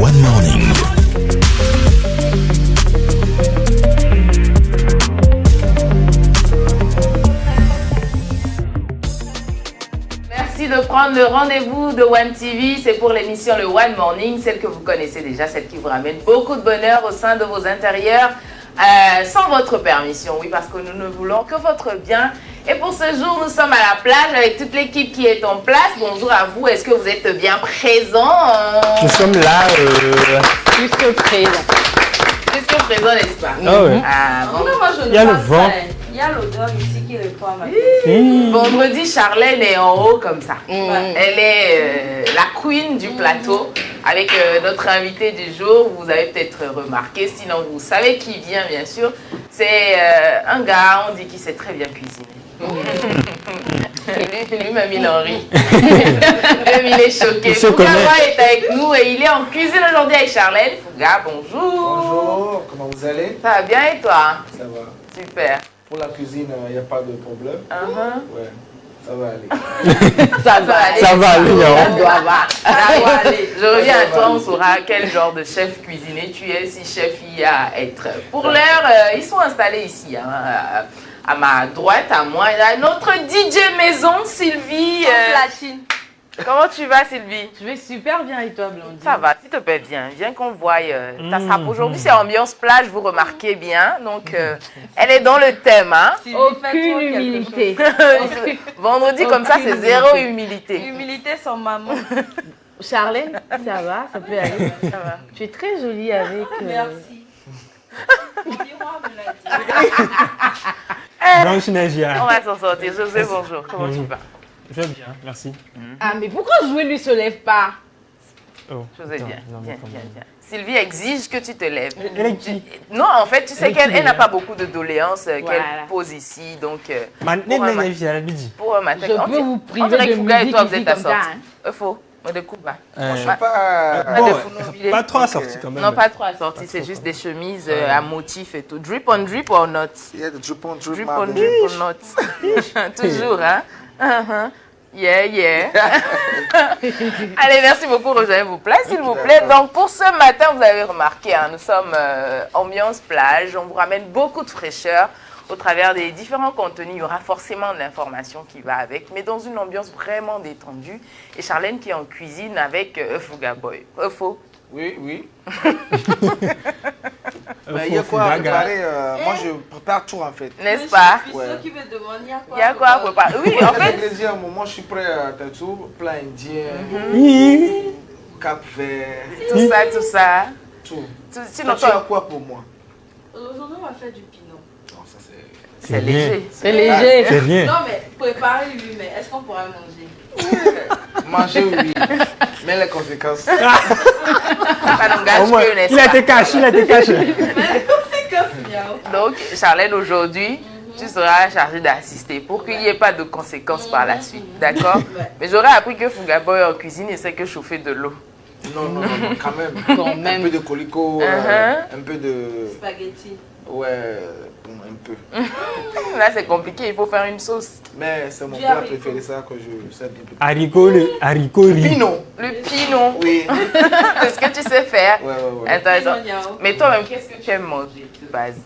One Morning. Merci de prendre le rendez-vous de One TV. C'est pour l'émission Le One Morning, celle que vous connaissez déjà, celle qui vous ramène beaucoup de bonheur au sein de vos intérieurs, sans votre permission. Oui, parce que nous ne voulons que votre bien. Et pour ce jour, nous sommes à la plage avec toute l'équipe qui est en place. Bonjour à vous. Est-ce que vous êtes bien présents? Nous sommes là. Plus que présents. Plus que présents, n'est-ce pas? Ah ouais. Bon. Moi, je ne Il y a le pense vent. pas. Il y a l'odeur ici qui répond à ma question. Vendredi, Charlène est en haut comme ça. Elle est la queen du plateau avec notre invité du jour. Vous avez peut-être remarqué, sinon vous savez qui vient bien sûr. C'est un gars, on dit qu'il sait très bien cuisiner. Lui-même il en rit. Lui-même il est choqué. Fouga est avec nous et il est en cuisine aujourd'hui avec Charlène. Fouga, bonjour. Bonjour, comment vous allez? Ça va bien et toi? Ça va. Super. Pour la cuisine, il n'y a pas de problème. Ouais, ça va aller. Ça va aller. Ça va aller, Ça doit aller. Je reviens à toi, on saura quel genre de chef cuisinier tu es, si chef il y a à être. Pour l'heure, ils sont installés ici, hein, à ma droite, à moi. Il y a notre DJ maison, Sylvie. Platine. Comment tu vas, Sylvie? Je vais super bien et toi, Blondie? Ça va, s'il te plaît, viens qu'on voie ta sape. Aujourd'hui, c'est ambiance plage, vous remarquez bien. Donc, elle est dans le thème. Hein? Aucune humilité. Vendredi, comme ça, c'est zéro humilité. Humilité sans maman. Charlène, ça va, ça peut aller. Ça va. Tu es très jolie avec... Merci. Dis-moi, me l'a dit. Blanche Negia. On va s'en sortir. José, bonjour. Comment tu vas? Je vais bien, merci. Ah, mais pourquoi Jouer lui se lève pas? Oh, José, attends, viens. non, Viens. quand même. Sylvie exige que tu te lèves. Elle est qui? Non, en fait, tu sais Elle est qu'elle qui, elle n'a là? pas beaucoup de doléances qu'elle Voilà. pose ici. Donc, Maintenant, pour un elle est à midi. pour un matin. Je peux vous on priver dirait de que Fouga et musique toi, vous ici êtes à comme ça, sortir. hein. Faux. On découpe pas. Je suis pas... Pas de Bon, foulons pas trop assorti quand même. Non, pas trop assorti. C'est juste des chemises à motifs et tout. Drip on drip or not? Il y a des drip on drip, Drip ma on belle. drip or not? Toujours, hein? Yeah. Allez, merci beaucoup. Rejoignez vos places, s'il vous plaît. Donc, pour ce matin, vous avez remarqué, hein, nous sommes ambiance plage. On vous ramène beaucoup de fraîcheur au travers des différents contenus. Il y aura forcément de l'information qui va avec, mais dans une ambiance vraiment détendue. Et Charlène qui est en cuisine avec Fouga Boy. Faux. Oui. Il y a quoi à préparer? Moi, je prépare tout en fait. N'est-ce pas? Je suis sûre qu'il veut demander il y a quoi. Il y a quoi à préparer? Oui, en Les fait. ingrédients, moi, je suis prêt à tout. Plat indien, cap vert, Tout ça. tout. Sinon, Tu as toi, quoi pour moi? Aujourd'hui, on va faire du pinot. Non, ça c'est... c'est léger. C'est léger. C'est rien. Non, mais préparer, oui, mais est-ce qu'on pourrait manger? Manger, oui. Mais les conséquences... Ça n'engage Au moins, que, n'est-ce il a pas? été caché, Mais les conséquences, miaou. Donc, Charlène, aujourd'hui, tu seras chargée d'assister pour qu'il n'y ait pas de conséquences par la suite. D'accord? Mais j'aurais appris que Fouga Boy en cuisine, il sait que chauffer de l'eau. Non, quand même. Quand même. Un peu de colico, un peu de... Spaghetti. Ouais, bon, un peu. Là, c'est compliqué, il faut faire une sauce. Mais c'est mon Du plat haricot. préféré, ça que je sais bien. Haricot riz. Pinot. Le pinon, Oui. c'est ce que tu sais faire. Ouais. Intéressant. Pinot, miaou. Mais toi-même, qu'est-ce que tu aimes manger de base?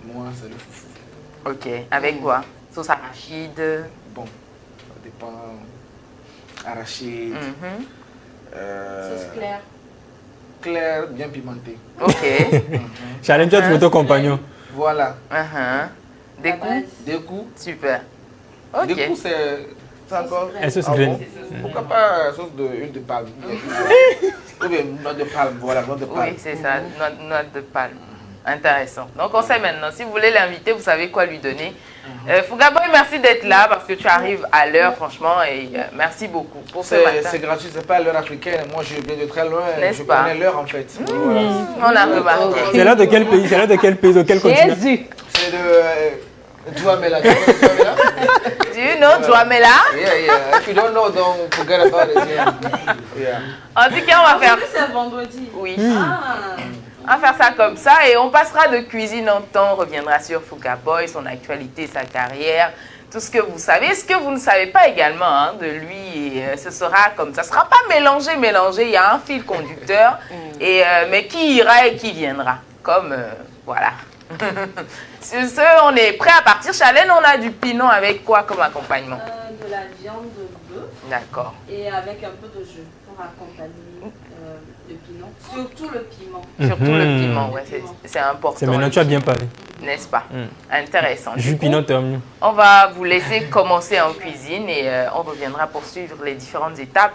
Moi, c'est le foufou. Ok, avec quoi? Sauce arachide. Bon, ça dépend. Arachide, Mhm. Sauce claire. clair, bien pimenté. Ok. Charlène, tu as trouvé ton compagnon. Voilà. Des La coups? base. Des coups. Super. Ok. Des coups, c'est encore. Elle se Ah graine. bon? Pourquoi pas sauce d'huile de palme? Ou bien noix de palme, voilà, noix de palme. Oui, c'est ça, note de palme. Intéressant. Donc, on sait maintenant. Si vous voulez l'inviter, vous savez quoi lui donner. Fouga Boy, merci d'être là parce que tu arrives à l'heure, franchement. Et merci beaucoup pour ce matin. C'est gratuit, c'est pas l'heure africaine. Moi, je viens de très loin. N'est-ce Je pas? connais l'heure en fait. Voilà. On a remarqué. C'est l'heure de quel pays? C'est l'heure de quel pays? De quel continent? Jésus. C'est de Douamela. Tu connais Douamela? Do you know Djouamela? Yeah. If you don't know, don't forget about it. Yeah. En tout cas, on va faire. Aujourd'hui, c'est vendredi. Oui. Ah. On va faire ça comme ça et on passera de cuisine en temps. On reviendra sur Fouga Boy, son actualité, sa carrière, tout ce que vous savez. Ce que vous ne savez pas également hein, de lui, ce sera comme ça. Ce ne sera pas mélangé. Il y a un fil conducteur, mais qui ira et qui viendra. Comme, voilà. Sur ce, on est prêt à partir. Charlène, on a du pinon avec quoi comme accompagnement? De la viande bœuf. D'accord. Et avec un peu de jus pour accompagner le pinon. Surtout le piment. Surtout le piment, ouais, c'est important. C'est maintenant, tu as bien parlé. N'est-ce pas? Intéressant. Jus pinon, terminé. On va vous laisser commencer en cuisine et on reviendra pour suivre les différentes étapes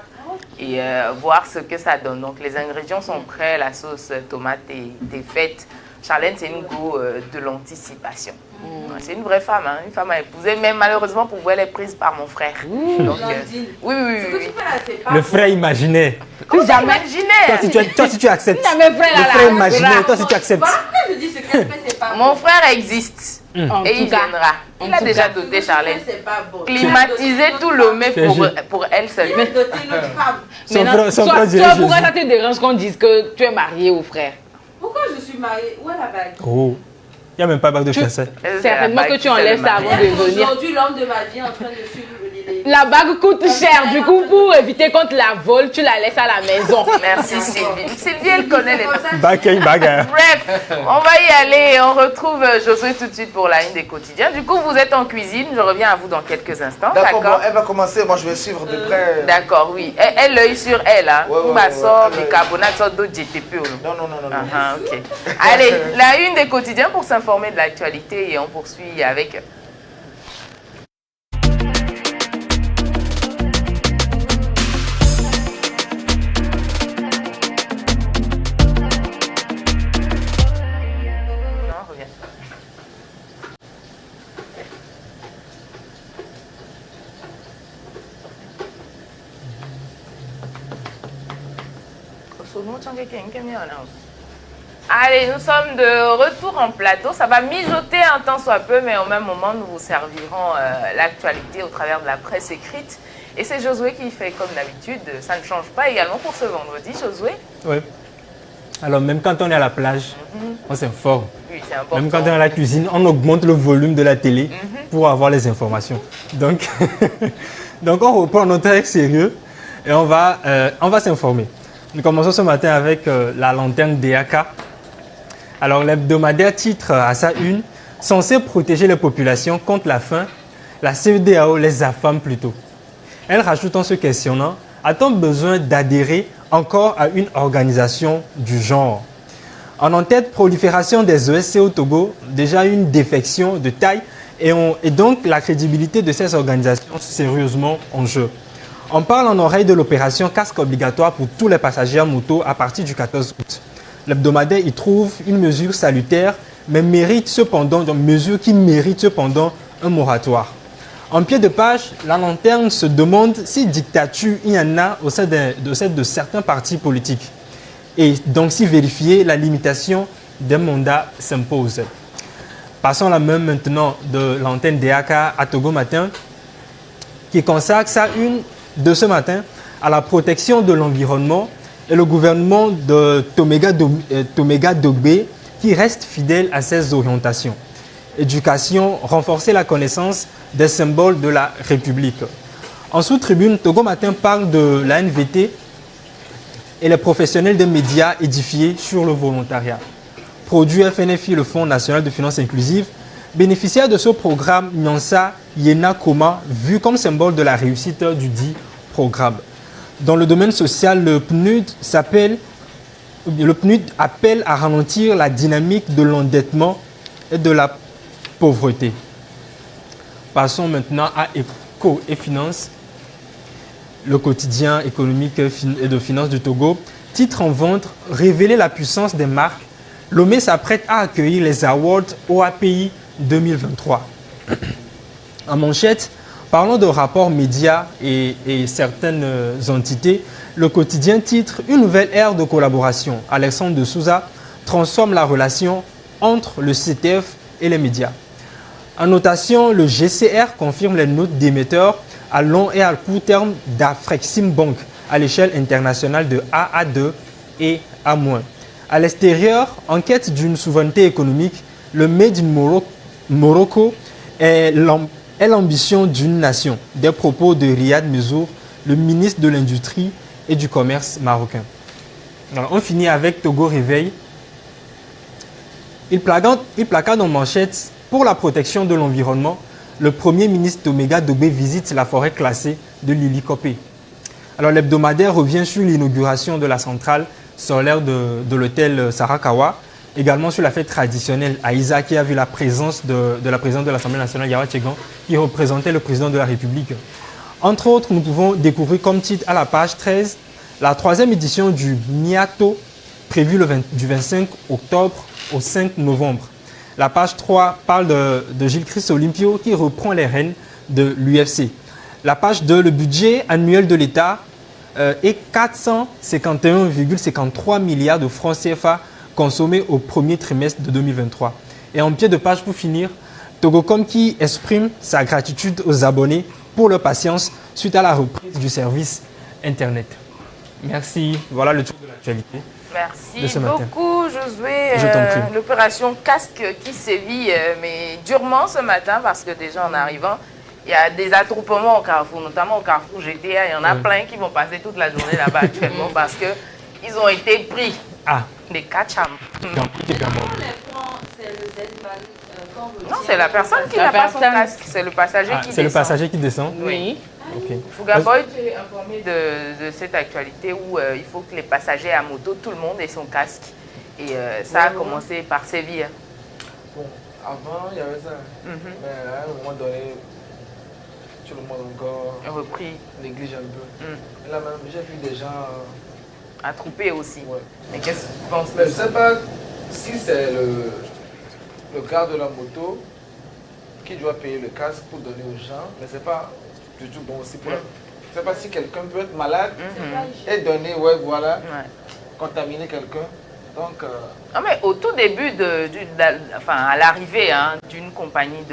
et voir ce que ça donne. Donc les ingrédients sont prêts, la sauce tomate est faite. Charlène, c'est une go de l'anticipation. C'est une vraie femme, hein, une femme à épouser, mais malheureusement pour vous, elle est prise par mon frère. Donc, oui. Le frère imaginaire. Imaginaire. Toi, si tu acceptes. Le frère imaginaire, toi, si tu acceptes. Pourquoi je dis ce qu'elle fait, c'est pas bon. Mon frère existe et il viendra. Il a déjà doté Charlène. C'est pas bon. Climatiser tout le mets pour elle seule. Mais doter notre femme. Son frère Toi, pourquoi ça te dérange qu'on dise que tu es marié au frère? Pourquoi je suis mariée? Où est la bague? Oh, il n'y a même pas bague de fiançailles. Certainement que tu enlèves ça avant de venir. Aujourd'hui, l'homme de ma vie est en train de suivre les... La bague coûte cher, du coup, pour éviter qu'on te la vole, tu la laisses à la maison. Merci Sylvie. Sylvie, elle connaît les... Bague. Bref, on va y aller. On retrouve Josué tout de suite pour la une des quotidiens. Du coup, vous êtes en cuisine. Je reviens à vous dans quelques instants. D'accord, bon, elle va commencer. Moi, je vais suivre de près. D'accord, oui. Elle l'œil sur elle. Hein. Bicarbonate, d'autres GTP. Non. Ok. Allez, la une des quotidiens pour s'informer de l'actualité et on poursuit avec... Allez, nous sommes de retour en plateau. Ça va mijoter un temps soit peu, mais au même moment, nous vous servirons l'actualité au travers de la presse écrite. Et c'est Josué qui fait comme d'habitude. Ça ne change pas également pour ce vendredi, Josué. Oui. Alors, même quand on est à la plage, on s'informe. Oui, c'est important. Même quand on est à la cuisine, on augmente le volume de la télé pour avoir les informations. Donc, on reprend notre texte sérieux et on va s'informer. Nous commençons ce matin avec la lanterne DAK. Alors, l'hebdomadaire titre à sa une « Censé protéger les populations contre la faim, la CEDEAO les affame plutôt ». Elle rajoute en se questionnant « A-t-on besoin d'adhérer encore à une organisation du genre ?» En en-tête, prolifération des ESC au Togo, déjà une défection de taille et donc la crédibilité de ces organisations sérieusement en jeu. On parle en oreille de l'opération casque obligatoire pour tous les passagers à moto à partir du 14 août. L'hebdomadaire y trouve une mesure salutaire, mais mesure qui mérite cependant un moratoire. En pied de page, la lanterne se demande si dictature il y en a au sein de certains partis politiques. Et donc si vérifier la limitation des mandats s'impose. Passons la main maintenant de l'antenne DAK à Togo Matin, qui consacre sa une de ce matin à la protection de l'environnement et le gouvernement de Toméga Dogbe qui reste fidèle à ses orientations. Éducation, renforcer la connaissance des symboles de la République. En sous-tribune, Togo Matin parle de la NVT et les professionnels des médias édifiés sur le volontariat. Produit FNFI, le Fonds national de finances inclusives, bénéficiaire de ce programme Nyansa Yena Koma, vu comme symbole de la réussite du dit programme. Dans le domaine social, le PNUD appelle à ralentir la dynamique de l'endettement et de la pauvreté. Passons maintenant à Éco et Finances, le quotidien économique et de finances du Togo. Titre en vente, révéler la puissance des marques. Lomé s'apprête à accueillir les awards OAPI 2023. En manchette, parlons de rapports médias et certaines entités. Le quotidien titre « Une nouvelle ère de collaboration ». Alexandre de Souza transforme la relation entre le CTF et les médias. En notation, le GCR confirme les notes d'émetteurs à long et à court terme d'Afrexim Bank à l'échelle internationale de A à 2 et A-. À l'extérieur, en quête d'une souveraineté économique, le Made in Morocco est est l'ambition d'une nation. Des propos de Riyad Mezour, le ministre de l'Industrie et du Commerce marocain. Alors, on finit avec Togo Réveil. Il placard en manchette pour la protection de l'environnement. Le premier ministre d'Omega Dobé visite la forêt classée de Lilikopé. Alors, l'hebdomadaire revient sur l'inauguration de la centrale solaire de l'hôtel Sarakawa. Également sur la fête traditionnelle à Isa qui a vu la présence de la présidente de l'Assemblée nationale, Yawa Tchegan, qui représentait le président de la République. Entre autres, nous pouvons découvrir comme titre à la page 13 la 3e édition du Miato, prévue du 25 octobre au 5 novembre. La page 3 parle de Gilles-Christ Olympio qui reprend les rênes de l'UFC. La page 2, le budget annuel de l'État est 451,53 milliards de francs CFA consommés au premier trimestre de 2023. Et en pied de page pour finir, Togocom qui exprime sa gratitude aux abonnés pour leur patience suite à la reprise du service Internet. Merci. Voilà le tour de l'actualité. Merci de ce matin. beaucoup, Josué. Je t'en prie. L'opération casque qui sévit, mais durement ce matin, parce que déjà en arrivant, il y a des attroupements au Carrefour, notamment au Carrefour GTA. Il y en a plein qui vont passer toute la journée là-bas actuellement parce qu'ils ont été pris. Ah, Des catcham. C'est le Z-Man quand vous Non, c'est la personne qui n'a pas son casque. C'est le passager qui c'est le descend. passager qui descend. Oui. Ok. Fougaboy, tu es informé de cette actualité où il faut que les passagers à moto, tout le monde ait son casque. Et ça a commencé par sévir. Bon, avant, il y avait ça. Mais à un moment donné, tout le monde encore Repris, néglige un peu. Et là, même, j'ai vu des gens. attroupé aussi. Ouais. Mais qu'est-ce que tu penses Mais de je ne ça? sais pas si c'est le gars de la moto qui doit payer le casque pour donner aux gens, mais c'est pas du tout bon aussi pour la... Je ne sais pas si quelqu'un peut être malade et donner, ouais, voilà, Ouais. contaminer quelqu'un. Donc, Ah, mais au tout début, enfin, à l'arrivée d'une compagnie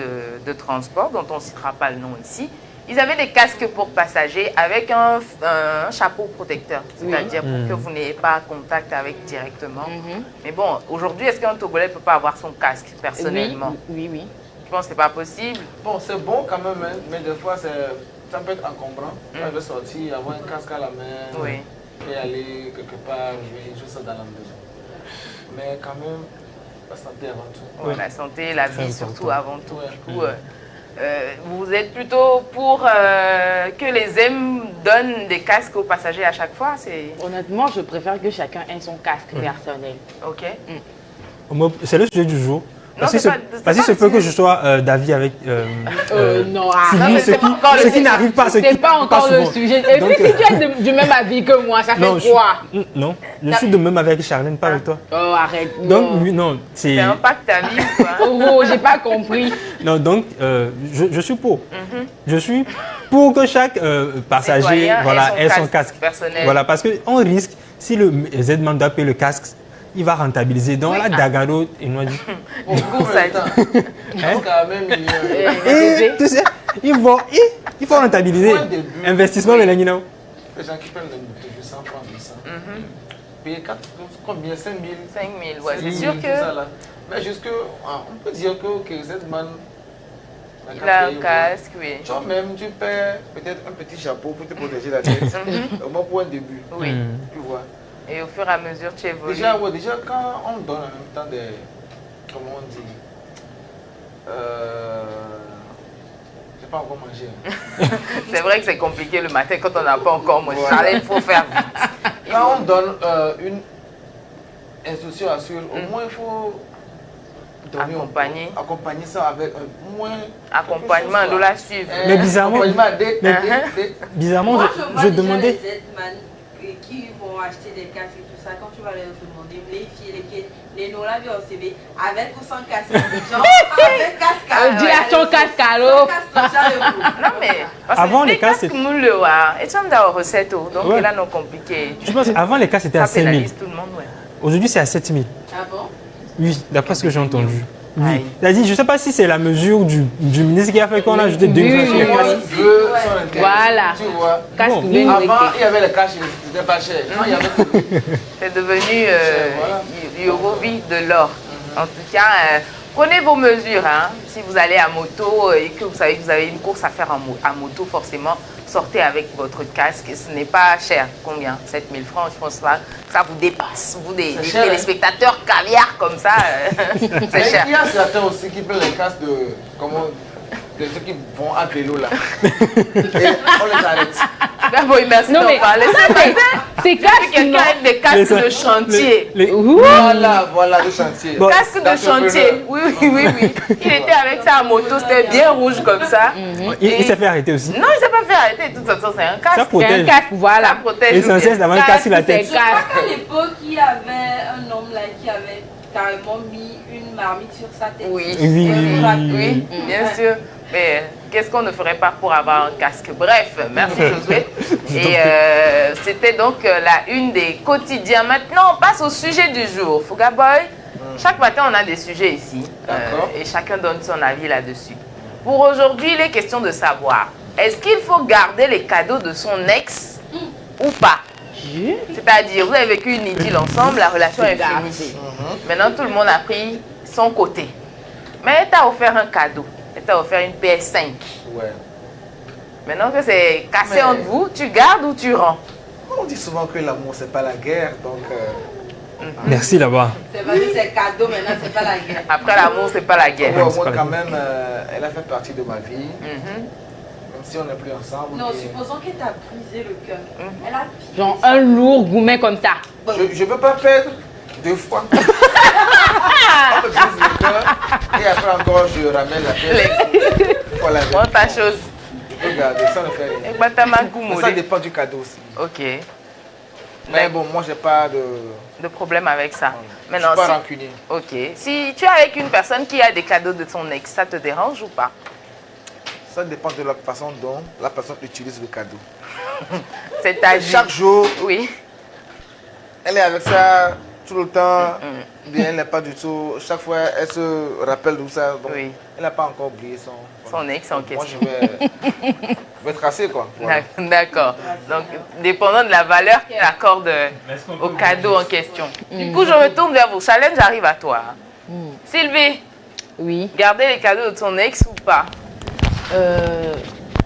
de transport, dont on ne citera pas le nom ici, ils avaient des casques pour passagers avec un chapeau protecteur, c'est-à-dire pour que vous n'ayez pas contact avec directement. Mais bon, aujourd'hui, est-ce qu'un Togolais ne peut pas avoir son casque personnellement? Oui, oui. Je pense que ce n'est pas possible. bon, c'est bon quand même, hein, mais des fois, ça peut être encombrant. Quand je vais sortir, avoir un casque à la main, Oui. et aller quelque part, revenir, juste ça dans la maison. Mais quand même, la santé avant tout. Ouais, la santé, la vie surtout avant tout. Ouais. Du coup, vous êtes plutôt pour que les M donnent des casques aux passagers à chaque fois? C'est Honnêtement, je préfère que chacun ait son casque personnel. OK. C'est le sujet du jour. Non, Parce que c'est pas- parce que c'est il se pas peut que je sois d'avis avec Non, Sylvie, non, mais ceux c'est pas encore qui le- n'arrivent pas, ceux qui C'est pas n'arrivent encore le souvent. sujet. Et Donc, puis, si tu es du même avis que moi, ça non, fait quoi? non, je suis de même avec Charlène, pas avec toi. Oh, arrête. Donc, non. oui, non, c'est... C'est un pacte à vie ou quoi? Oh, j'ai pas compris. Non, donc, je suis pour. Je suis pour que chaque passager Citoyen ait son casque. personnel. Voilà, parce qu'on risque, si le Z-Man doit payer le casque, il va rentabiliser. Donc là, Dagado et Noadi. Bon, course à Donc, quand même, Et tu sais, il faut rentabiliser. Au début, Investissement, oui. mais là, you know. les gens qui prennent le 100 francs, 800. Payer 4, combien? 5 000. 5 000, ouais, c'est sûr que Mais jusque, on peut dire que Z-Man, il a un casque, oui. toi-même, tu paies peut-être un petit chapeau pour te protéger la tête. Au moins pour un début. Oui. Tu vois. Et au fur et à mesure, tu évolues. Déjà, quand on donne en même temps des. Comment on dit? J'ai pas encore mangé. C'est vrai que c'est compliqué le matin quand on n'a pas encore mangé. Voilà. Il faut faire vite. Quand on donne une instruction à suivre, au moins il faut donner accompagner ça avec un moins Accompagnement de la suivre. Mais bizarrement- Bizarrement, Moi, je je vois déjà demandais... les Z-Man qui vont acheter des casques et tout ça. Quand tu vas leur demander, les filles, les Nola au CV, avec ou sans casque. Genre, avec casque. Dis à ton casque alors. Non, mais parce Avant, que les casques, casques, nous le voir. Et tu as une recette, donc Ouais. là, non compliqué. Je pense qu'avant, les cas, c'était à Ça 5 000. pénalise tout le monde, ouais. Aujourd'hui, c'est à 7 000. Ah bon? Oui, d'après ce que j'ai entendu. Oui. Aïe. C'est-à-dire, je ne sais pas si c'est la mesure du ministre qui a fait qu'on a ajouté 2 000 sur les Moi, casques. je veux son intérêt. Voilà. Tu vois. Casque Bon. bien Avant, électrique. il y avait les cash, c'était pas cher. Non, il y avait C'est devenu Voilà. Yorovi de l'or. En tout cas, Prenez vos mesures. Hein. Si vous allez à moto et que vous savez que vous avez une course à faire à moto, forcément, sortez avec votre casque. Ce n'est pas cher. Combien? 7 000 francs, je pense pas. Ça vous dépasse. Vous, des cher, téléspectateurs caviar comme ça, c'est cher. Il y a certains aussi qui prennent les casques de ceux qui vont à vélo là. Et on les arrête. D'abord, merci Non, d'en mais parler. c'est casque, Quelqu'un non? avec des casques de chantier. Voilà, le chantier. Bon. Casque de chantier. Oui. Il était avec sa moto, c'était bien rouge comme ça. Il s'est fait arrêter aussi. Non, il s'est pas fait arrêter. De toute façon, c'est un casque. Ça C'est un protège. casque, voilà. Ça protège. L'essentiel, c'est d'avoir un casque sur la tête. c'est Je crois casque. qu'à l'époque, il y avait un homme là qui avait carrément mis une marmite sur sa tête. Oui, Oui. bien sûr. Mais qu'est-ce qu'on ne ferait pas pour avoir un casque? Bref, merci Josué. Et c'était donc la une des quotidiens. Maintenant, on passe au sujet du jour. Fouga Boy, chaque matin, on a des sujets ici. Et chacun donne son avis là-dessus. Pour aujourd'hui, il est question de savoir, est-ce qu'il faut garder les cadeaux de son ex ou pas? C'est-à-dire, vous avez vécu une idylle ensemble, la relation est finie. Maintenant, tout le monde a pris son côté. Mais elle t'a offert un cadeau. Elle t'a offert une PS5. Ouais. Maintenant que c'est cassé entre vous, tu gardes ou tu rends? On dit souvent que l'amour, c'est pas la guerre, donc... Merci là-bas. C'est parce que c'est cadeau, maintenant, c'est pas la guerre. Après l'amour, c'est pas la guerre. moi, c'est pas la quand guerre. même, elle a fait partie de ma vie, même si on n'est plus ensemble. Non, et- supposons qu'elle t'a brisé le cœur. Elle a pillé Genre ça. un lourd gourmet comme ça. Je ne peux pas perdre 2 fois. On me brise le cœur, et après encore, je ramène la pièce. Voilà, Bon, ta chose. je peux garder, ça ne fait rien. Et Batama Mais ça Goumoulé. dépend du cadeau aussi. Ok. Mais bon, moi, j'ai pas de... De problème avec ça. Je Maintenant, suis pas si, rancunier. ok. Si tu es avec une personne qui a des cadeaux de son ex, ça te dérange ou pas? Ça dépend de la façon dont la personne utilise le cadeau. C'est ta vie. Chaque jour, Oui. elle est avec ça tout le temps. Bien, elle n'est pas du tout. Chaque fois, elle se rappelle de ça. Donc, Oui. elle n'a pas encore oublié Son ex en Moi, question. je vais tracer quoi. Voilà. D'accord. Donc, dépendant de la valeur qu'elle accorde au cadeau en question. Du coup, je me tourne vers vous. Challenge arrive à toi. Sylvie, Oui. garder les cadeaux de son ex ou pas?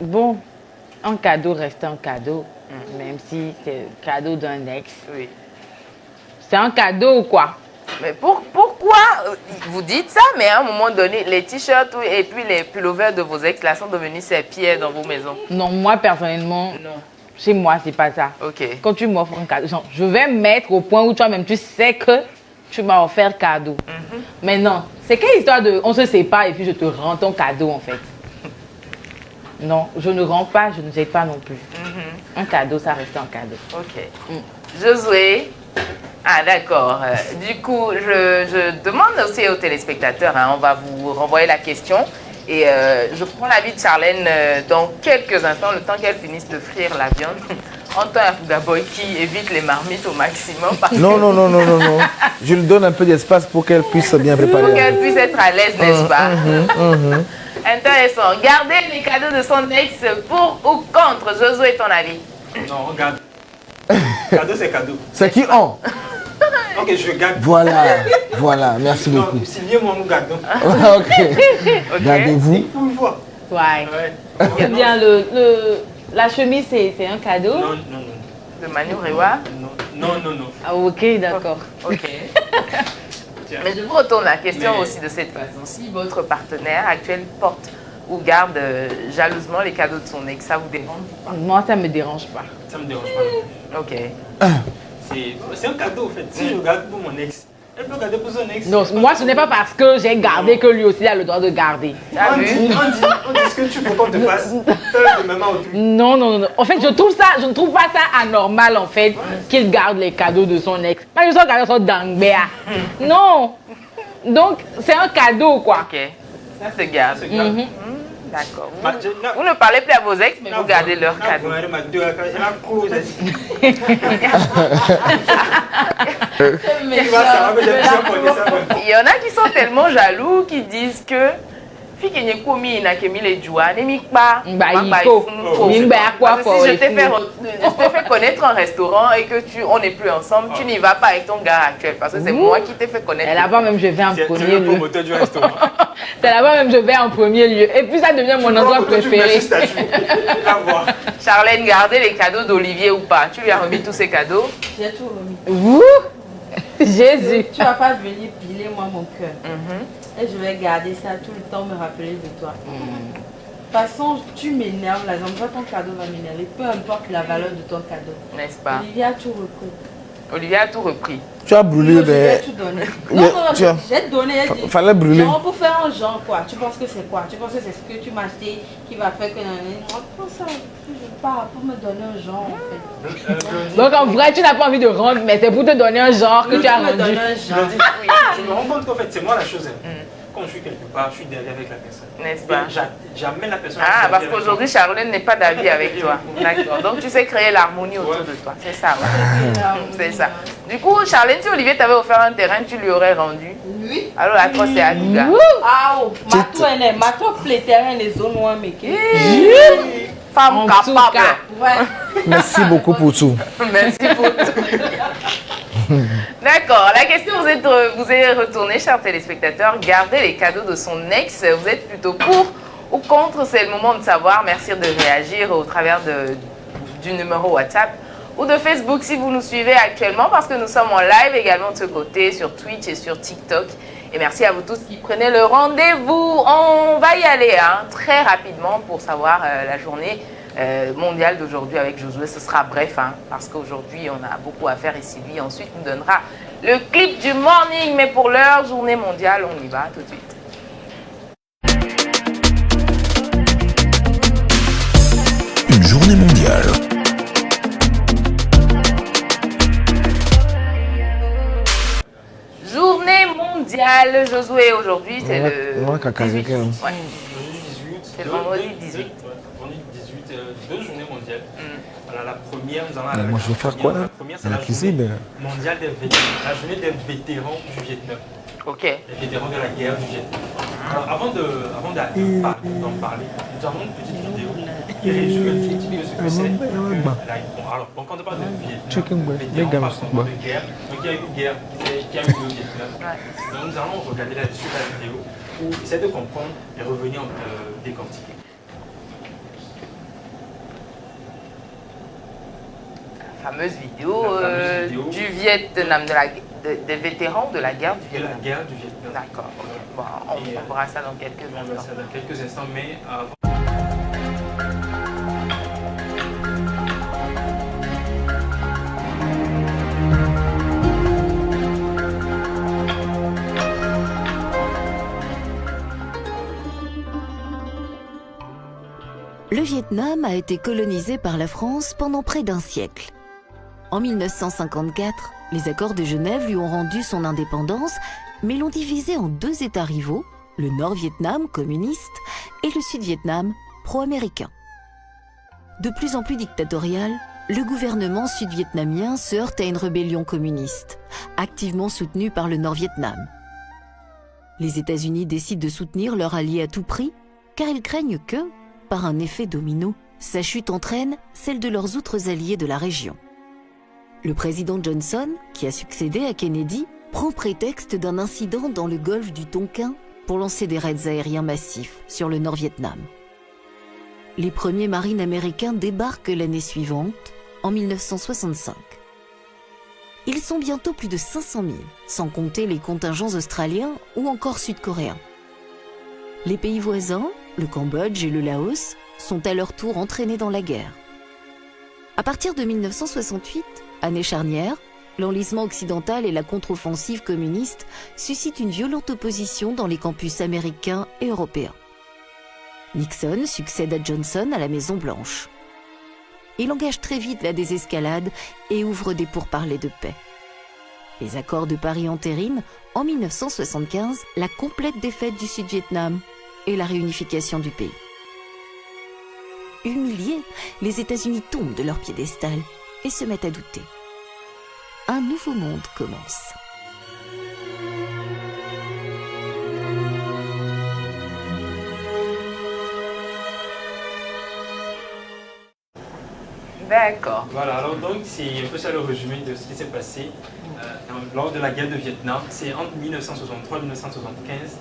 Bon, un cadeau reste un cadeau. Même si c'est le cadeau d'un ex. Oui. C'est un cadeau ou quoi? Mais pourquoi vous dites ça, mais à un moment donné, les t-shirts et puis les pullovers de vos ex là sont devenus ces pierres dans vos maisons? Non, moi personnellement, Non. chez moi, c'est pas ça. Ok. Quand tu m'offres un cadeau, genre, je vais mettre au point où toi-même tu sais que tu m'as offert cadeau. Mais non, c'est quelle histoire de on se sépare et puis je te rends ton cadeau en fait? Non, je ne rends pas, je ne jette pas non plus. Un cadeau, ça reste un cadeau. Ok. Josué. Ah d'accord. Du coup, je demande aussi aux téléspectateurs, hein, on va vous renvoyer la question. Et je prends l'avis de Charlène dans quelques instants, le temps qu'elle finisse de frire la viande. En tant que Gaboy qui évite les marmites au maximum. Parce Non. Je lui donne un peu d'espace pour qu'elle puisse bien pour préparer. qu'elle puisse être à l'aise, n'est-ce pas? Intéressant. Garder les cadeaux de son ex pour ou contre? Josué, ton avis? Non, regarde. Cadeau, c'est cadeau. C'est qui on? Ok, je garde. Voilà, merci Non, beaucoup. Sylvie et moi, nous gardons. Ok, Ok. gardez-vous. Pour une fois. Ouais. Ouais. Eh bien, la chemise, c'est un cadeau? Non. De Manu Rewa? Non. Ah, ok, d'accord. Ok. Mais je vous retourne la question aussi de cette façon. Si votre partenaire actuel porte ou garde jalousement les cadeaux de son ex, ça vous dérange ou pas? Moi, ça me dérange pas. Ça me dérange pas. Ok. C'est un cadeau en fait. Si je garde pour mon ex, elle peut garder pour son ex. Non, moi, ce n'est pas parce que j'ai gardé que lui aussi a le droit de garder. T'as On vu? dit ce que tu veux qu'on te fasse. Fais-le de même au plus. Non. En fait, je ne trouve pas ça anormal, en fait, qu'il garde les cadeaux de son ex. Pas que son cadeau soit d'angbéa. Non. Donc, c'est un cadeau, quoi. Ok. Ça se garde. C'est grave. D'accord. Ma- Vous ne parlez plus à vos ex, mais vous gardez leurs cadeaux. Il y en a qui sont tellement jaloux qui disent que Fille qui commis na kemi les joie, ne m'y pas. Bah, il faut. Parce que si je t'ai fait connaître un restaurant et que on n'est plus ensemble, tu n'y vas pas avec ton gars actuel parce que c'est moi qui t'ai fait connaître. Et là-bas même je vais en premier lieu. C'est le promoteur du restaurant. C'est là-bas même je vais en premier lieu. Et puis ça devient mon endroit préféré. Charlène, gardez les cadeaux d'Olivier ou pas? Tu lui as remis tous ses cadeaux? J'ai tout remis. Vous Jésus. Tu vas pas venir piler moi mon cœur. Et je vais garder ça tout le temps, me rappeler de toi. De toute façon, tu m'énerves, là, ton cadeau va m'énerver, peu importe la valeur de ton cadeau. N'est-ce pas? Olivier a tout repris. Olivier a tout repris. Tu as brûlé J'ai tout donné. Non, j'ai donné. Fallait brûler. Genre pour faire un genre quoi. Tu penses que c'est quoi? Tu penses que c'est ce que tu m'as acheté qui va faire que... Moi, pour ça, je pars pour me donner un genre en fait. Donc en vrai, tu n'as pas envie de rendre, mais c'est pour te donner un genre que tu as rendu. Je me rends compte qu'en fait, c'est moi la chose. Quand je suis quelque part, je suis derrière avec la personne. N'est-ce pas? J'amène la personne. Ah, parce qu'aujourd'hui, Charlène n'est pas d'avis avec toi. D'accord. Donc, tu sais créer l'harmonie autour de toi. C'est ça, ouais. C'est ça. Du coup, Charlène, si Olivier t'avait offert un terrain, tu lui aurais rendu? Oui. Alors, la crosse, c'est à Douga. Ah, oh, ma toi, les terrains, les zones où on Femme En tout capable. cas. Ouais. Merci beaucoup pour tout. Merci pour tout. D'accord. La question vous est retournée, chers téléspectateurs. Garder les cadeaux de son ex. Vous êtes plutôt pour ou contre? C'est le moment de savoir. Merci de réagir au travers du numéro WhatsApp ou de Facebook si vous nous suivez actuellement parce que nous sommes en live également de ce côté sur Twitch et sur TikTok. Et merci à vous tous qui prenez le rendez-vous. On va y aller très rapidement pour savoir la journée mondiale d'aujourd'hui avec Josué. Ce sera bref parce qu'aujourd'hui, on a beaucoup à faire ici. Lui, ensuite, nous donnera le clip du morning. Mais pour l'heure, journée mondiale, on y va tout de suite. Une journée mondiale. Journée mondiale, Josué, aujourd'hui, c'est le 18. Ouais. C'est le vendredi 18. Vendredi 18, deux journées mondiales. Voilà, la première, nous allons Moi, je vais faire quoi là? La première, c'est La la cuisine. journée mondiale des vétérans. La journée des vétérans du Vietnam. Ok. Les vétérans de la guerre du Vietnam. Alors, avant d'en parler, nous avons une petite vidéo qui résume un petit peu ce que c'est. Alors, quand on parle de Vietnam, par contre, de guerre, donc il y a eu une guerre qui a eu au Vietnam. Donc nous allons regarder là-dessus la vidéo pour essayer de comprendre et revenir décortiquer. Fameuse vidéo, La fameuse vidéo du Vietnam, des vétérans de la guerre du De la Vietnam. guerre du Vietnam. D'accord. Bon, on verra ça dans quelques On verra ça instants. dans quelques instants, mais avant. Le Vietnam a été colonisé par la France pendant près d'un siècle. En 1954, les accords de Genève lui ont rendu son indépendance, mais l'ont divisé en deux États rivaux, le Nord-Vietnam communiste et le Sud-Vietnam pro-américain. De plus en plus dictatorial, le gouvernement sud-vietnamien se heurte à une rébellion communiste, activement soutenue par le Nord-Vietnam. Les États-Unis décident de soutenir leur allié à tout prix, car ils craignent que, par un effet domino, sa chute entraîne celle de leurs autres alliés de la région. Le président Johnson, qui a succédé à Kennedy, prend prétexte d'un incident dans le golfe du Tonkin pour lancer des raids aériens massifs sur le Nord-Vietnam. Les premiers marines américains débarquent l'année suivante, en 1965. Ils sont bientôt plus de 500 000, sans compter les contingents australiens ou encore sud-coréens. Les pays voisins, le Cambodge et le Laos, sont à leur tour entraînés dans la guerre. À partir de 1968, année charnière, l'enlisement occidental et la contre-offensive communiste suscitent une violente opposition dans les campus américains et européens. Nixon succède à Johnson à la Maison-Blanche. Il engage très vite la désescalade et ouvre des pourparlers de paix. Les accords de Paris entérinent, en 1975, la complète défaite du Sud-Vietnam et la réunification du pays. Humiliés, les États-Unis tombent de leur piédestal et se mettent à douter. Un nouveau monde commence. D'accord. Voilà, alors donc c'est un peu ça le résumé de ce qui s'est passé lors de la guerre de Vietnam. C'est entre 1963 et 1975.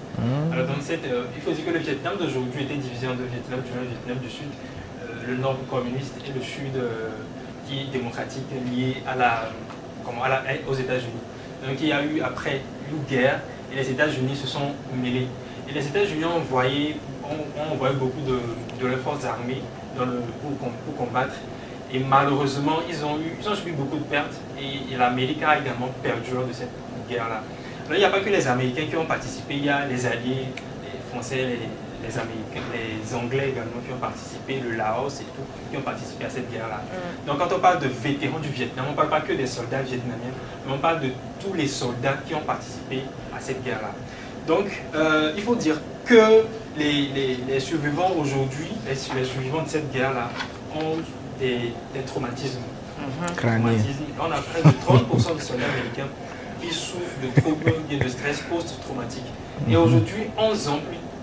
Alors donc il faut dire que le Vietnam d'aujourd'hui était divisé en deux Vietnam du Nord et le Vietnam du Sud. Le Nord communiste et le Sud qui est démocratique lié aux États-Unis. Donc il y a eu après une guerre et les États-Unis se sont mêlés. Et les États-Unis ont envoyé beaucoup de leurs forces armées pour combattre. Et malheureusement, ils ont subi beaucoup de pertes et l'Amérique a également perdu lors de cette guerre-là. Il n'y a pas que les Américains qui ont participé, il y a les Alliés, les Français, les Américains, les Anglais également qui ont participé, le Laos et tout, qui ont participé à cette guerre-là. Donc quand on parle de vétérans du Vietnam, on ne parle pas que des soldats vietnamiens, mais on parle de tous les soldats qui ont participé à cette guerre-là. Donc il faut dire que les survivants aujourd'hui, les survivants de cette guerre-là, ont des traumatismes. On a près de 30% des soldats américains qui souffrent de troubles et de stress post-traumatique. Et aujourd'hui,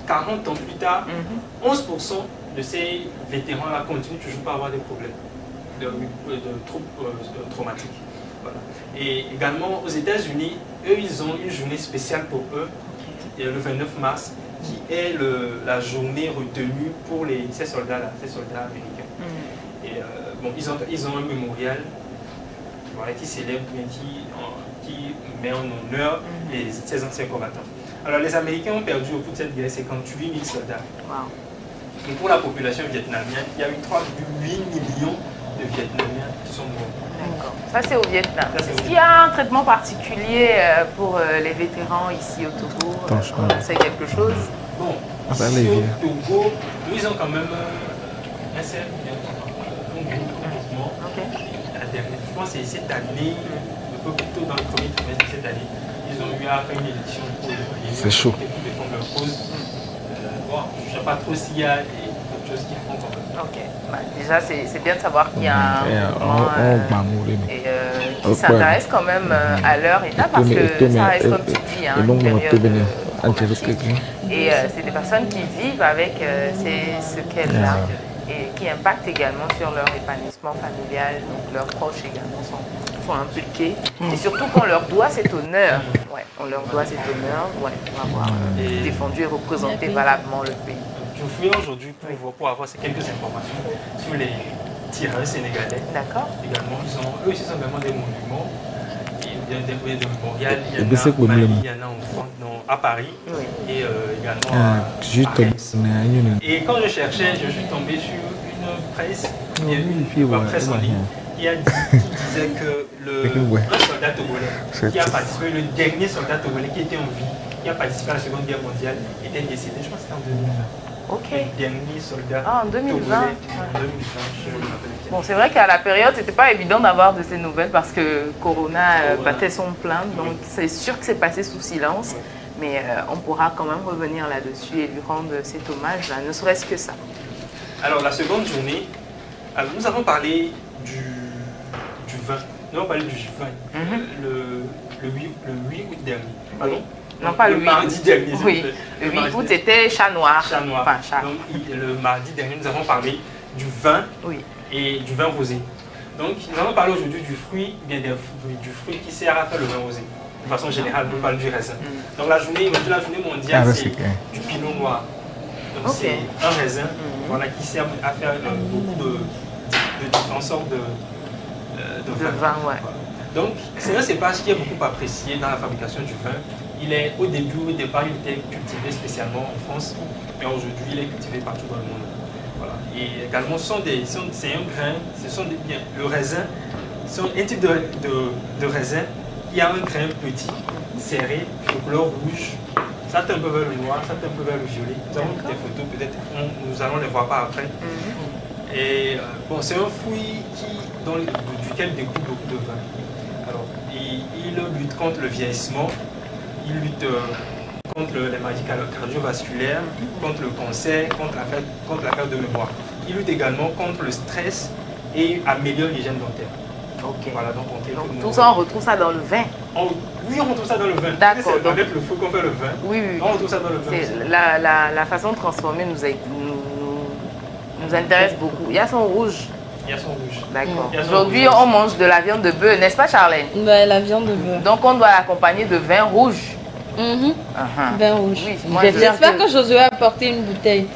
40 ans plus tard, 11% de ces vétérans-là continuent toujours pas à avoir des problèmes de troubles traumatiques. Voilà. Et également, aux États-Unis, eux, ils ont une journée spéciale pour eux, le 29 mars, qui est la journée retenue pour ces soldats-là, ces soldats américains. Et ils ont un mémorial qui célèbre, qui met en honneur ces anciens combattants. Alors les Américains ont perdu au cours de cette guerre 58 000 soldats. Wow. Et pour la population vietnamienne, il y a eu 3,8 millions de Vietnamiens qui sont morts. D'accord. Ça c'est au Vietnam. Est-ce qu'il y a un traitement particulier pour les vétérans ici au Togo? C'est quelque chose? Bon, ici au Togo, ils ont quand même un certain mouvement. Je pense que c'est cette année, un peu plus tôt dans le premier trimestre de cette année, ils ont eu à faire une élection pour c'est chaud. défendre leur cause. Je ne sais pas trop s'il y a d'autres choses qu'ils font quand même. Ok. Bah, déjà, c'est bien de savoir qu'il y a un mouvement qui s'intéresse quand même à leur état parce que ça reste, comme tu dis, une période traumatique. Et c'est des personnes qui vivent avec ces séquelles-là et qui impactent également sur leur épanouissement familial. Donc leurs proches également sont impliqués. Et surtout qu'on leur doit cet honneur. Ouais, on leur doit cet honneur pour avoir défendu et représenté valablement le pays. Je vous fais aujourd'hui pour avoir quelques informations sur les tirailleurs sénégalais. D'accord. Également, eux aussi sont vraiment des monuments. Il y a des mémorials, il y en a en France, à Paris et également à Paris. Et quand je cherchais, je suis tombé sur une presse, une presse en ligne qui disait que un soldat togolais qui a participé, le dernier soldat togolais qui était en vie, qui a participé à la Seconde Guerre mondiale, était décédé, je pense que c'était en 2020. Ok. Le dernier soldat en 2020. togolais, en 2020, je me rappelle. Bon, c'est vrai qu'à la période, c'était pas évident d'avoir de ces nouvelles parce que Corona battait son plein, donc c'est sûr que c'est passé sous silence, mais on pourra quand même revenir là-dessus et lui rendre cet hommage, là, ne serait-ce que ça. Alors, la seconde journée, nous avons parlé du vin. Nous avons parlé du vin le 8 août dernier. Pardon? Non, pas le 8 mardi dernier. Oui, le 8 août, c'était chat noir. Chat noir. Enfin, chat. Donc, le mardi dernier, nous avons parlé du vin et du vin rosé. Donc, nous allons parler aujourd'hui du fruit, du fruit qui sert à faire le vin rosé. De façon générale, nous parlons du raisin. Donc, la journée mondiale, c'est du pinot noir. Donc, c'est un raisin qui sert à faire beaucoup de différentes sortes de vin. Donc, c'est un cépage qui est beaucoup apprécié dans la fabrication du vin. Au départ, il était cultivé spécialement en France, mais aujourd'hui, il est cultivé partout dans le monde. Voilà. Et également, c'est un grain, le raisin, c'est un type de raisin qui a un grain petit, serré, de couleur rouge. Ça tend un peu vers le noir, ça tend un peu vers le violet. Nous avons des photos, peut-être, nous allons les voir par après. Et c'est un fruit duquel découle beaucoup de vin. Alors, il lutte contre le vieillissement. Il lutte contre les maladies cardiovasculaires, contre le cancer, contre la perte de mémoire. Il lutte également contre le stress et améliore l'hygiène dentaire. Ok. Voilà, donc tout ça, on retrouve ça dans le vin. Oui, on retrouve ça dans le vin. D'accord. C'est avec le feu qu'on fait le vin. Oui. On retrouve ça dans le vin. La façon de transformer nous intéresse beaucoup. Il y a son rouge. il y a son rouge. D'accord. Il y a son Aujourd'hui, rouge. on mange de la viande de bœuf, n'est-ce pas, Charlène? Ouais, la viande de bœuf. Donc, on doit l'accompagner de vin rouge. Vin rouge. Oui, moi, J'espère que Josué a apporté une bouteille.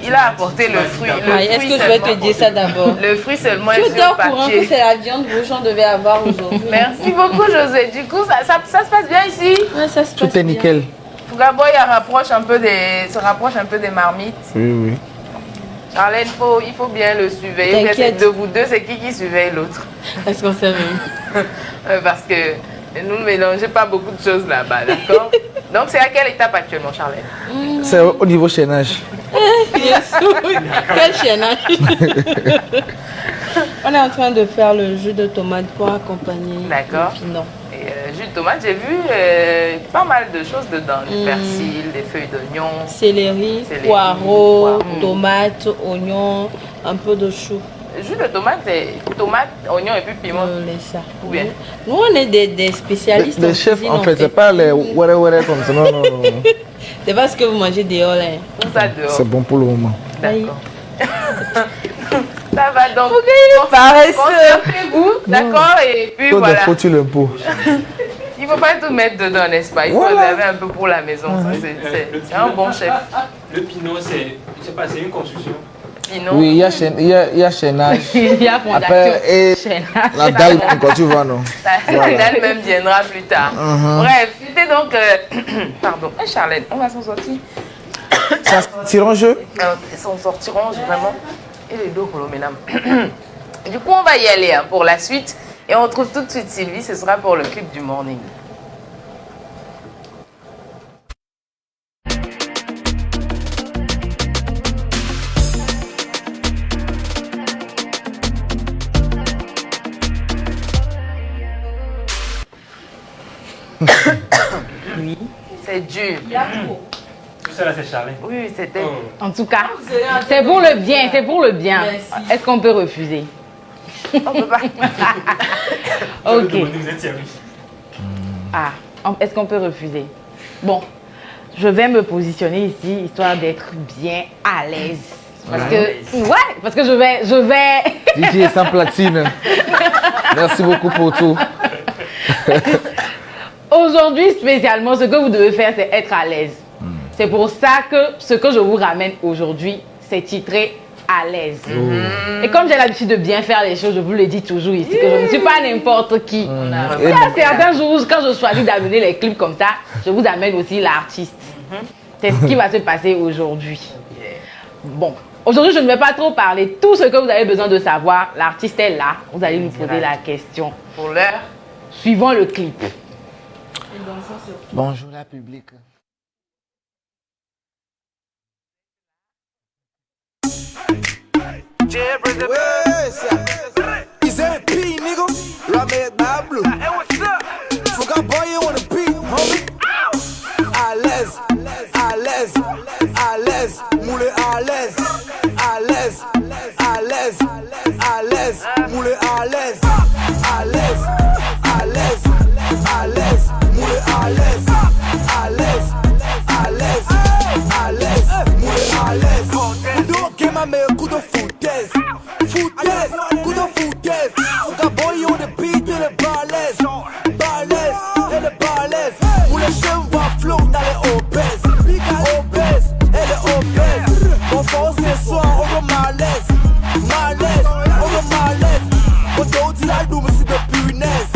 il a apporté le fruit. Est-ce que je vais te dire ça d'abord? Le fruit seulement Tu est étais sur au courant que papier. c'est la viande rouge qu'on devait avoir aujourd'hui? Merci beaucoup, José. Du coup, ça se passe bien ici? Ouais, ça se passe Tout est bien. nickel. Fugaboy se rapproche un peu des marmites. Oui, oui. Charlène, il faut bien le surveiller. T'inquiète. De vous deux, c'est qui surveille l'autre? Est-ce qu'on sait même? Parce que nous ne mélangeons pas beaucoup de choses là-bas, d'accord? Donc, c'est à quelle étape actuellement, Charlène? C'est au niveau chaînage. Bien sûr. Quel chaînage. On est en train de faire le jus de tomate pour accompagner. D'accord. le pinot. Et jus de tomate, j'ai vu pas mal de choses dedans. Du persil, des feuilles d'oignon. Céleri, Céleri, poireaux, poireaux. tomates, oignons, un peu de chou. Jus de tomate, c'est tomate, oignon et puis piment. Ça. Ou bien? Nous, on est des spécialistes. Les chefs, en fait, c'est pas les ouais comme ça. Non, non, non. C'est pas ce que vous mangez dehors là. Tout ça dehors. C'est bon pour le moment. D'accord. Ça va donc. Paresseux. Concentrez-vous, d'accord? Et puis Tout de voilà. faut-tu l'impôt. Il ne faut pas tout mettre dedans, n'est-ce pas? Il faut Voilà. réserver un peu pour la maison. Ça, c'est un bon chef. Le pinot, c'est une construction. Pinot. Oui, il y a chaînage. Il y a fondation. Après, et Chaînage. la dalle, quand tu vois, non? Elle-même viendra plus tard. Bref, c'était donc... Pardon. Charlène, on va s'en sortir. Ça tire en jeu? Ils s'en sortiront vraiment. Et les deux, mesdames. Du coup, on va y aller hein, pour la suite. Et on retrouve tout de suite Sylvie. Ce sera pour le clip du morning. Oui. C'est dur. Tout ça là, c'est Charlène. Oui, c'était... En tout cas, c'est pour le bien, c'est pour le bien. Est-ce qu'on peut refuser? On peut pas. Ok. Vous êtes servi. Ah, est-ce qu'on peut refuser? Bon, je vais me positionner ici, histoire d'être bien à l'aise. Parce que je vais... DJ sans platine. Merci beaucoup pour tout. Aujourd'hui, spécialement, ce que vous devez faire, c'est être à l'aise. C'est pour ça que ce que je vous ramène aujourd'hui, c'est titré à l'aise. Et comme j'ai l'habitude de bien faire les choses, je vous le dis toujours ici, que je ne suis pas n'importe qui. Il y a certains jours, quand je choisis d'amener les clips comme ça, je vous amène aussi l'artiste. C'est ce qui va se passer aujourd'hui. Bon, aujourd'hui, je ne vais pas trop parler. Tout ce que vous avez besoin de savoir, l'artiste est là. Vous allez nous poser la question. Pour l'heure. Suivant le clip. Bonjour la public. Is that P, nigga? Ramed by blue. Hey, what's up? Forgot boy, you wanna beat, homie? À l'aise, à l'aise, à l'aise, moulé à l'aise, à l'aise, à l'aise, à l'aise, moulé à l'aise, à l'aise, à l'aise, à l'aise, moulé à l'aise, à l'aise, à l'aise, à l'aise, moulé à l'aise. Kudo kema me kudo foutaise, foutaise, kudo foutaise. Forgot boy on the beat de le balèze, balèze, et le balèze. Moulé chien va flot dans les obèses, obèses, elle est obèse. Mon fort ce soir on va malaise, malaise, on va malaise. On doit dire à nous mais c'est de punaise,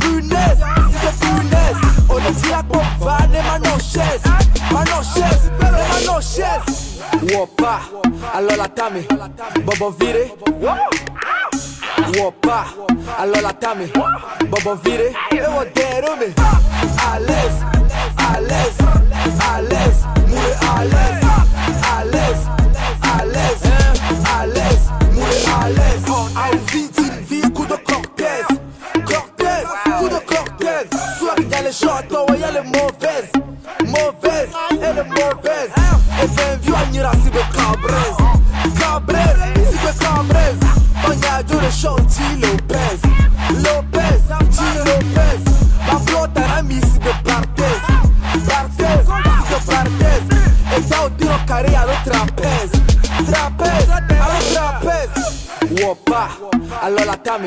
punaise, c'est de punaise. On a dit à pompe van et ma chaise, et ma chaise. Wopa, alors la tame, bobo vire. Wopa, alors la tame, bobo vire. Et on déroule, à l'aise, à l'aise, à l'aise, moulé à l'aise, à l'aise, à l'aise, à l'aise, moulé à l'aise. À une vie, coup de cortège, cortège, coup de cortège. Soit il y a les chanteurs, il y a les mauvaises, mauvaises, et les mauvaises. Et ben vieux à n'ira si de cabrez, cabrez, si de cabrez. Bagnadio de chantier Lopez, Lopez, G Lopez. La flotte à la mise de Barthez, Barthez, de Barthez. Et ça au tiro carré à le trapèze, trapèze, à le trapèze. Wopa, alors la tame,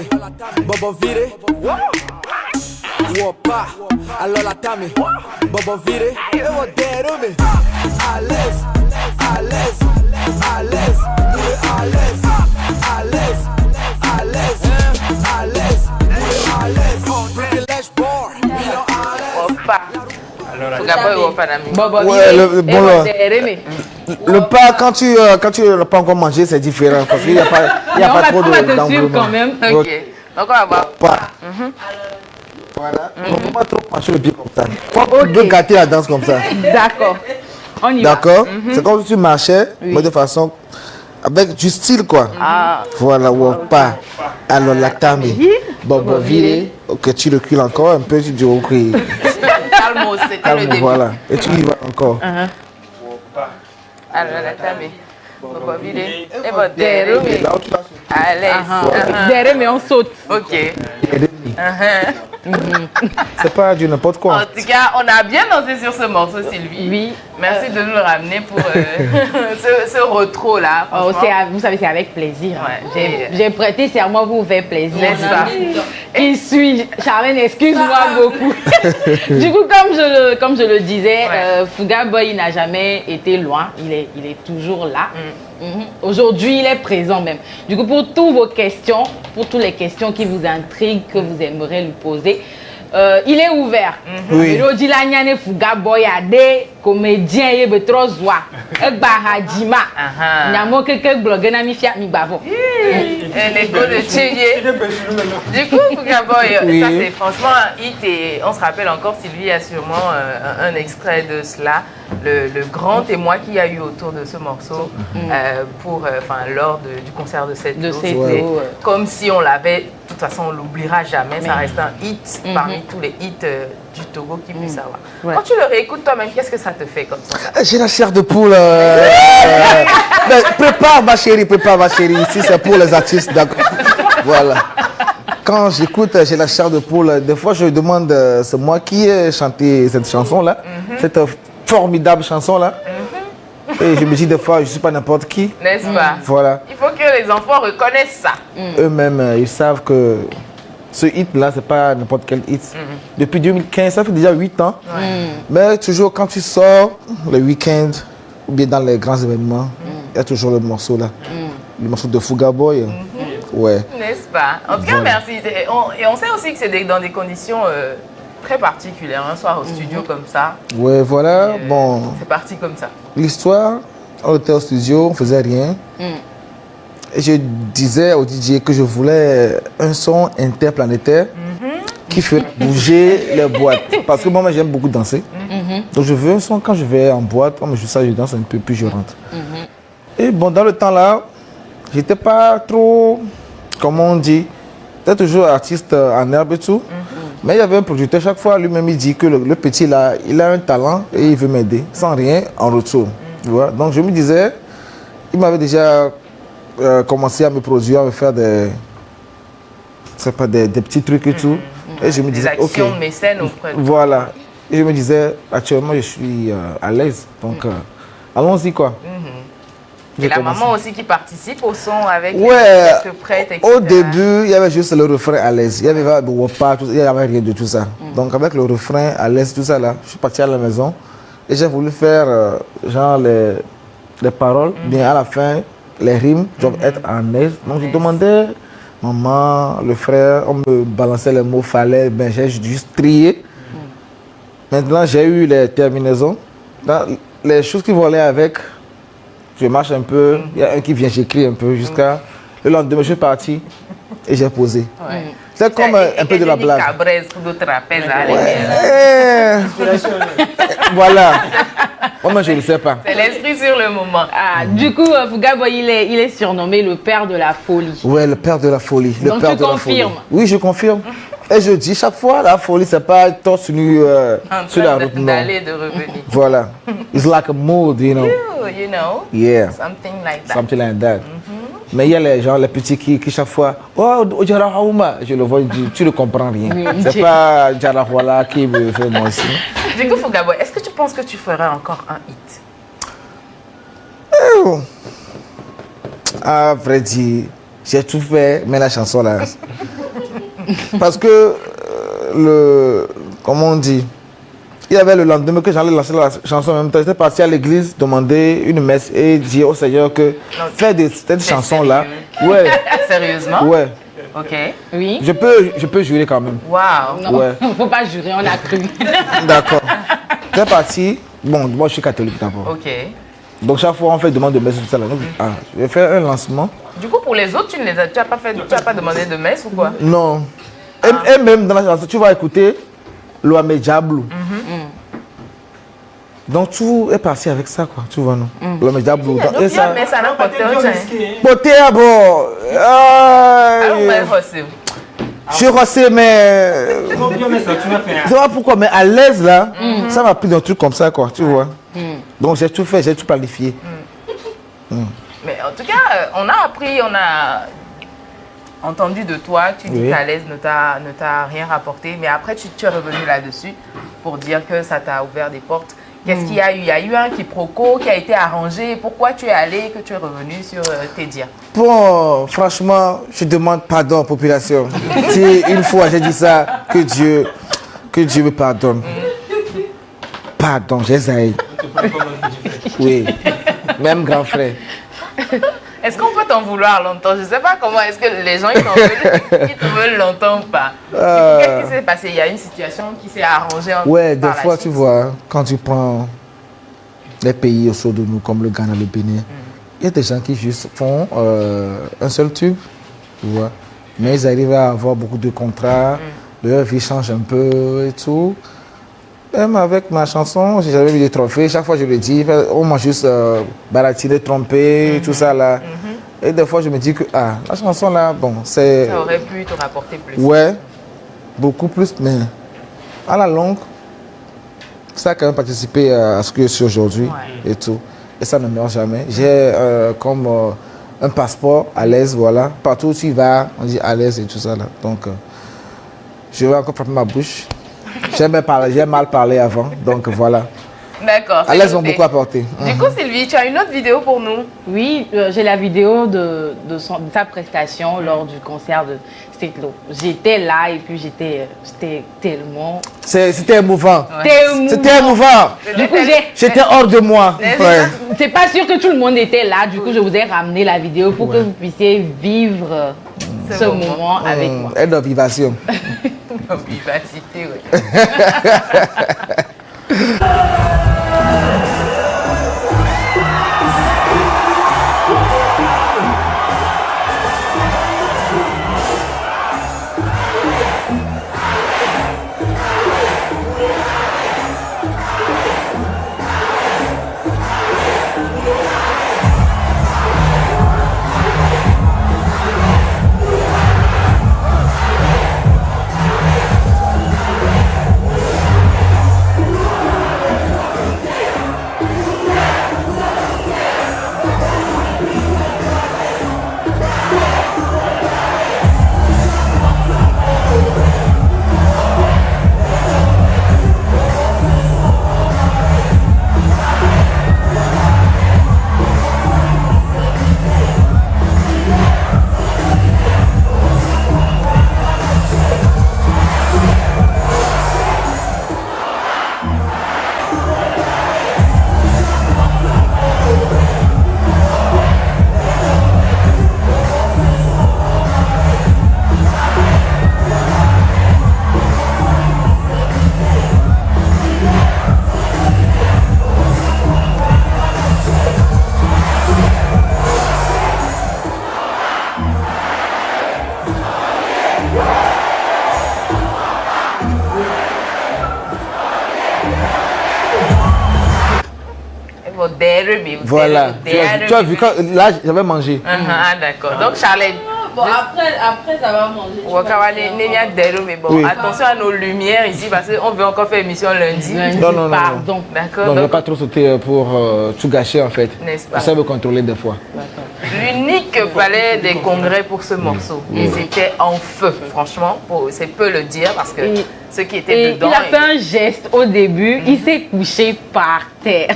bobo vire. Wopa, alors la tame, bobo vire. Et vous déroulez. À l'aise, à l'aise, à l'aise, à l'aise, à l'aise, à l'aise, à l'aise, à l'aise. Privilege bar, Opa. Fugaboy Wopa Nami. Bobo Ouais, Vire. le- bon, Et là. vous dérimez. Le pas, quand tu l'as pas encore mangé, c'est différent. Parce qu'il n'y a pas, il y a Mais pas on trop va te suivre d'engouement. quand même. Ok. Donc on va voir. Pas. Voilà. Donc, faut pas trop pencher le pied comme ça. Faut de gâter la danse comme ça. D'accord. On y va. D'accord. C'est comme si tu marchais, mais de façon. Avec du style, quoi. Ah. Voilà, ou pas. Alors, la tame. Bobo vire. Ok, tu recules encore un peu, tu dis ok. Calme, c'était le Calme, début. voilà. Et tu y vas encore. Alors la tame. Bobo Vire. Et votre dérimé. Là où tu vas À l'aise. Derrière, mais on saute. Ok. c'est pas du n'importe En quoi. tout cas, on a bien dansé sur ce morceau, Sylvie. Oui. Merci de nous le ramener pour ce retro-là. Oh, franchement. vous savez, c'est avec plaisir. Ouais. J'ai prêté serment pour vous faire plaisir. N'est-ce pas? Qui suis Charlène, excuse-moi beaucoup. Du coup, comme je le disais, Fuga Boy n'a jamais été loin. Il est toujours là. Aujourd'hui, il est présent même. Du coup, pour toutes vos questions, pour toutes les questions qui vous intriguent, que vous aimeriez lui poser, il est ouvert. Oui. Aujourd'hui, la nyane Fuga Boy a des comédiens et be trop joie. Ekba Hadjima. Nyamo keke blogueur na mi fiat mi bavo. Les go de Tchélié. Du coup, Fuga Boy, ça c'est franchement un hit et on se rappelle encore, Sylvie a sûrement un extrait de cela, le grand témoin qu'il y a eu autour de ce morceau lors du concert de cette C'était comme si on l'avait, de toute façon on l'oubliera jamais, ça reste un hit parmi tous les hits du Togo qui puisse avoir. Ouais. Quand tu le réécoutes toi-même, qu'est-ce que ça te fait comme ça? J'ai la chair de poule. Mais prépare ma chérie, Ici, c'est pour les artistes, d'accord. Voilà. Quand j'écoute, j'ai la chair de poule. Des fois, je me demande, c'est moi qui ai chanté cette chanson-là, cette formidable chanson-là. Et je me dis des fois, je ne suis pas n'importe qui. N'est-ce pas? Voilà. Il faut que les enfants reconnaissent ça. Eux-mêmes, ils savent que ce hit-là, c'est pas n'importe quel hit. Depuis 2015, ça fait déjà 8 ans. Mais toujours, quand tu sors le week-end, ou bien dans les grands événements, il y a toujours le morceau là. Le morceau de Fuga Boy. Ouais. N'est-ce pas? En tout cas, merci. Et on sait aussi que c'est dans des conditions très particulières. Un soir au studio comme ça. Ouais, voilà. Bon, C'est parti comme ça. l'histoire, on était au studio, on faisait rien. Et je disais au DJ que je voulais un son interplanétaire qui ferait bouger les boîtes. Parce que moi, j'aime beaucoup danser. Donc je veux un son quand je vais en boîte, comme je danse un peu, puis je rentre. Et bon, dans le temps là, j'étais pas trop, comment on dit, j'étais toujours artiste en herbe et tout. Mais il y avait un producteur, chaque fois, lui-même, il dit que le petit là, il a un talent et il veut m'aider, sans rien en retour. Tu vois? Donc je me disais, il m'avait déjà commencé à me produire, à me faire des petits trucs et tout. Et je me Des disais, actions ok. de mécènes auprès de Voilà. Et je me disais, actuellement, je suis à l'aise. Donc, allons-y, quoi. Et J'ai la commencé. maman aussi qui participe au son avec Ouais. quelques prêtres, etc. Au début, il y avait juste le refrain à l'aise. Il n'y avait pas de Wopa, il n'y avait rien de tout ça. Donc, avec le refrain à l'aise, tout ça là, je suis parti à la maison et j'ai voulu faire genre les paroles, bien à la fin, les rimes doivent être en aise. Donc, je demandais, maman, le frère, on me balançait les mots, fallait, ben j'ai juste trié. Maintenant, j'ai eu les terminaisons. Dans les choses qui vont aller avec, je marche un peu, il y a un qui vient, j'écris un peu jusqu'à... Le lendemain, je suis parti et j'ai posé. C'est comme un peu de la blague. Cabrez, coup de trapèze, Voilà. Moi, je ne le sais pas. c'est l'esprit sur le moment. Du coup, Fuga Boy, il est surnommé le père de la folie. Ouais, le père de la folie. Le Donc père tu de la confirmes? folie. Oui, je confirme. Et je dis chaque fois, la folie, c'est pas torse nu En sur la train route, non. d'aller, de revenir. Voilà. It's like a mood, you know. You know, Yeah. something like that. Something like that. Mais il y a les gens, les petits qui chaque fois, oh, Jara Haouma, je le vois, je dis, tu ne comprends rien. C'est pas Jara Hawala qui me fait moi aussi. Du coup, Fuga Boy, est-ce que tu penses que tu ferais encore un hit? À vrai dire, j'ai tout fait, mais la chanson là. Parce que, comment on dit, il y avait le lendemain que j'allais lancer la chanson en même temps. J'étais parti à l'église demander une messe et dire au Seigneur que faire cette chanson là. Ouais. Sérieusement? Ouais. Ok. Oui. Je peux jurer quand même. Waouh. Non, Ouais. faut pas jurer, on a cru. D'accord. J'étais parti. Bon, moi je suis catholique d'abord. Ok. Donc chaque fois on fait demande de messe et tout ça là. Donc, je vais faire un lancement. Du coup, pour les autres, tu n'as pas demandé de messe ou quoi? Non. Et même dans la chanson, tu vas écouter Loame Diablo. Donc tout est passé avec ça, quoi. Tu vois, non? Loame Diablo. Donc, il y a messe à n'importe quel Côté à bord. Alors, ben, José. Je suis rossé, mais. Je sais pas pourquoi, mais à l'aise là, ça m'a pris d'un truc comme ça, quoi. Tu vois. Donc j'ai tout fait, j'ai tout planifié. Mais en tout cas, on a appris, on a entendu de toi, tu dis Oui. qu'à l'aise ne t'a rien rapporté, mais après tu es revenu là-dessus pour dire que ça t'a ouvert des portes. Qu'est-ce qu'il y a eu? Il y a eu un quiproquo qui a été arrangé. Pourquoi tu es allé, que tu es revenu sur tes dires? Bon, franchement, je demande pardon, population. Si une fois j'ai dit ça, que Dieu me pardonne. Pardon, j'ai zaï. Oui, même grand frère. Est-ce qu'on peut t'en vouloir longtemps? Je ne sais pas comment est-ce que les gens ils te veulent longtemps ou pas. Qu'est-ce qui s'est passé? Il y a une situation qui s'est arrangée en Ouais, des par la fois, suite. tu vois, quand tu prends les pays autour de nous, comme le Ghana, le Bénin, il y a des gens qui juste font un seul tube, tu vois. Mais ils arrivent à avoir beaucoup de contrats, leur vie change un peu et tout. Même avec ma chanson, j'ai jamais mis de trophée. Chaque fois, je le dis, on m'a juste baratiné, trompé, tout ça là. Et des fois, je me dis que la chanson là, bon, c'est. Ça aurait pu te rapporter plus. Ouais, beaucoup plus, mais à la longue, ça a quand même participé à ce que je suis aujourd'hui et tout. Et ça ne meurt jamais. J'ai comme un passeport à l'aise, voilà. Partout où tu vas, on dit à l'aise et tout ça là. Donc, je vais encore frapper ma bouche. J'ai mal parlé avant, donc voilà. D'accord. À l'aise, ont beaucoup apporté. Du coup, Sylvie, tu as une autre vidéo pour nous? Oui, j'ai la vidéo de sa prestation lors du concert de Stetlo. J'étais là et puis j'étais tellement... C'était émouvant. Ouais. C'était émouvant. Du coup, j'étais hors de moi. Ouais. C'est pas sûr que tout le monde était là. Du coup, je vous ai ramené la vidéo pour que vous puissiez vivre ce moment avec moi. Et de vivation. Vivacité, oui. Voilà. Tu as vu, quand, là, j'avais mangé. Ah, d'accord. Donc, Charlotte. Bon, après, ça va manger. Bon, attention à nos lumières ici parce qu'on veut encore faire émission lundi. Non. D'accord. Non, je ne vais pas trop sauter pour tout gâcher en fait. N'est-ce pas? Ça veut contrôler des fois. l'unique palais des congrès pour ce morceau. Et c'était en feu, franchement, c'est peu le dire parce que ceux qui étaient dedans... Il a fait un geste au début, il s'est couché par terre.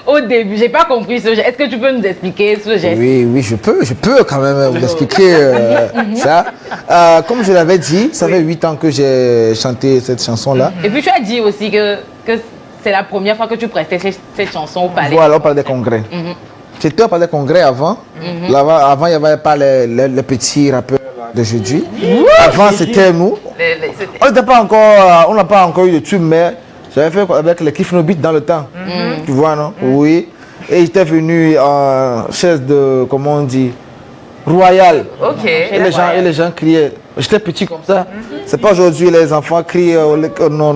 Au début, j'ai pas compris ce geste. Est-ce que tu peux nous expliquer ce geste? Oui, je peux quand même vous expliquer ça. Comme je l'avais dit, ça fait 8 ans que j'ai chanté cette chanson-là. Et puis tu as dit aussi que c'est la première fois que tu prestais cette chanson au palais. Voilà, au palais des congrès. J'étais au palais des congrès avant. Là-bas, avant, il n'y avait pas les petits rappeurs d'aujourd'hui. Avant, c'était nous. On n'a pas encore eu de tube, mais j'avais fait avec les Kifnobit dans le temps. Tu vois, non? Oui. Et j'étais venu en chaise de, comment on dit, royale. Ok. Et les gens criaient. J'étais petit comme ça. C'est pas aujourd'hui les enfants crient. Non.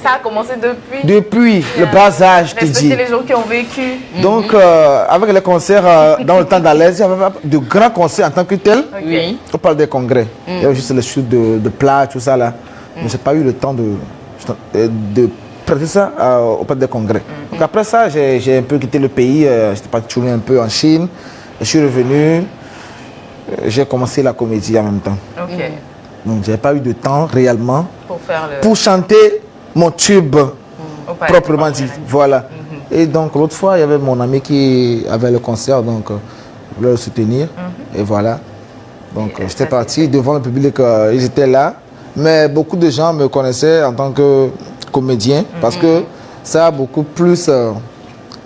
Ça a commencé depuis? Depuis le bas âge, je te dis. Respecter les gens qui ont vécu. Donc, avec les concerts dans le temps d'Alaise, il y avait de grands concerts en tant que tel. Oui. On parle des congrès. Il y avait juste les chutes de plats, tout ça là. Mais j'ai pas eu le temps de prêter ça au palais des congrès. Donc après ça, j'ai un peu quitté le pays. J'étais parti un peu en Chine. Je suis revenu. J'ai commencé la comédie en même temps. Ok. Donc j'ai pas eu de temps réellement pour chanter mon tube proprement dit. Voilà. Et donc l'autre fois, il y avait mon ami qui avait le concert, donc je voulais le soutenir. Et voilà. Donc j'étais parti devant le public, ils étaient là. Mais beaucoup de gens me connaissaient en tant que comédien parce que ça a beaucoup plus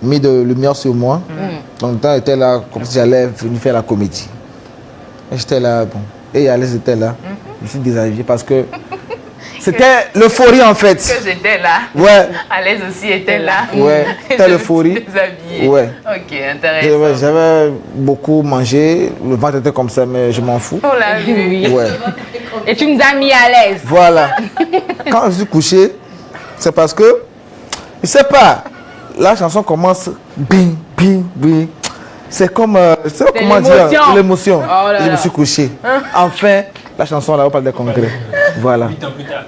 mis de lumière sur moi. Donc j'étais là comme si j'allais venir faire la comédie. J'étais là, bon. Et Alice était là. Je me suis déshabillé parce que c'était l'euphorie en fait. Que j'étais là. Ouais. Alaise aussi était là. Ouais. C'était l'euphorie. Déshabillée. Ouais. Ok, intéressant. J'avais beaucoup mangé. Le ventre était comme ça, mais je m'en fous. On l'a vu. Ouais. Et tu nous as mis à l'aise. Voilà. Quand je suis couché, c'est parce que, je sais pas, la chanson commence bing, bing, bing. C'est comme, comment dire, l'émotion. Oh je me suis couché. Enfin, la chanson là, au palais des congrès. Voilà. 8 ans plus tard.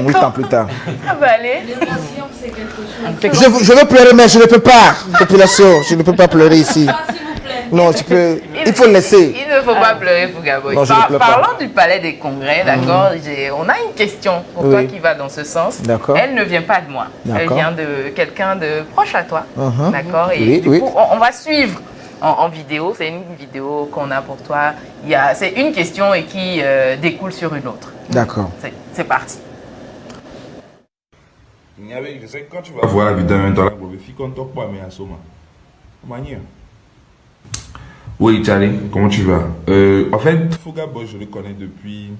8 ans plus tard. Ah bah allez. L'émotion, c'est quelque chose. Je veux pleurer, mais je ne peux pas. Population, je ne peux pas pleurer ici. S'il vous plaît. Non, tu peux. Il faut laisser. Il ne faut pas pleurer, Fougaboy. Non, je ne pleure pas. Parlons du palais des congrès, d'accord. On a une question pour toi qui va dans ce sens. D'accord. Elle ne vient pas de moi. Elle D'accord. vient de quelqu'un de proche à toi. D'accord. Et Oui, du oui. coup, on va suivre en vidéo. C'est une vidéo qu'on a pour toi. C'est une question et qui découle sur une autre. D'accord. C'est parti. Je sais que quand tu vas voir la vidéo en même temps, oui, Charlie, comment tu vas? En fait, Fougaboy, je le connais depuis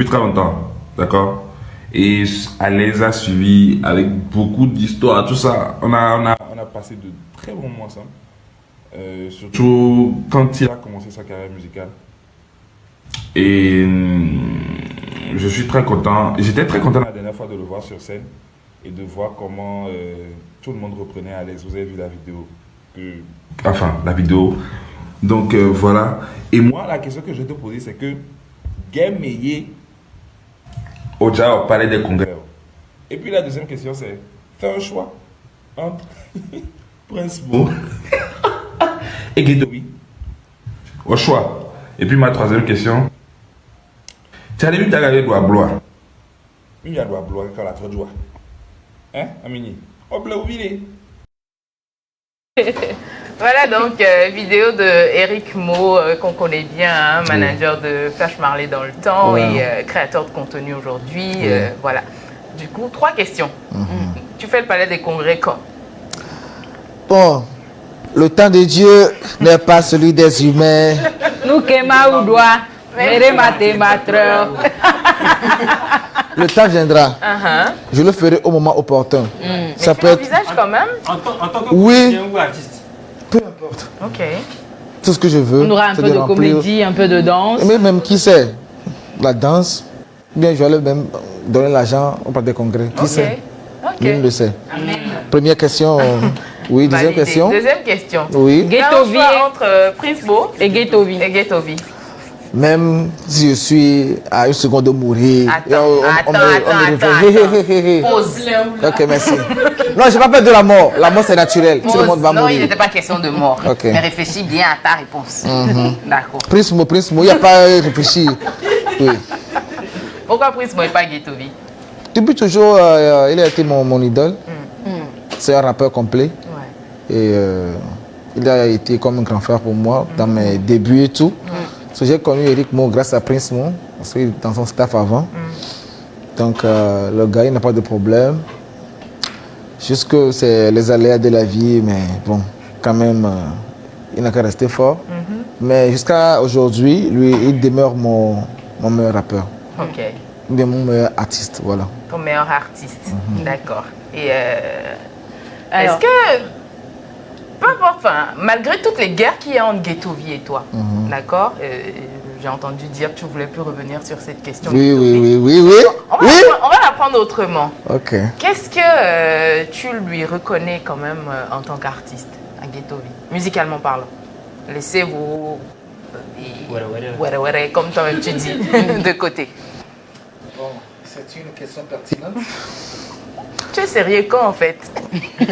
très longtemps, d'accord? Et elle les a suivis avec beaucoup d'histoires, tout ça. On a passé de très bons moments ensemble. Surtout quand il a commencé sa carrière musicale. Et je suis très content. J'étais très content la dernière fois de le voir sur scène et de voir comment tout le monde reprenait à l'aise. Vous avez vu la vidéo. Enfin, la vidéo. Donc voilà. Et moi, la question que je vais te poser, c'est que Guéméyé au palais des congrès. Et puis la deuxième question, c'est faire un choix entre Prince Mo et Guétovi. Au choix. Et puis ma troisième question, tu as vu ta galère de bloire. Il y a de bloire quand la trop joie. Hein, Amini? Oh, bleu, oublié. Voilà donc vidéo de Eric Mo qu'on connaît bien, hein, manager de Flash Marley dans le temps et créateur de contenu aujourd'hui. Voilà. Du coup, 3 questions. Tu fais le palais des congrès quand? Bon, le temps de Dieu n'est pas celui des humains. Nous quema ou doigt, mere matematreur. Le temps viendra. Je le ferai au moment opportun. Ça peut être visage quand même. En tant que oui, ou artiste. Peu importe. Ok. Tout ce que je veux. On aura un peu de comédie, un peu de danse. Mais même qui sait, la danse, bien je vais même donner l'argent au palais des congrès. Qui sait? Lui le sait. Amen. Première question. Oui, deuxième question. Deuxième question. Oui. Guétovi entre Prince Mo et Guétovi. Même si je suis à une seconde de mourir, Pause. Ok, merci. Non, j'ai pas peur de la mort. La mort, c'est naturel. Tout le monde va Non, mourir. il n'était pas question de mort. Ok. Mais réfléchis bien à ta réponse. D'accord. Prismo, il n'y a pas à réfléchir. Oui. Pourquoi Prismo et pas Ghetto-V? Depuis toujours, il a été mon idole. C'est un rappeur complet. Ouais. Et il a été comme un grand frère pour moi dans mes débuts et tout. Parce que j'ai connu Eric Mo grâce à Prince Mo, parce qu'il était dans son staff avant. Donc le gars, il n'a pas de problème. Juste que c'est les aléas de la vie, mais bon, quand même, il n'a qu'à rester fort. Mais jusqu'à aujourd'hui, lui, il demeure mon meilleur rappeur. Ok. Ou bien mon meilleur artiste, voilà. Ton meilleur artiste. D'accord. Et Alors, est-ce que, peu importe, enfin, malgré toutes les guerres qu'il y a entre Ghetto-V et toi, d'accord, j'ai entendu dire que tu voulais plus revenir sur cette question. Oui. On va la prendre autrement. Ok. Qu'est-ce que tu lui reconnais quand même en tant qu'artiste à Ghetto-V, musicalement parlant? Laissez-vous, comme toi-même tu dis, de côté. Bon, c'est une question pertinente. Tu es sérieux quand en fait? Il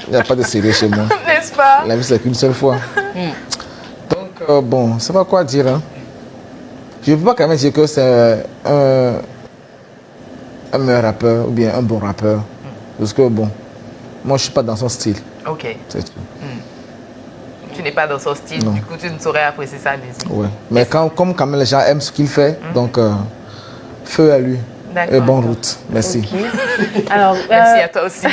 n'y a pas de sérieux chez moi. N'est-ce pas? La vie, c'est qu'une seule fois. Donc, bon, je ne sais pas quoi dire. Hein. Je ne peux pas quand même dire que c'est un meilleur rappeur ou bien un bon rappeur. Parce que, bon, moi, je ne suis pas dans son style. Ok. C'est tout. Tu n'es pas dans son style, Non. du coup, tu ne saurais apprécier sa musique. Ouais. Mais comme quand même les gens aiment ce qu'il fait, donc, feu à lui. D'accord. Et bonne route. Merci. alors Merci à toi aussi.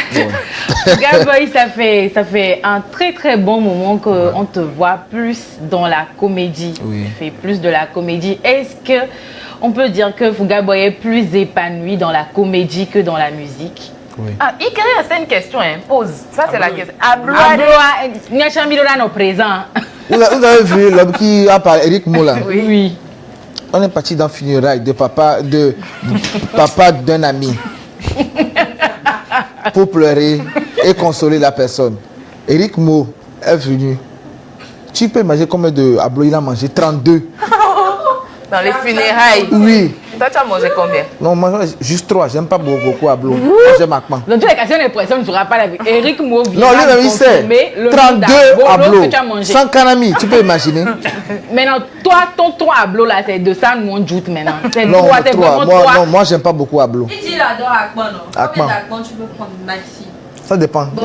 Gaboy, ça fait un très très bon moment qu'on te voit plus dans la comédie. Oui. Tu fais plus de la comédie. Est-ce que on peut dire que Gaboy est plus épanoui dans la comédie que dans la musique? Oui. Ah, c'est une question, hein. Pose. Ça, c'est la question. Au présent. Vous avez vu l'homme qui a parlé, Eric Moula. Oui. On est parti dans le funérail de papa d'un ami pour pleurer et consoler la personne. Eric Mo est venu. Tu peux imaginer combien de ablo il a mangé? 32. Dans les funérailles. Oui. Toi, tu as mangé combien? Non, moi, juste 3. J'aime pas beaucoup ablo. Moi, j'aime Akman. Dans toutes les questions d'impression, tu ne seras pas avec Eric Mo. Non, lui, il sait. 32 ablo. que tu as mangé. Sans canami, tu peux imaginer. Maintenant, toi, ton ablo là, c'est de ça nous on joute maintenant. C'est Non, toi, c'est vraiment toi. non, moi, j'aime pas beaucoup ablo. Il dit il adore Akman, non? Akman. Combien d'Akman tu peux prendre maxi? Ça dépend. Bon,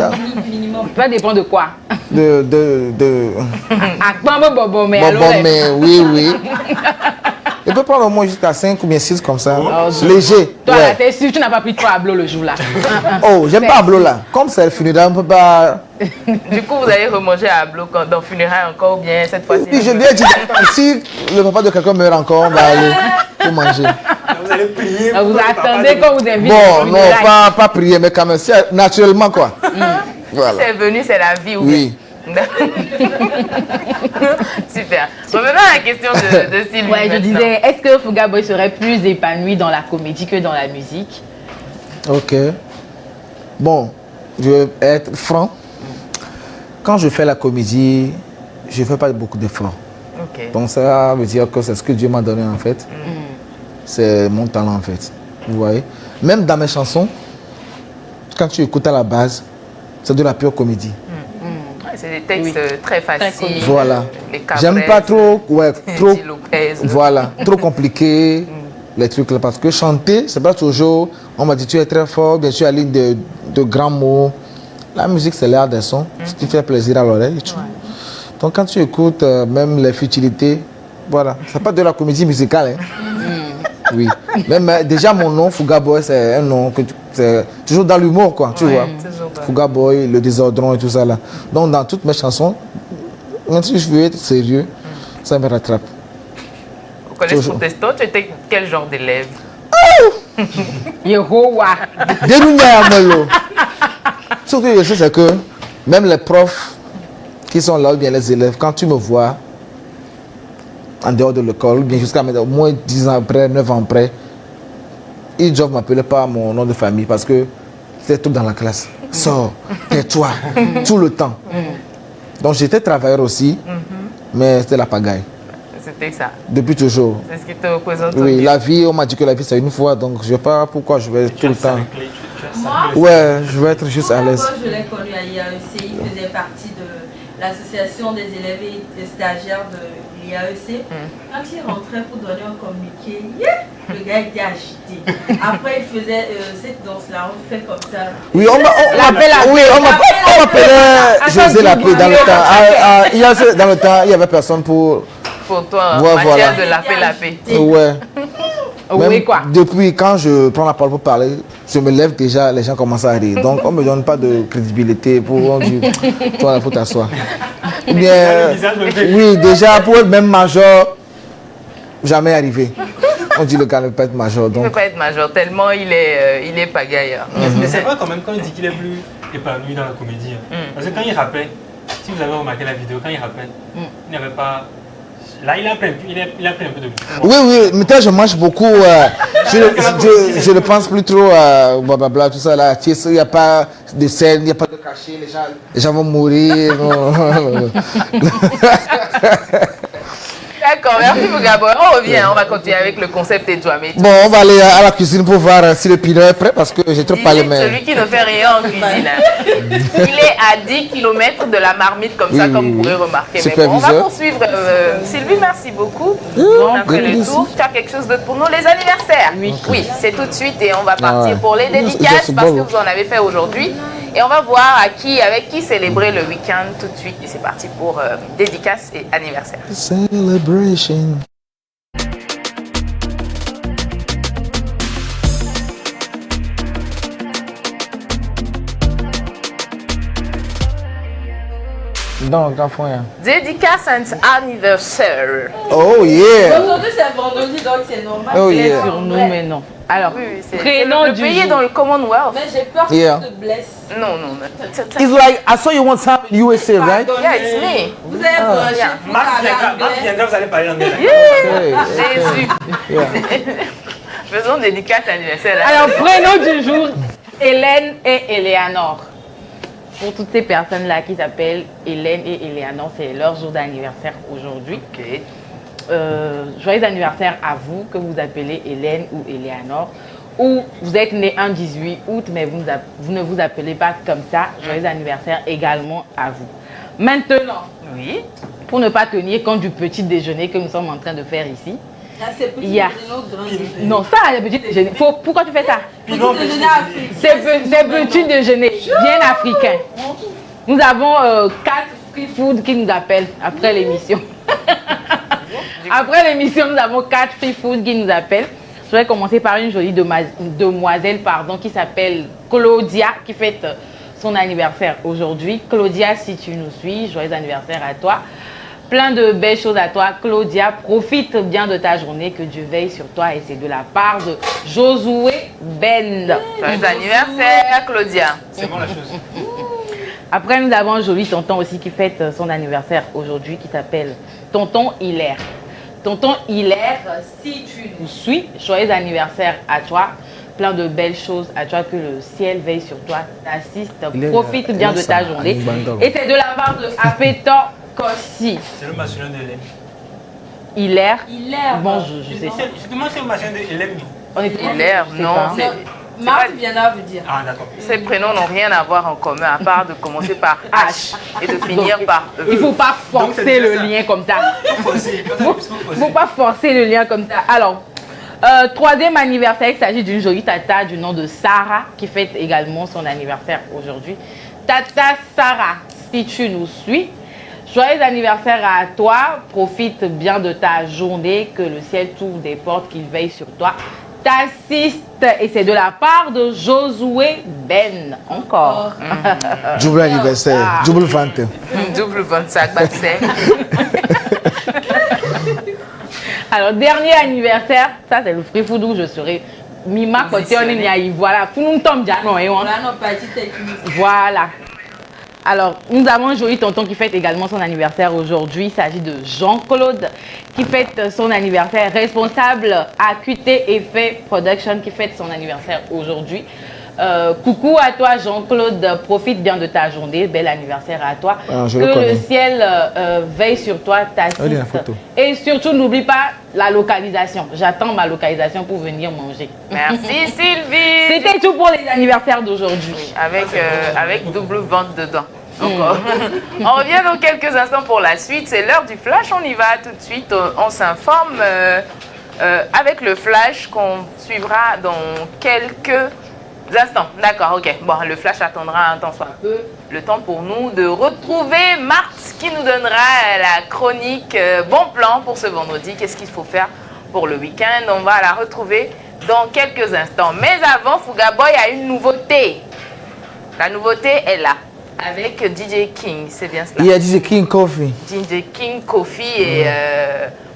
minimum. Ça dépend de quoi. Akman, bon, mais alors. Bon, mais oui. Il peut prendre au moins jusqu'à 5 ou bien 6 comme ça. Léger. Toi, ouais. là, t'es sûr que tu n'as pas pris trop ablo le jour là. Oh, j'aime pas ablo là. Comme c'est le funérail, on peut pas. Du coup, vous allez remanger à Ablo dans le funérail encore ou bien cette fois-ci? Oui, je lui ai dit, si le papa de quelqu'un meurt encore, on va aller pour manger. Vous allez prier. Vous attendez qu'on vous invite. Bon, non, pas prier, mais quand même, naturellement quoi. Voilà. C'est venu, c'est la vie. Oui. Super. Revenons à la question de Sylvie. Ouais, je maintenant. disais, est-ce que Fouga Boy serait plus épanoui dans la comédie que dans la musique? Ok. Bon, je vais être franc. Quand je fais la comédie, je ne fais pas beaucoup d'efforts. Ok. Donc ça veut dire que c'est ce que Dieu m'a donné en fait. C'est mon talent en fait. Vous voyez? Même dans mes chansons, quand tu écoutes à la base, c'est de la pure comédie. C'est des textes très faciles. Voilà. Les Cabrets, J'aime pas trop, trop, Di Lopez. voilà, trop compliqué, les trucs là. Parce que chanter, c'est pas toujours, on m'a dit tu es très fort, bien sûr, à ligne de grands mots. La musique, c'est l'air des sons, ce qui fait plaisir à l'oreille et tout. Donc quand tu écoutes même les futilités, voilà, c'est pas de la comédie musicale. Hein. Oui. Même déjà mon nom, Fouga Boy, c'est un nom que c'est toujours dans l'humour, quoi, tu vois. Fouga Boy, le désordre et tout ça là. Donc dans toutes mes chansons, même si je veux être sérieux, ça me rattrape. Au collège protestant, tu étais quel genre d'élève? Yehowa. Ce que je sais, c'est que même les profs qui sont là, ou bien les élèves, quand tu me vois en dehors de l'école, ou bien jusqu'à au moins 10 ans après, 9 ans après, ils doivent m'appeler par mon nom de famille parce que c'est tout dans la classe. Sors, tais-toi, tout le temps. Donc j'étais travailleur aussi, mais c'était la pagaille. C'était ça. Depuis toujours. C'est ce qui te représente. Oui, la vie, on m'a dit que la vie c'est une fois, donc je ne sais pas pourquoi je vais tout le temps. Moi, Ouais, je vais être juste à l'aise. Quand je l'ai connu à IAEC, il faisait partie de l'association des élèves et des stagiaires de l'IAEC. Quand il rentrait pour donner un communiqué, le gars était agité. Après, il faisait cette danse-là, on fait comme ça. Oui, on m'appelait José Lapé dans le temps. Dans le temps, il n'y avait personne pour toi, ouais, matière de lapé. Ouais. Oui, quoi. Depuis quand je prends la parole pour parler, je me lève déjà, les gens commencent à rire. Donc on ne me donne pas de crédibilité pour dire, toi, il faut t'asseoir. Oui, déjà pour être même major, jamais arrivé. On dit le gars ne peut pas être major. Donc... Il ne peut pas être major, tellement il est pagailleur. Mais c'est vrai quand même quand il dit qu'il est plus épanoui dans la comédie. Parce que quand il rappelle, si vous avez remarqué la vidéo, quand il rappelle, il n'avait pas... Là, il a pris un peu de Oui, oui, maintenant je mange beaucoup. Je ne pense plus trop à blablabla, tout ça. Là. Il n'y a pas de scène, il n'y a pas de cachet, les gens vont mourir. D'accord, merci Bougabo. On revient, on va continuer avec le concept Edouamé. Bon, on va aller à la cuisine pour voir si le pinot est prêt parce que j'ai trop parlé. Celui qui ne fait rien en cuisine. Il est à 10 km de la marmite, comme ça, comme vous pourrez remarquer. Mais bon, on va poursuivre. Sylvie, merci beaucoup. On a fait le tour. Tu as quelque chose d'autre pour nous? Les anniversaires? Oui, c'est tout de suite et on va partir pour les dédicaces parce que vous en avez fait aujourd'hui. Et on va voir avec qui célébrer le week-end tout de suite. Et c'est parti pour dédicaces et anniversaire. Celebration. Donc, dédicace and anniversaire. Oh yeah. Aujourd'hui c'est vendredi donc c'est normal. Oh yeah. Sur nous, mais non. Alors, prénom du pays dans le Commonwealth. Mais j'ai peur que tu te blesses. Non. It's like, I saw you one time in USA, right? Yeah, it's me. Vous avez branché pour parler anglais. vous allez parler anglais. Jésus. Faisons dédicace anniversaire. Alors, prénom du jour, Hélène et Eleanor. Pour toutes ces personnes-là qui s'appellent Hélène et Eleanor, c'est leur jour d'anniversaire aujourd'hui. Ok. Joyeux anniversaire à vous, que vous appelez Hélène ou Eleanor, ou vous êtes né un 18 août, mais vous ne vous appelez pas comme ça. Joyeux anniversaire également à vous. Maintenant, pour ne pas tenir compte du petit déjeuner que nous sommes en train de faire ici, il y a... Non, ça, le petit déjeuner. Pourquoi tu fais ça? C'est petit déjeuner, bien africain. Nous avons 4 free food qui nous appellent après l'émission. Après l'émission, nous avons 4 free food qui nous appellent. Je vais commencer par une jolie demoiselle qui s'appelle Claudia, qui fête son anniversaire aujourd'hui. Claudia, si tu nous suis, joyeux anniversaire à toi. Plein de belles choses à toi, Claudia. Profite bien de ta journée, que Dieu veille sur toi. Et c'est de la part de Josué Ben. Joyeux anniversaire, Claudia. C'est bon la chose. Après, nous avons un joli tonton aussi qui fête son anniversaire aujourd'hui, qui s'appelle Tonton Hilaire. Tonton Hilaire, si tu nous suis, joyeux anniversaire à toi. Plein de belles choses à toi, que le ciel veille sur toi, t'assiste, profite bien de ta journée. Et c'est de la part de Apétan Kossi. C'est le masculin de Hélène. Hilaire. Bon, je sais. Je demande si c'est le masculin de Hélène. Hilaire, non. Marthe viendra vous dire. Ah, d'accord. Ces prénoms n'ont rien à voir en commun, à part de commencer par H et de finir par E. Il ne faut pas forcer le lien comme ça. Il ne faut pas forcer le lien comme ça. Alors, troisième anniversaire, il s'agit d'une jolie tata du nom de Sarah, qui fête également son anniversaire aujourd'hui. Tata Sarah, si tu nous suis, joyeux anniversaire à toi. Profite bien de ta journée, que le ciel t'ouvre des portes, qu'il veille sur toi. T'assiste, et c'est de la part de Josué Ben. Encore. Double anniversaire, double 20. Double 25, c'est. Alors, dernier anniversaire, ça c'est le free food où je serai. Mima côté on est voilà. Pour nous tombe déjà non. Voilà. Alors, nous avons un joli tonton qui fête également son anniversaire aujourd'hui. Il s'agit de Jean-Claude qui fête son anniversaire. Responsable à QT Effet Production qui fête son anniversaire aujourd'hui. Coucou à toi Jean-Claude, profite bien de ta journée, bel anniversaire à toi. Ah, que le ciel veille sur toi, t'assiste. Et surtout n'oublie pas la localisation. J'attends ma localisation pour venir manger. Merci Sylvie. C'était tout pour les anniversaires d'aujourd'hui. Avec double vente dedans. Donc, on revient dans quelques instants pour la suite. C'est l'heure du flash, on y va tout de suite. On s'informe avec le flash qu'on suivra dans quelques instants. D'accord, ok. Bon, le flash attendra un temps soit peu. Le temps pour nous de retrouver Marthe qui nous donnera la chronique bon plan pour ce vendredi. Qu'est-ce qu'il faut faire pour le week-end? On va la retrouver dans quelques instants. Mais avant, Fugaboy a une nouveauté. La nouveauté est là. Avec DJ King, c'est bien cela. Il y a DJ King Coffee. DJ King Coffee et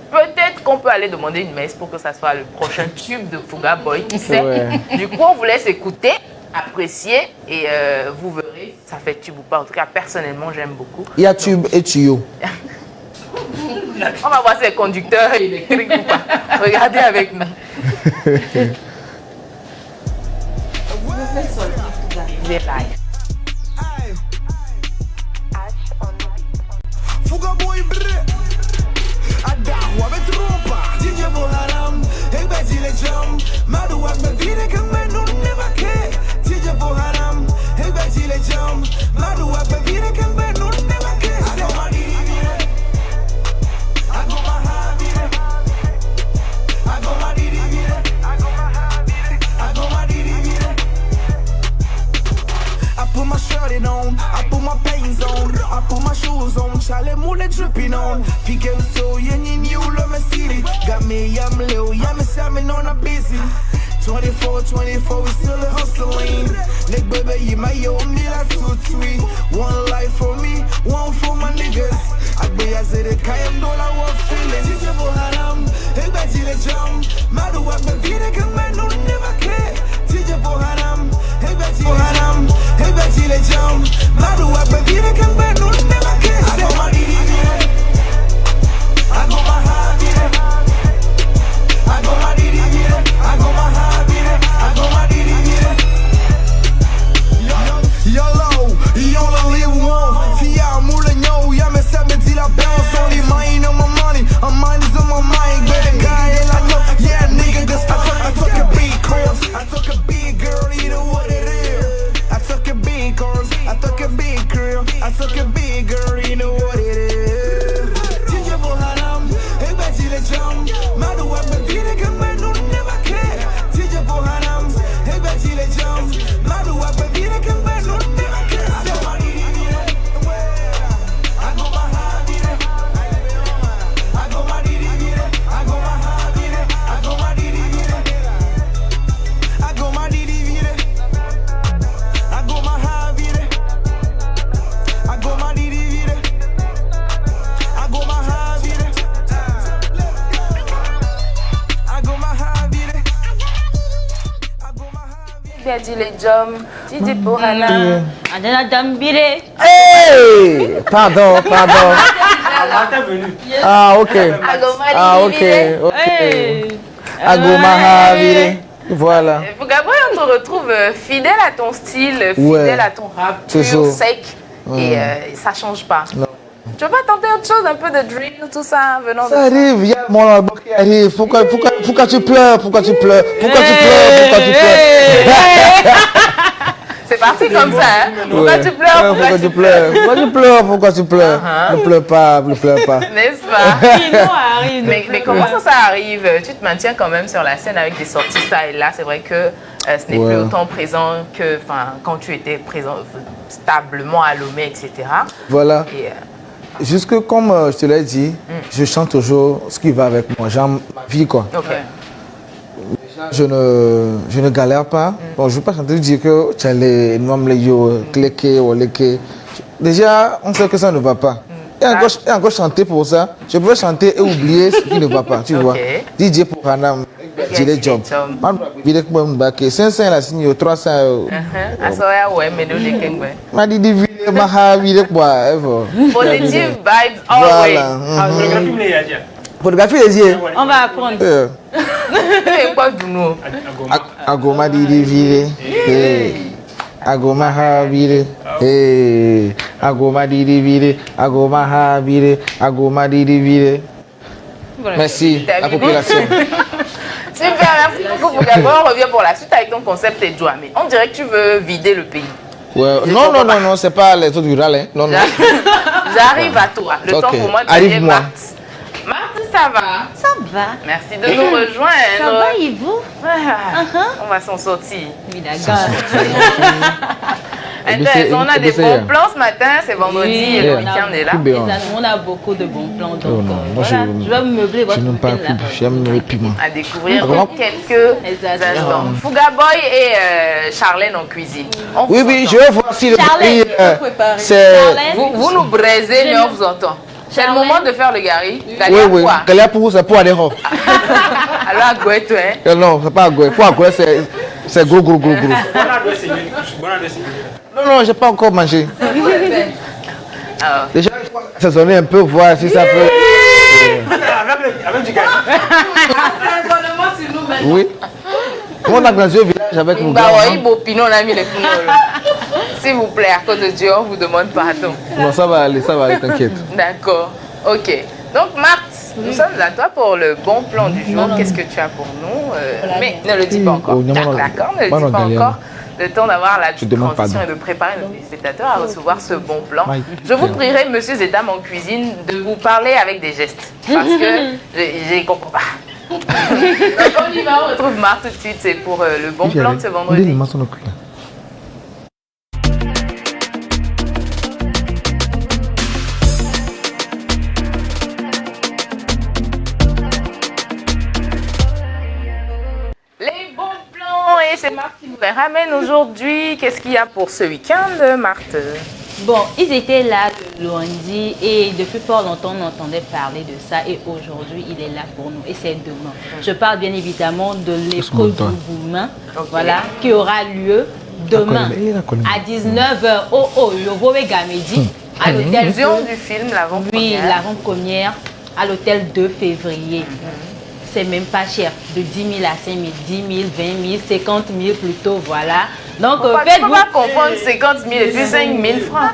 peut-être qu'on peut aller demander une messe pour que ça soit le prochain tube de Fugaboy, qui sait. Ouais. Du coup, on vous laisse écouter, apprécier et vous verrez si ça fait tube ou pas. En tout cas, personnellement, j'aime beaucoup. Il y a tube et tuyau. On va voir si c'est conducteur électrique ou pas. Regardez avec nous. Live. Fugaboy bre Adawa met trompa DJ Boharam Ik ben Gile Jam Maar doe ik me weer ik me nu never care DJ Boharam Ik ben Gile Jam Maar doe ik me weer ik me nu never care I go my didi vire I go my ha vire I go my didi vire I go my ha vire I go my didi vire I put my shirt on I put my pants on I put my shoes on Charlie Moole dripping on Piquem so you new love my city Got me yam little yam salmon on a busy 24, we still hustling Nick baby you my yo me like 2-3 One life for me, one for my niggas I be as it kayam dollar what feeling DJ Boharam, ik ben Gile Jam Maar doe ik me weer ik me nu never care DJ Boharam, ik ben Gile Jam Ik ben Gile Jam Maar doe ik me weer ik me nu never care I go my didi vire I go my ha vire I go my didi vire I go my ha vire I go my didi vire YOLO, you only live once Fia moulin yo, y'a mes 70 la bounce Only mine on my money, a mind is on my mind Better guy and I know, yeah nigga this I took a big course, I took a big girl, you know what it is I took a big course, I took a big girl I took a big girl, you know what it is DJ Boharam, ik ben Gile Jam Maar doe ik me weer ik me nu never care DJ Boharam, ik ben Gile Jam Maar doe ik me weer ik me nu never care I go my didi vire I go my ha vire I go my didi vire I go my ha vire I go my didi vire I go my didi vire I go my ha vire I go my didi vire I go my ha vire I go my ha vire Qui a dit les jumps? DJ Boharam. Adela Dambire. Hey! Pardon. Ah, ok. Ah, ok. Agoma vire. Voilà. Fugaboy, on te retrouve fidèle à ton style, fidèle à ton rap, pur, sec. Et ça change pas. Non. Tu veux pas tenter autre chose, un peu de drill, tout ça, venant ça arrive, il y a mon album qui arrive. Pourquoi tu pleures? C'est parti comme ça, hein? Pourquoi tu pleures? Pourquoi tu pleures? Ne pleure pas. N'est-ce pas? Mais comment ça arrive? Tu te maintiens quand même sur la scène avec des sorties ça et là. C'est vrai que ce n'est plus autant présent que quand tu étais présent stablement à Lomé, etc. Voilà. Jusque comme je te l'ai dit, je chante toujours ce qui va avec moi. J'aime ma vie, quoi. Okay. Je ne galère pas. Bon, je ne veux pas chanter dire que tu as les noms, les yo, cliquer ou léquer. Déjà, on sait que ça ne va pas. Et encore chanter pour ça, je peux chanter et oublier ce qui ne va pas, tu vois. DJ pour Hanam, DJ Job. Avec moi, 500 la signe, 300. Positive vibes always. Photographie les yeux. On va apprendre. Et quoi de nous? Agoma didi vire. Agoma ha vire. Agoma didi vire. Agoma ha vire. Agoma didi vire. Merci, la population. Super, merci beaucoup. On revient pour la suite avec ton concept et Joa. Mais on dirait que tu veux vider le pays. Ouais. Non, c'est pas les trucs rurales. Hein. Non. J'arrive à toi. Le temps pour moi de arrive-moi. Marthe, ça va? Ça va. Merci de nous rejoindre. Ça va et vous? On va s'en sortir. Oui, d'accord. Intéressant, on a des bons plans ce matin, c'est vendredi et le week-end est là. On a beaucoup de bons plans. Donc, moi, je vais meubler votre je n'aime pas là. j'aime le piment. À découvrir dans quelques instants. Fouga Boy et Charlène en cuisine. Oui, je vais voir si le Charlène, c'est... Vous nous braisez, mais on vous entend. C'est le moment de faire le gari. Oui. Galia pour c'est pour aller haut. Alors à Gouette, hein? Non, c'est pas à Gouette. Pour à Gouette, c'est gros. Non, j'ai pas encore mangé. Déjà, il faut saisonner un peu, voir si ça peut... Avec du gari. Oui. On a grandi au village avec mon gars. On a mis les s'il vous plaît, à cause de Dieu, on vous demande pardon. Non, ça va aller, t'inquiète. D'accord, ok. Donc Marthe, nous sommes à toi pour le bon plan du jour. Qu'est-ce que tu as pour nous? Mais ne le dis pas encore. D'accord, ne le dis pas encore. Le temps d'avoir la transition et de préparer nos spectateurs à recevoir ce bon plan. Je vous prierai, monsieur et dames en cuisine, de vous parler avec des gestes. Parce que je ne comprends pas. Donc on y va, on retrouve Marthe tout de suite. C'est pour le bon plan de ce vendredi. Et c'est Marthe qui nous les ramène aujourd'hui. Qu'est-ce qu'il y a pour ce week-end, Marthe? Bon, ils étaient là le lundi et depuis fort longtemps, on entendait parler de ça et aujourd'hui, il est là pour nous et c'est demain. Je parle bien évidemment de l'épreuve du Boumain, voilà, qui aura lieu demain à 19h au Yobowe Gamedi à l'hôtel du film, l'avant-première. Oui, l'avant-première à l'hôtel 2 février. C'est même pas cher, de 10 000 à 5 000, 10 000, 20 000, 50 000 plutôt, voilà. Donc, tu peux pas confondre 50 000 et puis 5 000 francs.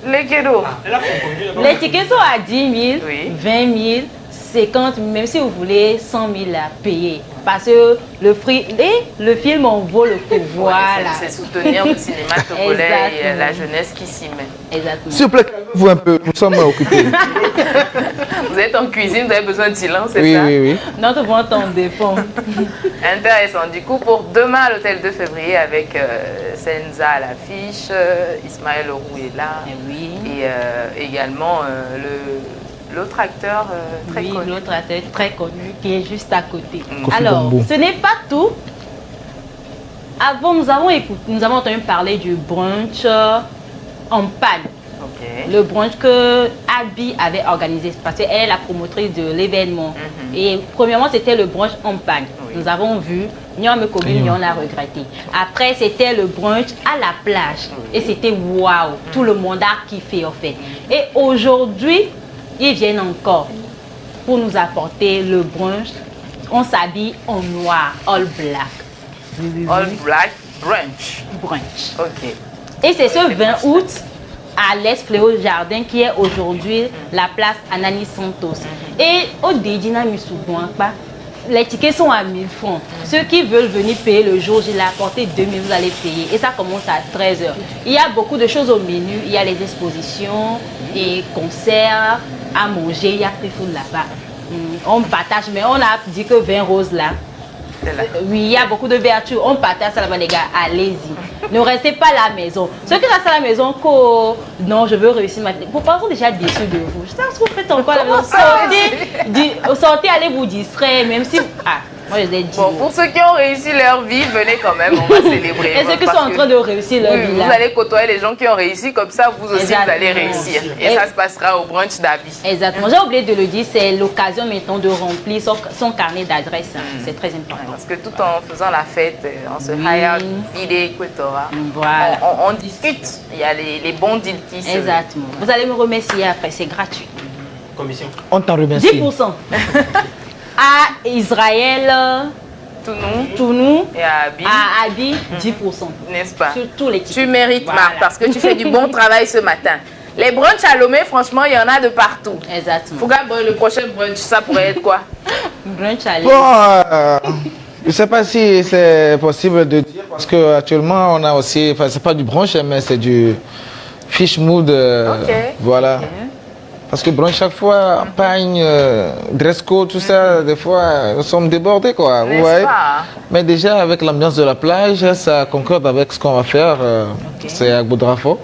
Les cadeaux. Les tickets sont à 10 000, 20 000, 50 000, même si vous voulez 100 000 à payer. Parce que le prix et le film en vaut le coup. Voilà. C'est soutenir le cinéma togolais et la jeunesse qui s'y met. Exactement. S'il vous plaît, calmez-vous un peu, nous sommes occupés. Vous êtes en cuisine, vous avez besoin de silence, c'est ça? Oui. Notre bon temps dépend. Intéressant. Du coup, pour demain à l'hôtel 2 février avec Senza à l'affiche, Ismaël Orou est là. Et également l'autre acteur très connu. L'autre acteur très connu qui est juste à côté. Alors, ce n'est pas tout. Avant, nous avons entendu parler du brunch en panne. Le brunch que Abby avait organisé parce qu'elle est la promotrice de l'événement. Et premièrement, c'était le brunch en panne. Nous avons vu, Nyon on a regretté. Après, c'était le brunch à la plage. Et c'était waouh, tout le monde a kiffé en fait. Et aujourd'hui, ils viennent encore pour nous apporter le brunch. On s'habille en noir, all black. All black brunch. Brunch. Ok. Et c'est ce 20 août à l'Espléau Jardin qui est aujourd'hui la place Anani Santos. Et au Dédina Missouboua, les tickets sont à 1000 francs. Ceux qui veulent venir payer le jour, je l'ai apporté 2000, vous allez payer. Et ça commence à 13h. Il y a beaucoup de choses au menu. Il y a les expositions, et concerts, à manger. Il y a très food là-bas. On partage, mais on a dit que 20 roses là. Oui, il y a beaucoup de vertus. On partage ça là-bas, les gars. Allez-y. Ne restez pas à la maison. Ceux qui restent à la maison, non, je veux réussir maintenant. Vos parents sont déjà déçus de vous. Je sais pas ce que vous faites encore à la maison. Sortez, allez vous distraire, même si. Moi, je l'ai dit. Bon, pour ceux qui ont réussi leur vie, venez quand même, on va célébrer. Et ceux qui sont en train de réussir leur vie, vous allez côtoyer les gens qui ont réussi, comme ça, vous aussi, vous allez réussir. Et ça se passera au brunch d'Abby. Exactement. J'ai oublié de le dire, c'est l'occasion maintenant de remplir son carnet d'adresse. C'est très important. Parce que tout en faisant la fête, on se hire vidé Quetora. Voilà. On discute. Il y a les bons deals qui se... Exactement. Vous allez me remercier après, c'est gratuit. commission. On t'en remercie. 10%. À Israël, Tounou et à Abi, 10%. N'est-ce pas? Sur tous les Tu mérites, Marc, parce que tu fais du bon travail ce matin. Les brunchs à Lomé, franchement, il y en a de partout. Exactement. Fouga, le prochain brunch, ça pourrait être quoi? Brunch à Bon, je ne sais pas si c'est possible de dire, parce qu'actuellement, on a aussi, enfin, c'est pas du brunch, mais c'est du fish mood. Voilà. Okay. Parce que brunch, chaque fois, pagne, dress code, tout ça, des fois, nous sommes débordés, quoi. Vous voyez? Mais déjà, avec l'ambiance de la plage, ça concorde avec ce qu'on va faire. C'est à Goudrafo.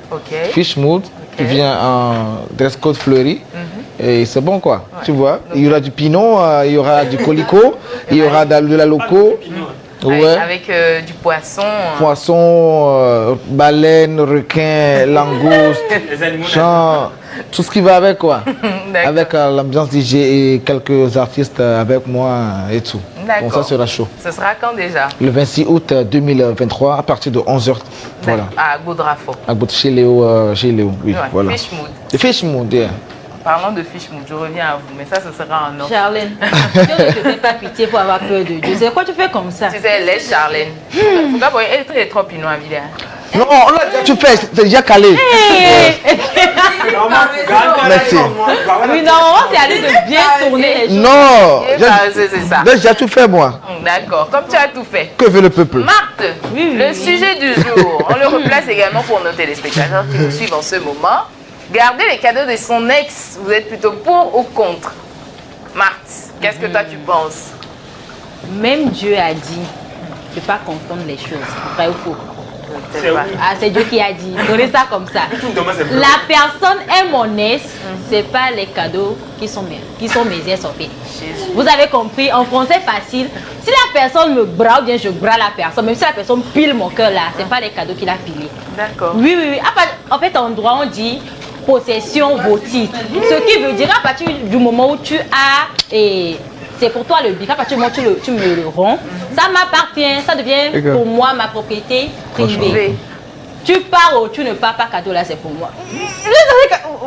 Fish mood, qui vient en dress code fleuri. Et c'est bon, quoi. Tu vois? Il y aura du pinot, il y aura du colico, il y aura de la loco. Avec du poisson. Poisson, baleine, requin, langouste, champ, tout ce qui va avec, quoi. Avec l'ambiance DJ et quelques artistes avec moi et tout. Bon, ça sera chaud. Ce sera quand déjà? Le 26 août 2023 à partir de 11h. Voilà. À Goudrafo. Chez Léo, oui. Voilà. Fish mood. Le fish mood, yeah. Parlons de fish mood, je reviens à vous, mais ça, ce sera en or. Charlène, je ne te fais pas pitié pour avoir peur de Dieu. C'est quoi tu fais comme ça? Tu sais, laisse Charlène. Faut d'abord, elle est trop pinot à Villa. Non, tu fais, c'est déjà calé. Merci. Oui, normalement, c'est à lui de bien tourner les choses. Non, c'est ça. J'ai déjà tout fait, moi. D'accord, comme tu as tout fait. Que veut le peuple? Marthe, le sujet du jour, on le replace également pour nos téléspectateurs qui nous suivent en ce moment. Garder les cadeaux de son ex, vous êtes plutôt pour ou contre? Marthe, qu'est-ce que toi tu penses? Même Dieu a dit de ne pas confondre les choses, vrai ou faux? C'est Dieu qui a dit, donnez ça comme ça. La personne est mon ex, c'est pas les cadeaux qui sont mes ex en fait. Vous avez compris, en français facile, si la personne me bras ou bien je bras la personne, même si la personne pile mon cœur là, c'est pas les cadeaux qu'il a pilés. D'accord. Oui. En fait, en droit, on dit possession votive. Ce qui veut dire à partir du moment où tu as, et c'est pour toi le bien, à partir du moment où tu me le rends, ça m'appartient, ça devient pour moi ma propriété privée. Tu pars ou tu ne pars pas, cadeau là c'est pour moi.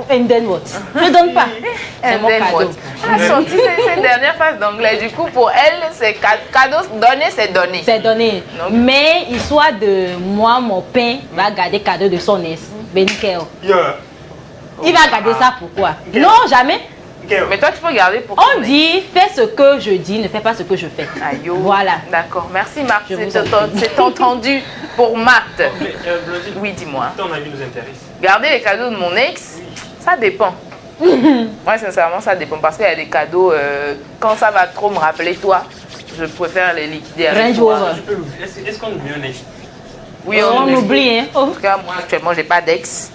And then what? Je ne donne pas. C'est mon cadeau. Elle a sorti cette dernière phase d'anglais. Du coup, pour elle, c'est cadeau donné, c'est donné. C'est donné. Donc, mais histoire de moi, mon pain va garder cadeau de son ex. Benikeo. Il va garder ça pourquoi? Non, jamais. Mais toi, tu peux garder pour on dit, fais ce que je dis, ne fais pas ce que je fais. Aïe. Voilà. D'accord. Merci, Marthe. C'est entendu pour Marthe. Oui, dis-moi. Ton avis nous intéresse. Garder les cadeaux de mon ex, ça dépend. Moi, sincèrement, ça dépend. Parce qu'il y a des cadeaux, quand ça va trop me rappeler toi, je préfère les liquider avec toi. Est-ce qu'on oublie un ex? Oui, on oublie. Hein. En tout cas, moi, actuellement, j'ai pas d'ex.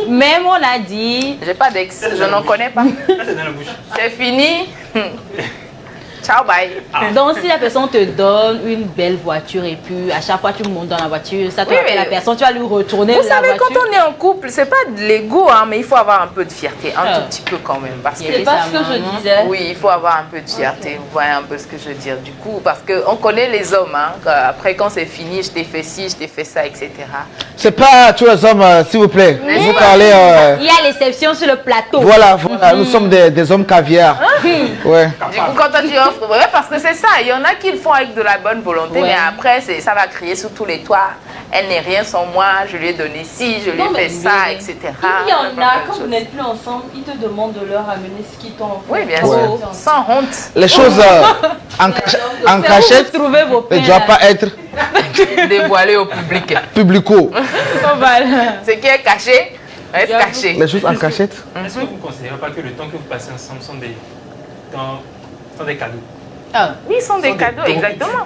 Même on a dit... J'ai pas d'ex, je n'en connais pas. C'est fini. Ciao, bye. Donc, si la personne te donne une belle voiture et puis à chaque fois tu montes dans la voiture, ça te rappelle la personne, tu vas lui retourner la voiture. Vous savez, quand on est en couple, c'est pas de l'ego, hein, mais il faut avoir un peu de fierté, un tout petit peu quand même. C'est pas ce que je disais. Oui, il faut avoir un peu de fierté. Vous voyez un peu ce que je veux dire. Du coup, parce qu'on connaît les hommes, hein, après quand c'est fini, je t'ai fait ci, je t'ai fait ça, etc. C'est pas tous les hommes, s'il vous plaît. Vous parlez. Il y a l'exception sur le plateau. Voilà. Nous sommes des hommes caviar. Ouais. Du coup, quand tu offres, parce que c'est ça, il y en a qui le font avec de la bonne volonté, mais après, ça va crier sous tous les toits. Elle n'est rien sans moi, je lui ai donné ci, je lui ai fait ça, etc. Il y en a, quand vous n'êtes plus ensemble, ils te demandent de leur amener ce qu'ils t'ont offert. Oui, bien sûr, sans honte. Les choses en cachette ne doivent pas être dévoilées au public. Publico. Ce qui est caché, reste caché. Les choses en cachette. Est-ce que vous ne considérez pas que le temps que vous passez ensemble sont des cadeaux? Oui, ils sont des cadeaux, exactement.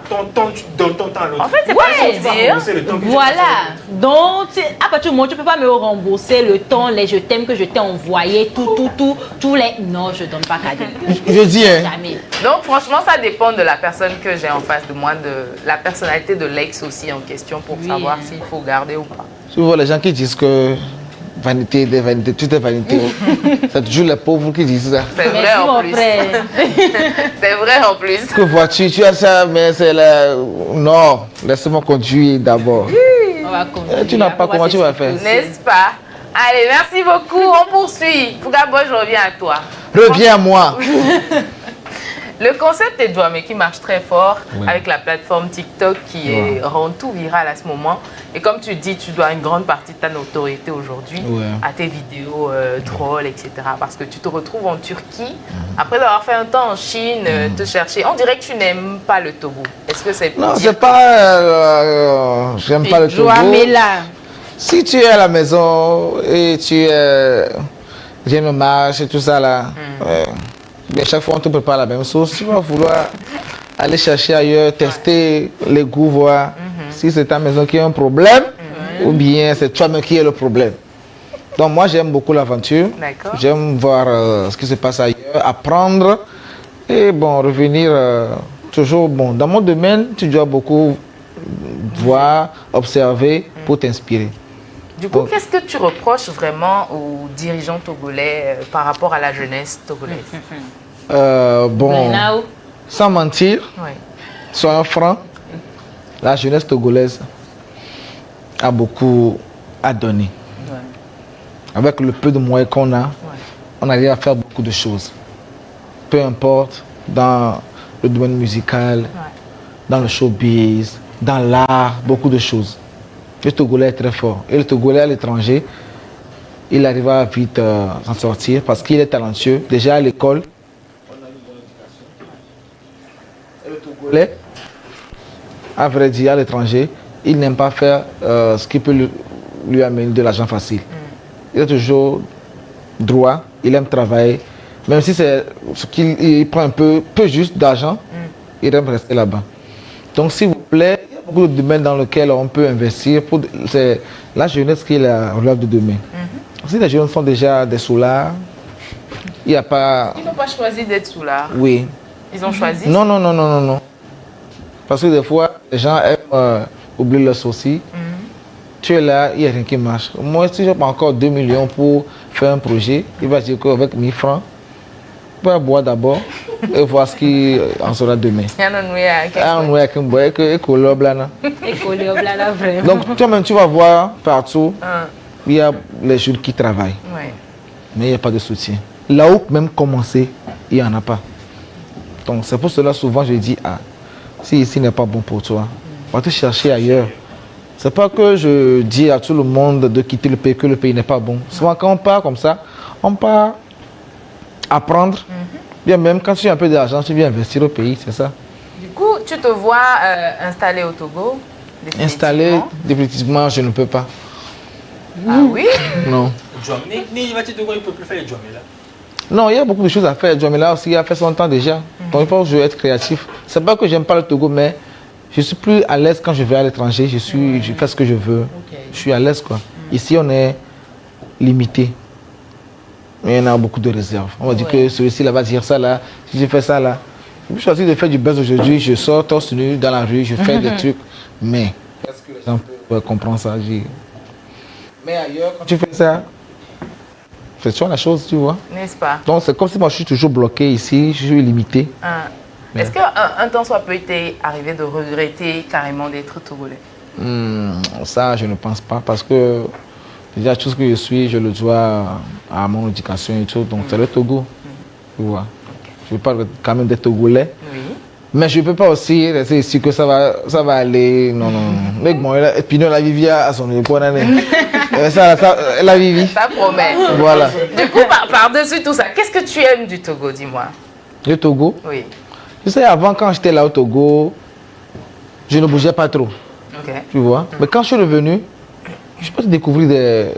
Tu donnes ton temps à l'autre. En fait, c'est pas ce dire. Voilà. Donc, à partir du moment où tu ne peux pas me rembourser le temps, les je t'aime que je t'ai envoyé, tous les... Non, je ne donne pas cadeau. Je dis, hein. Jamais. Donc, franchement, ça dépend de la personne que j'ai en face de moi, de la personnalité de l'ex aussi en question pour savoir s'il faut garder ou pas. Souvent, les gens qui disent que vanité, des vanités, tout est vanité. C'est toujours les pauvres qui disent ça. C'est vrai en plus. C'est vrai en plus. Que vois-tu? Tu as ça, mais c'est la... Non, laisse-moi conduire d'abord. On va conduire. Tu n'as pas, comment tu vas faire? N'est-ce pas? Allez, merci beaucoup. On poursuit. Fugabo, je reviens à toi. Reviens à moi. Le concept est Douame qui marche très fort Oui. avec la plateforme TikTok qui rend tout viral à ce moment. Et comme tu dis, tu dois une grande partie de ta notoriété aujourd'hui à tes vidéos trolls, etc. Parce que tu te retrouves en Turquie, après avoir fait un temps en Chine, te chercher. On dirait que tu n'aimes pas le Togo. Est-ce que c'est pour Non, dire c'est pas... j'aime pas le Togo. Si tu es à la maison et tu viens me marcher et tout ça là, mais chaque fois on te prépare la même chose, tu vas vouloir aller chercher ailleurs, tester les goûts, voir si c'est ta maison qui a un problème ou bien c'est toi-même qui est le problème. Donc moi j'aime beaucoup l'aventure, j'aime voir ce qui se passe ailleurs, apprendre et bon, revenir toujours bon. Dans mon domaine, tu dois beaucoup voir, observer pour t'inspirer. Du coup, qu'est-ce que tu reproches vraiment aux dirigeants togolais par rapport à la jeunesse togolaise? Bon, sans mentir, soyons francs, la jeunesse togolaise a beaucoup à donner. Avec le peu de moyens qu'on a, on arrive à faire beaucoup de choses. Peu importe, dans le domaine musical, dans le showbiz, dans l'art, beaucoup de choses. Le Togolais est très fort. Et le Togolais à l'étranger, il arrive à vite s'en sortir parce qu'il est talentueux. Déjà à l'école, on a une bonne éducation. Et le Togolais, à vrai dire, à l'étranger, il n'aime pas faire ce qui peut lui amener de l'argent facile. Il est toujours droit, il aime travailler. Même si c'est ce qu'il prend un peu juste d'argent, il aime rester là-bas. Donc s'il vous plaît, il y a beaucoup de domaines dans lesquels on peut investir. C'est la jeunesse qui est la relève de demain. Si les jeunes font déjà des soulards, il n'y a pas... Ils n'ont pas choisi d'être soulards. Oui. Ils ont choisi. Non. Parce que des fois, les gens aiment oublier leurs soucis. Tu es là, il n'y a rien qui marche. Moi, si je n'ai pas encore 2 millions pour faire un projet, il va dire qu'avec 1000 francs, on va boire d'abord et voir ce qui en sera demain. Donc, toi-même, tu vas voir partout, il y a les jeunes qui travaillent. Mais il n'y a pas de soutien. Là où même commencer, il n'y en a pas. Donc, c'est pour cela, souvent, je dis, si ici n'est pas bon pour toi, on va te chercher ailleurs. C'est pas que je dis à tout le monde de quitter le pays, que le pays n'est pas bon. Souvent, quand on part comme ça, on part apprendre. Bien même quand tu as un peu d'argent, tu viens investir au pays, c'est ça. Du coup, tu te vois installé au Togo? Installé définitivement, je ne peux pas. Ah oui? Non. Il ne peut plus faire les Djamé là. Non, il y a beaucoup de choses à faire. Djamé là aussi, il a fait son temps déjà. Donc il faut que je vais être créatif. C'est pas que j'aime pas le Togo, mais je suis plus à l'aise quand je vais à l'étranger. Je fais ce que je veux. Je suis à l'aise quoi. Ici, on est limité. Mais il y en a beaucoup de réserves. On va dire que celui-ci là va dire ça là. Si je fais ça là, je choisis de faire du buzz aujourd'hui. Je sors torse nu dans la rue, je fais des trucs. Mais est-ce que les gens peuvent comprendre ça? Mais ailleurs, quand tu fais ça, c'est toujours la chose, tu vois. N'est-ce pas? Donc c'est comme si moi je suis toujours bloqué ici, je suis limité. Est-ce qu'un temps soit peu été arrivé de regretter carrément d'être togolais? Ça, je ne pense pas parce que déjà tout ce que je suis, je le dois à mon éducation et tout. Donc c'est le Togo, tu vois. Je parle quand même des Togolais. Mais je ne peux pas aussi rester ici que ça va aller. Non. Mais bon, Pinot la Vivi à son époque. Ça, la Vivi. Ça promet. Voilà. Du coup, par-dessus tout ça, qu'est-ce que tu aimes du Togo, dis-moi? Le Togo? Oui. Tu sais, avant, quand j'étais là au Togo, je ne bougeais pas trop. Tu vois? Mais quand je suis revenu, je peux découvrir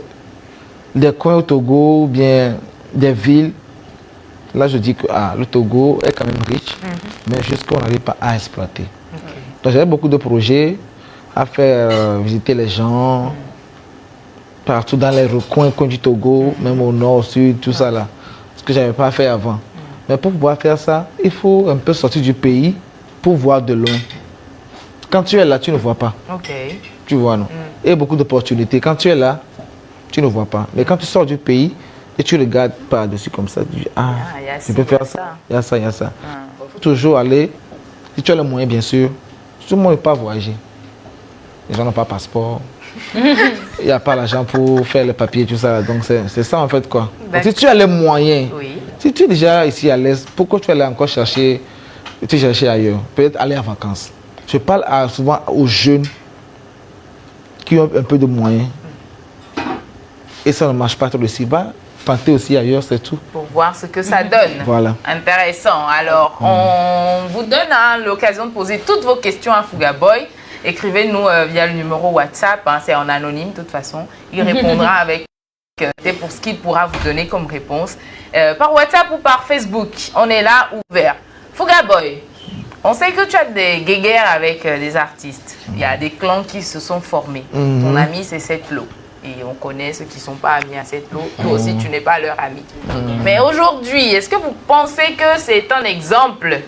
des coins au Togo, ou bien des villes. Là, je dis que le Togo est quand même riche, mais juste qu'on n'arrive pas à exploiter. Donc, j'avais beaucoup de projets à faire visiter les gens partout dans les recoins du Togo, même au nord, au sud, tout ça là. Ce que je n'avais pas fait avant. Mais pour pouvoir faire ça, il faut un peu sortir du pays pour voir de loin. Quand tu es là, tu ne vois pas. Tu vois, non? Il y a beaucoup d'opportunités. Quand tu es là, tu ne vois pas. Mais quand tu sors du pays, et tu regardes par-dessus comme ça, tu dis, je peux faire ça. Il y a ça. Il faut toujours aller, si tu as le moyen, bien sûr. Tout le monde ne peut pas voyager. Les gens n'ont pas de passeport. Il n'y a pas l'argent pour faire les papiers, tout ça. Donc c'est ça en fait quoi. Donc, si tu as les moyens Si tu es déjà ici à l'aise, pourquoi tu vas aller encore chercher ailleurs? Peut-être aller en vacances. Je parle souvent aux jeunes qui ont un peu de moyens. Et ça ne marche pas trop aussi. Va tenter aussi ailleurs, c'est tout. Pour voir ce que ça donne. Voilà. Intéressant. Alors, on vous donne l'occasion de poser toutes vos questions à Fuga Boy. Écrivez-nous via le numéro WhatsApp. C'est en anonyme de toute façon. Il répondra avec pour ce qu'il pourra vous donner comme réponse. Par WhatsApp ou par Facebook. On est là, ouvert. Fuga Boy, on sait que tu as des guéguerres avec des artistes. Il y a des clans qui se sont formés. Ton ami, c'est Setlo. Et on connaît ceux qui ne sont pas amis à Setlo. Toi aussi, tu n'es pas leur ami. Mais aujourd'hui, est-ce que vous pensez que c'est un exemple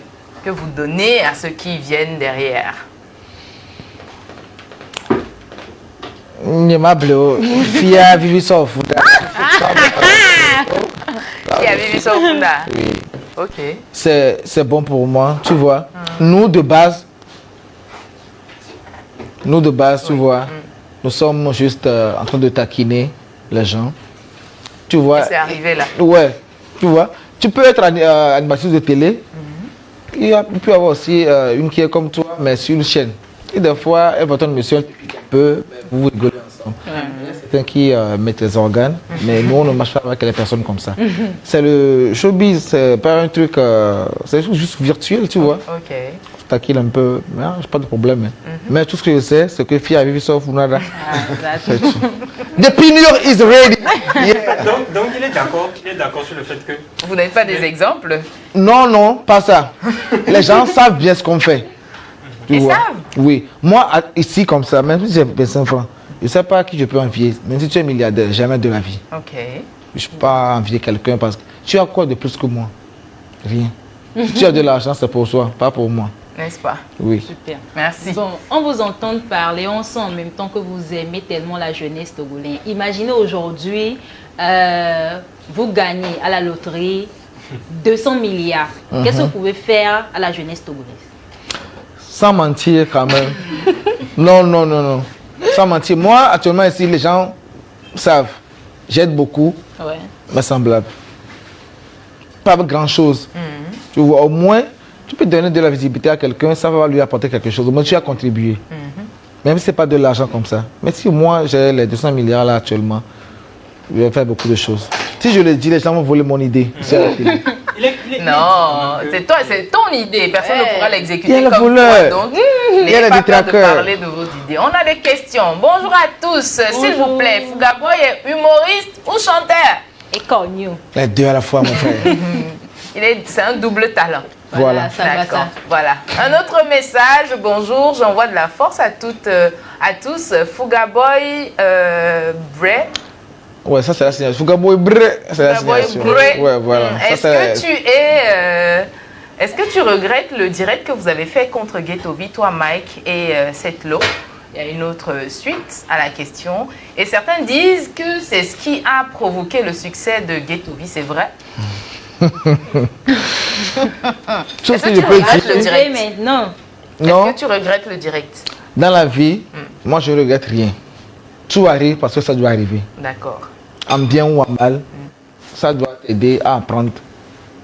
que vous donnez à ceux qui viennent derrière? Fia Vivi Sofunda. Fia Vivi Sofunda. Oui. Ok. C'est bon pour moi, tu vois. Nous de base, tu vois, nous sommes juste en train de taquiner les gens. Tu vois. C'est arrivé là. Ouais, tu vois. Tu peux être animatrice de télé. Il peut y avoir aussi une qui est comme toi, mais sur une chaîne. Et des fois, elle va ton émission un peu, vous rigolez ensemble. Il y a certains qui mettent les organes, mais nous, on ne marche pas avec les personnes comme ça. C'est le showbiz, c'est pas un truc, c'est juste virtuel, tu vois. Ok. Taquine un peu, mais j'ai pas de problème. Mais tout ce que je sais, c'est que Fia Vivi sauf Nada. The pinure is ready. Yeah. Donc il est d'accord sur le fait que... Vous n'êtes pas des exemples? Non, pas ça. Les gens savent bien ce qu'on fait. Ils savent? Oui. Moi, ici, comme ça, même si j'ai 25 francs, je ne sais pas qui je peux envier. Même si tu es milliardaire, jamais de la vie. Ok. Je ne peux pas envier quelqu'un parce que tu as quoi de plus que moi? Rien. Si tu as de l'argent, c'est pour toi, pas pour moi. N'est-ce pas? Oui. Super. Merci. Bon, on vous entend parler, on sent en même temps que vous aimez tellement la jeunesse togolaise. Imaginez aujourd'hui, vous gagnez à la loterie 200 milliards. Qu'est-ce que vous pouvez faire à la jeunesse togolaise? Sans mentir quand même. Non. Sans mentir. Moi, actuellement ici, les gens savent. J'aide beaucoup, mes semblables. Pas grand-chose. Tu vois, au moins, tu peux donner de la visibilité à quelqu'un, ça va lui apporter quelque chose. Au moins, tu as contribué. Même si ce n'est pas de l'argent comme ça. Mais si moi, j'ai les 200 milliards là actuellement, je vais faire beaucoup de choses. Si je le dis, les gens vont voler mon idée. Non, c'est ton idée. Personne ne pourra l'exécuter comme voleur. toi. Donc, n'ayez pas peur de parler de vos idées. On a des questions. Bonjour à tous. S'il vous plaît, Fuga Boy est humoriste ou chanteur? Et connu. Les deux à la fois, mon frère. C'est un double talent. Voilà. D'accord. Voilà. Un autre message. Bonjour, j'envoie de la force à tous. Fuga Boy Bray. Ouais, ça c'est la signature. Fuga Boy Bray, c'est la signature. Ouais, voilà. Est-ce que tu regrettes le direct que vous avez fait contre Ghettovi, toi Mike et Setlo? Il y a une autre suite à la question. Et certains disent que c'est ce qui a provoqué le succès de Ghettovi, c'est vrai? Est-ce que tu regrettes le direct? Non. Est-ce que tu regrettes le direct? Dans la vie, moi je ne regrette rien. Tout arrive parce que ça doit arriver. D'accord. En bien ou en mal, ça doit t'aider à apprendre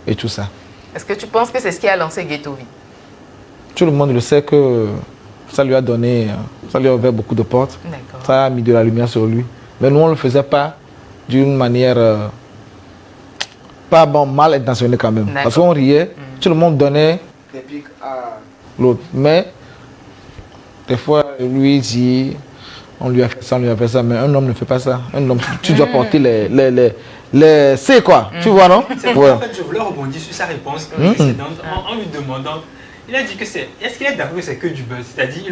et tout ça. Est-ce que tu penses que c'est ce qui a lancé Ghettovi? Tout le monde le sait que ça lui a donné, ça lui a ouvert beaucoup de portes. Ça a mis de la lumière sur lui. Mais nous, on ne le faisait pas d'une manière pas bon, mal intentionnée quand même. Parce qu'on riait, tout le monde donnait des pics à l'autre. Mais des fois, lui dit, on lui a fait ça, mais un homme ne fait pas ça. Un homme, tu dois porter les c'est quoi, tu vois, non? C'est pour en fait, je voulais rebondir sur sa réponse précédente en lui demandant. Il a dit que c'est. Est-ce qu'il est d'accord que c'est que du buzz? C'est-à-dire,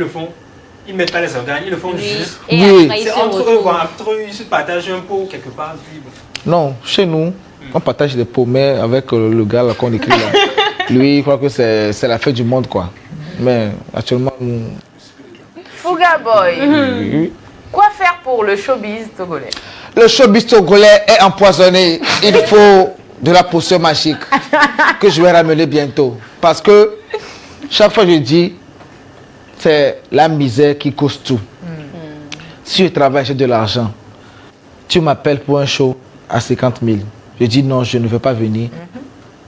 ils mettent pas les organes, ils le font juste. Oui. C'est entre eux, entre eux, ils se partagent un pot quelque part. Puis, non, chez nous, on partage des pots, mais avec le gars qu'on écrit là. Lui, il croit que c'est la fête du monde, quoi. Mais actuellement. Fuga Boy, quoi faire pour le showbiz togolais? Le showbiz togolais est empoisonné. Il faut de la potion magique que je vais ramener bientôt. Parce que chaque fois je dis, c'est la misère qui cause tout. Si je travaille, j'ai de l'argent. Tu m'appelles pour un show à 50 000. Je dis non, je ne veux pas venir.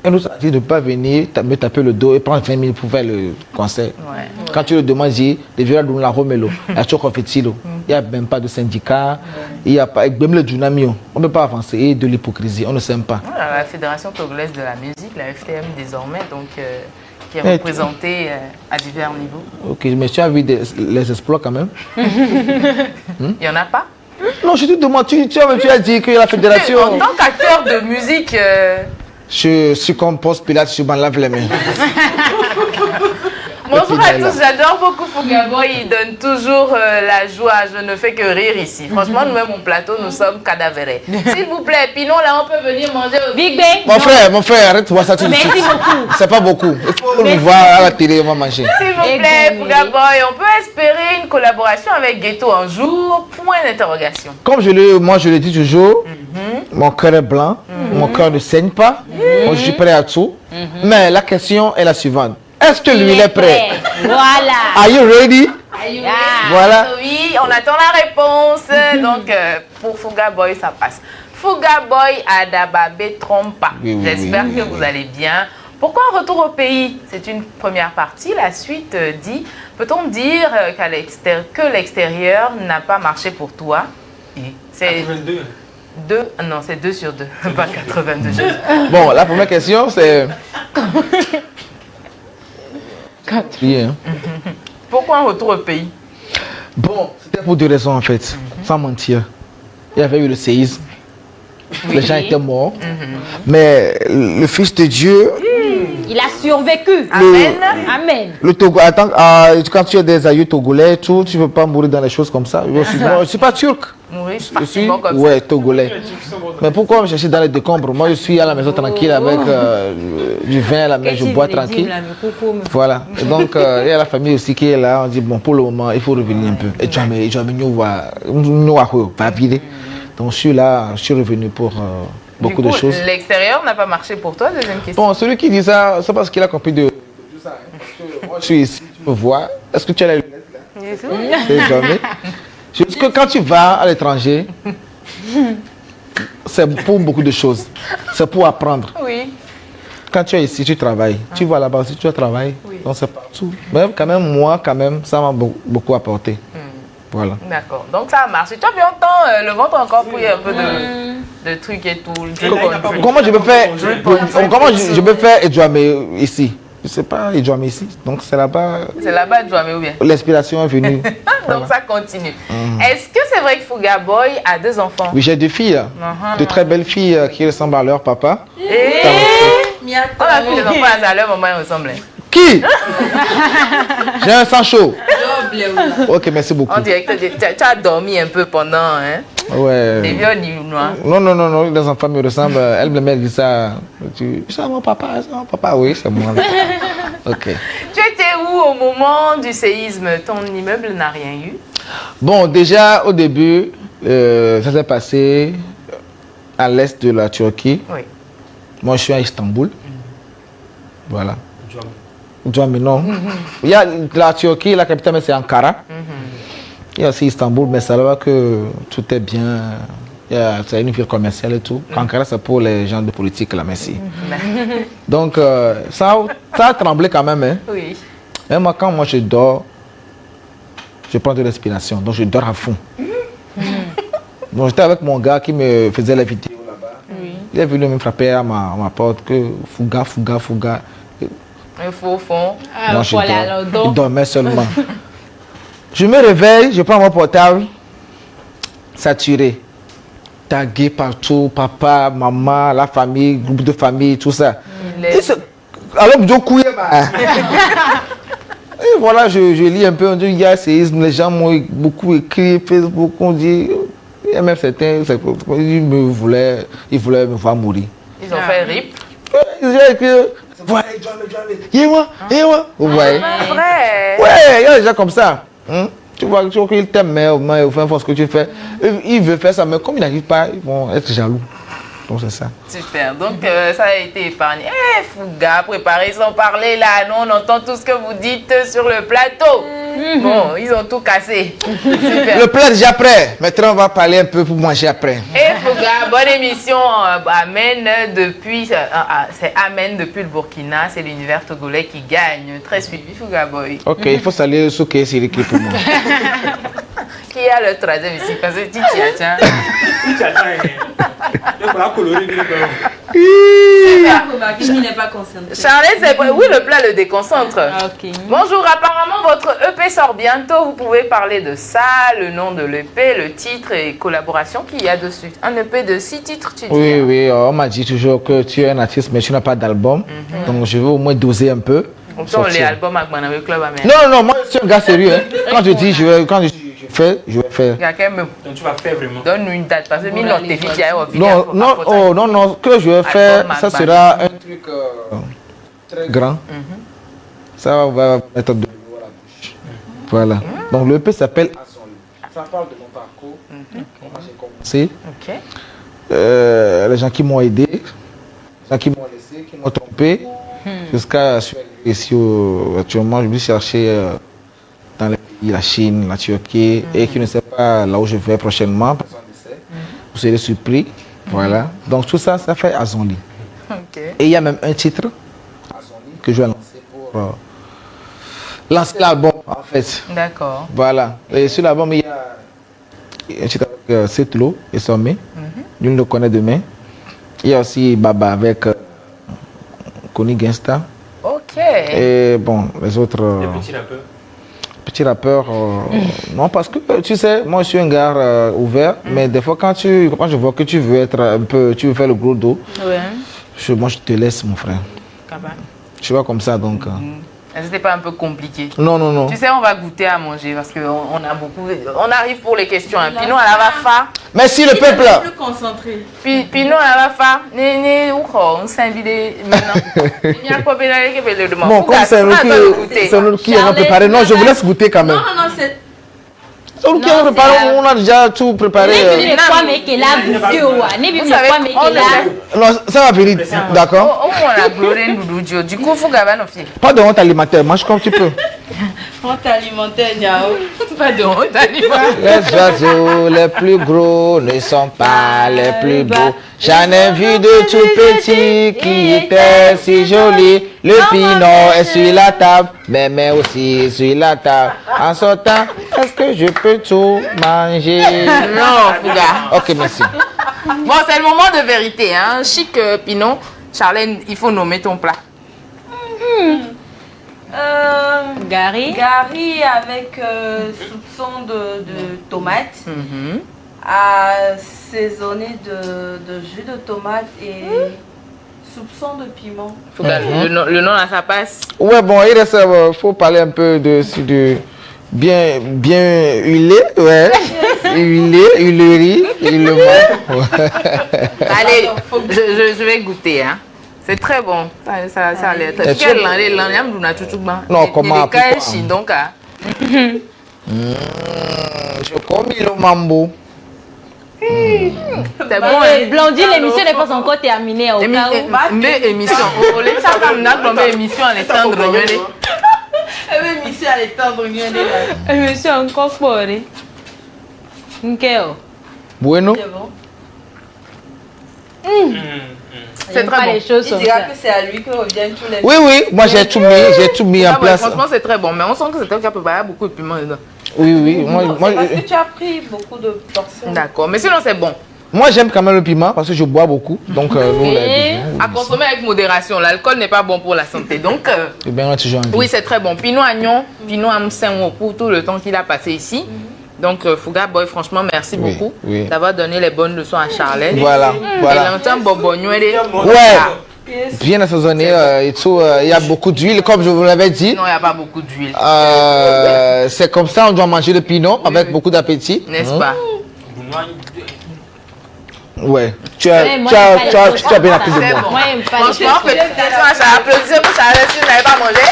Elle nous a dit de ne pas venir me taper le dos et prendre 20 000 pour faire le concert. Ouais. Quand tu le demandes, dis, les violons donnent la romelo, la chocofetilo. Il n'y a même pas de syndicat, il n'y a pas, même le dynamio. On ne peut pas avancer, et de l'hypocrisie, on ne s'aime pas. Voilà, la Fédération togolaise de la musique, la FTM désormais, donc, qui est représentée à divers niveaux. Ok, mais tu as vu les exploits quand même. Il n'y en a pas? Non, je te demande, tu as dit que la fédération... En tant qu'acteur de musique... Je suis comme Post Pilate, je m'en lave les mains. Bonjour à tous, j'adore beaucoup Fuga Boy, il donne toujours la joie, je ne fais que rire ici. Franchement, nous-mêmes, mon plateau, nous sommes cadavérés. S'il vous plaît, Pinon, là, on peut venir manger au Big Bang. Mon frère, arrête de voir ça tout de suite. Merci beaucoup. C'est pas beaucoup. Il faut nous voir à la télé, on va manger. S'il vous plaît, Fuga Boy, on peut espérer une collaboration avec Ghetto un jour? Point d'interrogation. Comme moi je le dis toujours, mon cœur est blanc, mon cœur ne saigne pas, moi, je suis prêt à tout. Mais la question est la suivante. Est-ce que lui, il est prêt? Voilà. Are you ready? Voilà. Oui, on attend la réponse. Donc, pour Fuga Boy, ça passe. Fuga Boy Adababe Trompa. Oui, J'espère que vous allez bien. Pourquoi un retour au pays? C'est une première partie. La suite dit, peut-on dire que l'extérieur n'a pas marché pour toi? C'est 82. Non, c'est 2 sur 2, pas 82. Bon, la première question, c'est... Pourquoi un retour au pays? Bon, c'était pour 2 raisons en fait, sans mentir. Il y avait eu le séisme, les gens étaient morts, mais le Fils de Dieu... Il a survécu. Amen. Amen. Le Togo, attends, quand tu es des aïeux togolais, tu ne veux pas mourir dans les choses comme ça. Je ne suis pas turc. Mourir Je suis facilement comme ça. togolais. Mais pourquoi me chercher dans les décombres? Moi, je suis à la maison tranquille avec du vin à la main, je bois tranquille. Voilà. Et donc, il y a la famille aussi qui est là. On dit, bon, pour le moment, il faut revenir un peu. Et tu vas vider. Donc, je suis là, je suis revenu pour beaucoup de choses. L'extérieur n'a pas marché pour toi, deuxième question. Bon, celui qui dit ça, c'est parce qu'il a compris de tout ça. Hein, parce que moi, je suis ici, tu me vois. Est-ce que tu as les lunettes là? C'est jamais. Parce que quand tu vas à l'étranger, c'est pour beaucoup de choses. C'est pour apprendre. Oui. Quand tu es ici, tu travailles. Tu vas là-bas aussi, tu travailles. Oui. Donc c'est partout. Mais quand même, moi, ça m'a beaucoup apporté. Voilà. D'accord. Donc ça a marché. Tu as vu le ventre encore pour un peu de trucs et tout. Comment je peux faire Edouamé ici? Je ne sais pas Edouamé ici. Donc c'est là-bas. C'est là-bas Edouamé ou bien? L'inspiration est venue. Donc ça continue. Est-ce que c'est vrai que Fuga Boy a 2 enfants? Oui, j'ai 2 filles. De très belles filles qui ressemblent à leur papa. On a vu les enfants à leur maman, ils ressemblaient. Qui? J'ai un sang chaud. Ok, merci beaucoup. On dirait que tu as dormi un peu pendant, hein? Ouais. Les vieux ni noirs. Non, les enfants me ressemblent. Elle me dit ça. C'est mon papa, oui, c'est moi. Ok. Tu étais où au moment du séisme? Ton immeuble n'a rien eu? Bon, déjà au début, ça s'est passé à l'est de la Turquie. Oui. Moi, je suis à Istanbul. Voilà. Djamé, non. Il y a la Turquie, la capitale, c'est Ankara. Il y a aussi Istanbul, mais ça va que tout est bien. C'est une ville commerciale et tout. Ankara, c'est pour les gens de politique, là, merci. Donc, ça a tremblé quand même. Hein. Oui. Et moi, quand je dors, je prends de respiration. Donc, je dors à fond. Donc, j'étais avec mon gars qui me faisait la vidéo là-bas. Oui. Il est venu me frapper à ma porte que Fuga. Il faut au fond. Moi, je dormais seulement. Je me réveille, je prends mon portable, saturé. Tagué partout, papa, maman, la famille, groupe de famille, tout ça. Alors, je couille. Et voilà, je lis un peu, on dit, il y a séisme, les gens m'ont beaucoup écrit, Facebook, on dit, il y a même certains, ils voulaient me voir mourir. Ils ont fait rip. Ils ont écrit, voilà, moi. Vous voyez? Vrai. Ouais, il y a des gens comme ça. Tu vois qu'il t'aime, mais au fond, ce que tu fais, il veut faire ça, mais comme il n'arrive pas, ils vont être jaloux. Donc c'est ça. Super, donc ça a été épargné. Fuga, préparez sans parler là, nous on entend tout ce que vous dites sur le plateau. Bon, ils ont tout cassé. Super. Le plat est déjà prêt. Maintenant, on va parler un peu pour manger après. Fuga. Fouga, bonne émission. Amen depuis, c'est Amen depuis le Burkina. C'est l'univers togolais qui gagne. Très suivi, Fouga Boy. Ok, il faut saluer ce qui est sur l'équipe pour moi. Qui a le troisième ici? Parce que Titi Tiachan. Il n'est pas concentré. Charlotte, oui, le plat le déconcentre. Ok. Bonjour, apparemment votre EP sort bientôt. Vous pouvez parler de ça, le nom de l'EP, le titre et collaboration qu'il y a dessus. Un EP de 6 titres, tu dis? Oui, oui, on m'a dit toujours que tu es un artiste, mais tu n'as pas d'album. Donc je veux au moins doser un peu. On les albums avec Manawe Club à Non, non, moi je suis un gars sérieux. Hein. Quand je dis, je vais faire. Donc tu vas faire vraiment. Donne-nous une date, parce que non, non, oh, non, non, ce que je vais faire, ça sera un truc très grand. Ça va mettre de l'eau à la bouche. Voilà. Donc le EP s'appelle Azonli. Ça parle de mon parcours. Comment j'ai commencé. Les gens qui m'ont aidé, les gens qui m'ont laissé, qui m'ont trompé. Jusqu'à ce que je suis ici actuellement, je vais chercher dans les pays, la Chine, la Turquie, et qui ne sait pas là où je vais prochainement, personne ne sait. Vous serez surpris. Voilà. Donc tout ça, ça fait Azonli. Et il y a même un titre, Azonli, que je vais lancer pour lancer l'album, en fait. D'accord. Voilà. Et sur l'album, il y a un titre avec Setlo et Sommé. Nul ne connaît demain. Il y a aussi Baba avec Connie Gangsta. Ok. Et bon, les autres. Les petits rappeurs. Petits rappeurs. Non, parce que tu sais, moi je suis un gars ouvert, mais des fois quand je vois que tu veux être un peu, tu veux faire le gros dos, moi je te laisse, mon frère. Je suis pas comme ça donc. C'était pas un peu compliqué? Non, non, non. Tu sais, on va goûter à manger parce qu'on a beaucoup. On arrive pour les questions. Hein. Pino à la vafa. Merci le peuple. Plus concentré. Pino à la vafa. On s'invite maintenant. Bon, comme c'est nous qui avons préparé. Non, je vous laisse goûter quand même. Non, non, non, c'est. On a déjà tout préparé. Non, ça va venir. D'accord. Du coup, il faut gagner nos filles. Pas de honte alimentaire, mange comme tu peux. Honte alimentaire, Niao. Pas de honte alimentaire. Les oiseaux les plus gros ne sont pas les plus beaux. J'en ai vu de tout petits qui étaient si jolis. Le pinot est sur la table, mais aussi sur la table. En sortant, est-ce que je peux tout manger? Non, Fouga. Ok, merci. Bon, c'est le moment de vérité. Hein. Chic Pinot. Charlène, il faut nommer ton plat. Gari. Gari avec soupçon de tomate. Assaisonné de jus de tomate et soupçon de piment. Le nom là, ça passe. Ouais, bon, il reste, faut parler un peu de bien huilé, ouais. Huilerie. Allez, je vais goûter, hein. C'est très bon. Ça a l'air. Non, comment? Je commis le mambo. C'est bon. Blondine, l'émission n'est pas encore terminée. Émission. Émission à l'étendre. Émission encore forte. Bueno. C'est très bon. Les choses Il dira que c'est à lui que reviennent tous les. Oui, oui, moi j'ai tout mis en place. Franchement, c'est très bon. Mais on sent que c'est toi qui as préparé beaucoup de piment dedans. Oui, oui. Moi, parce que tu as pris beaucoup de portions. D'accord, mais sinon c'est bon. Moi j'aime quand même le piment parce que je bois beaucoup. Donc, à consommer avec modération. L'alcool n'est pas bon pour la santé. Donc, oui, c'est très bon. Pinot Agnon, Pinot Amsen pour tout le temps qu'il a passé ici. Donc, Fouga Boy, franchement, merci beaucoup d'avoir donné les bonnes leçons à Charlène. Voilà. Et l'entend Bobogno. Ouais. Bien assaisonné et tout. Il y a beaucoup d'huile, comme je vous l'avais dit. Non, il n'y a pas beaucoup d'huile. C'est comme ça, on doit manger le pinot avec beaucoup d'appétit. N'est-ce pas? Ouais. Tu as bien appris de moi. Moi, j'aime pas. Franchement, applaudissez pour Charlène si vous n'avez pas mangé.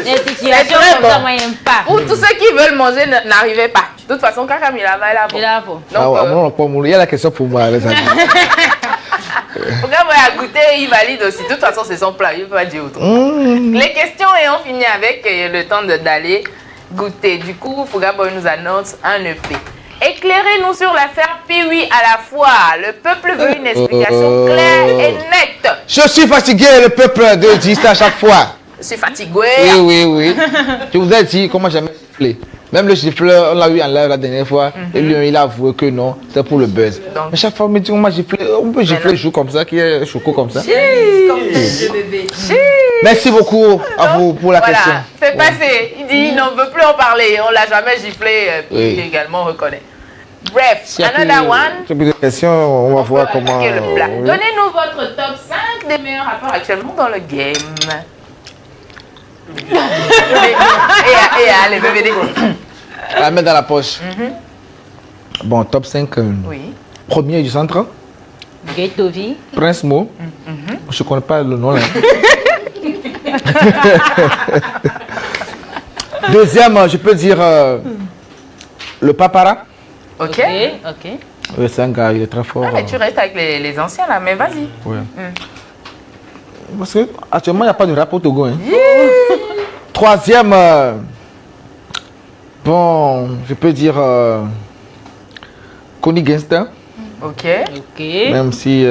Les situations comme ça, moi, j'aime pas. Pour tous ceux qui veulent manger, n'arrivez pas. De toute façon, Kakam, il a là. Il y a la question pour moi, les amis. Faut qu'on goûter, il valide aussi. De toute façon, c'est son plat, il ne peut pas dire autre. Les questions et on finit avec le temps d'aller goûter. Du coup, Fouga Boy nous annonce un EP. Éclairez-nous sur l'affaire Piwi à la fois. Le peuple veut une explication claire et nette. Je suis fatigué, le peuple de dire ça à chaque fois. Je suis fatigué. Oui. Je vous ai dit comment jamais gifler. Même le gifleur, on l'a eu en live la dernière fois, et lui, il a avoué que non, c'est pour le buzz. Donc, mais chaque fois, on me dit, on peut gifler le chou comme ça, qui est choco comme ça. Merci beaucoup à vous pour la question. C'est passé. Il dit, il n'en veut plus en parler. On l'a jamais giflé, puis il également reconnaît. Bref, another one. Si plus de questions, on va voir comment... Donnez-nous votre top 5 des meilleurs rappeurs actuellement dans le game. et les bébés. La mettre dans la poche. Bon, top 5. Oui. Premier du centre. Ghettovi. Prince Mo. Je ne connais pas le nom là. Deuxième, je peux dire le Papara. Ok. Oui, c'est un gars, il est très fort. Mais tu restes avec les anciens là, mais vas-y. Oui. Parce que actuellement, il n'y a pas de rap au Togo. Hein. Troisième, bon, je peux dire Connie Gangster. Ok. Même si.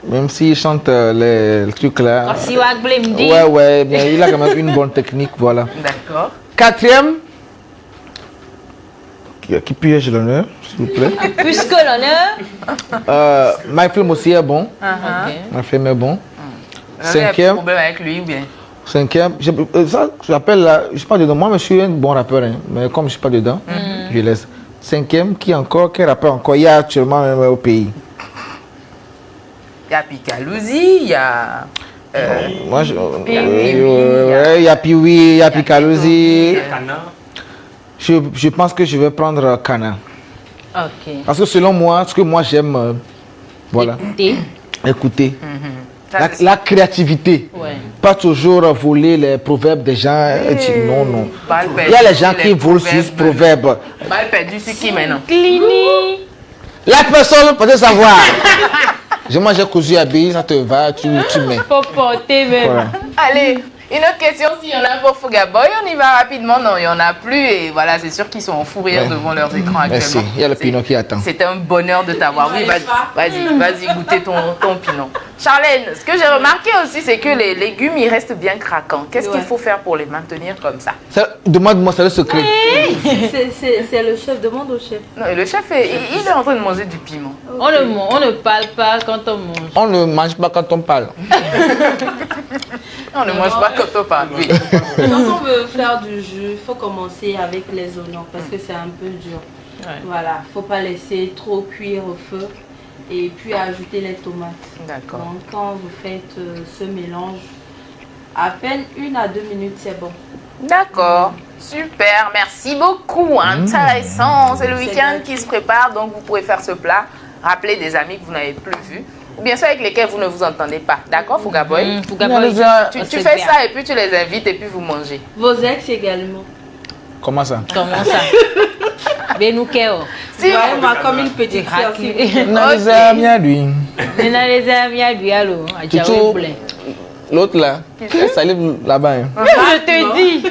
Même s'il chante les trucs là. Ouais, mais il a quand même une bonne technique, voilà. D'accord. Quatrième. Qui piège l'honneur, s'il vous plaît. Puisque l'honneur. My Film aussi est bon. My Film est bon. Cinquième. Problème avec lui ou bien? Cinquième. Ça, j'appelle là. Je suis pas dedans. Moi, je suis un bon rappeur. Hein, mais comme je suis pas dedans, je laisse. Cinquième, qui rappeur encore? Il y a actuellement même au pays. Il y a Picalouzzi, il y a. Il y a Piwi, il y a Picalouzzi. Je pense que je vais prendre Kana. Ok. Parce que selon moi, ce que moi j'aime, voilà. Écouter. La créativité. Ouais. Pas toujours voler les proverbes des gens. Non. Il y a les gens qui volent sur ce proverbe. Balle perdue, c'est qui maintenant? Clini. La personne peut savoir. Moi j'ai cousu à bille, ça te va, tu mets. Faut porter même. Voilà. Allez. Une autre question, s'il y en a pour Fuga Boy, on y va rapidement. Non, il n'y en a plus. Et voilà, c'est sûr qu'ils sont en fou rire devant leurs écrans actuellement. Merci, il y a le Pinot qui attend. C'est un bonheur de t'avoir. Oui, vas-y, goûter ton Pinot. Charlène, ce que j'ai remarqué aussi, c'est que les légumes, ils restent bien craquants. Qu'est-ce qu'il faut faire pour les maintenir comme ça? Demande-moi, c'est le secret. C'est le chef, demande au chef. Non, et le chef, il est en train de manger du piment. Okay. On ne parle pas quand on mange. On ne mange pas quand on parle. On ne mange pas quand on parle. Oui. Quand on veut faire du jus, il faut commencer avec les oignons parce que c'est un peu dur. Ouais. Voilà, il ne faut pas laisser trop cuire au feu et puis ajouter les tomates. D'accord. Donc quand vous faites ce mélange, à peine 1 à 2 minutes, c'est bon. D'accord. Super, merci beaucoup. Intéressant. C'est le week-end qui se prépare, donc vous pouvez faire ce plat. Rappelez des amis que vous n'avez plus vus. Ou bien sûr avec lesquels vous ne vous entendez pas. D'accord, Fuga Boy? Tu fais ça et puis tu les invites et puis vous mangez. Vos ex également. Comment ça? Benukeo. Si moi comme une petite sœur. Les amis à lui. Les amis à lui, allô. L'autre là, elle salive là-bas. Hein. Je te dis.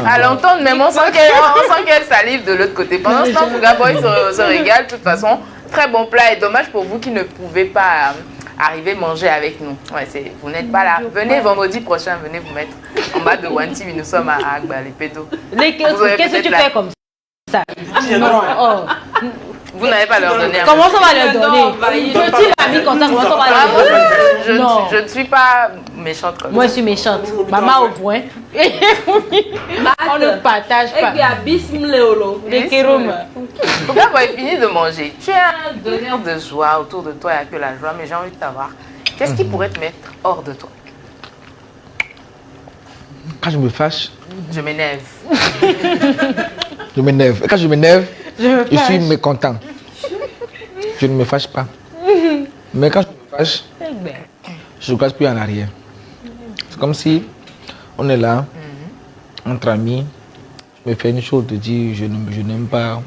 À l'entendre, même on sent qu'elle salive de l'autre côté. Pendant ce temps, Fuga Boy se régale. De toute façon, très bon plat et dommage pour vous qui ne pouvez pas arriver manger avec nous. Ouais, vous n'êtes pas là. Venez vendredi prochain, venez vous mettre en bas de One TV. Nous sommes à Agba, les pédos. Qu'est-ce que tu fais comme ça? Vous n'avez pas leur donner. Comment on va leur donner? Je suis l'ami comme ça, comment on va leur donner? Je ne suis pas méchante comme ça. Moi, je suis méchante. Maman au point. On ne partage pas. Pourquoi vous avez fini de manger? Tu es un donneur de joie autour de toi, il n'y a que la joie, mais j'ai envie de savoir, qu'est-ce qui pourrait te mettre hors de toi? Quand je me fâche, je m'énerve. Je m'énerve. Quand je m'énerve, je suis mécontent. Je ne me fâche pas. Mais quand je me fâche, je ne regarde plus en arrière. C'est comme si on est là, entre amis, je me fais une chose de dire je n'aime pas.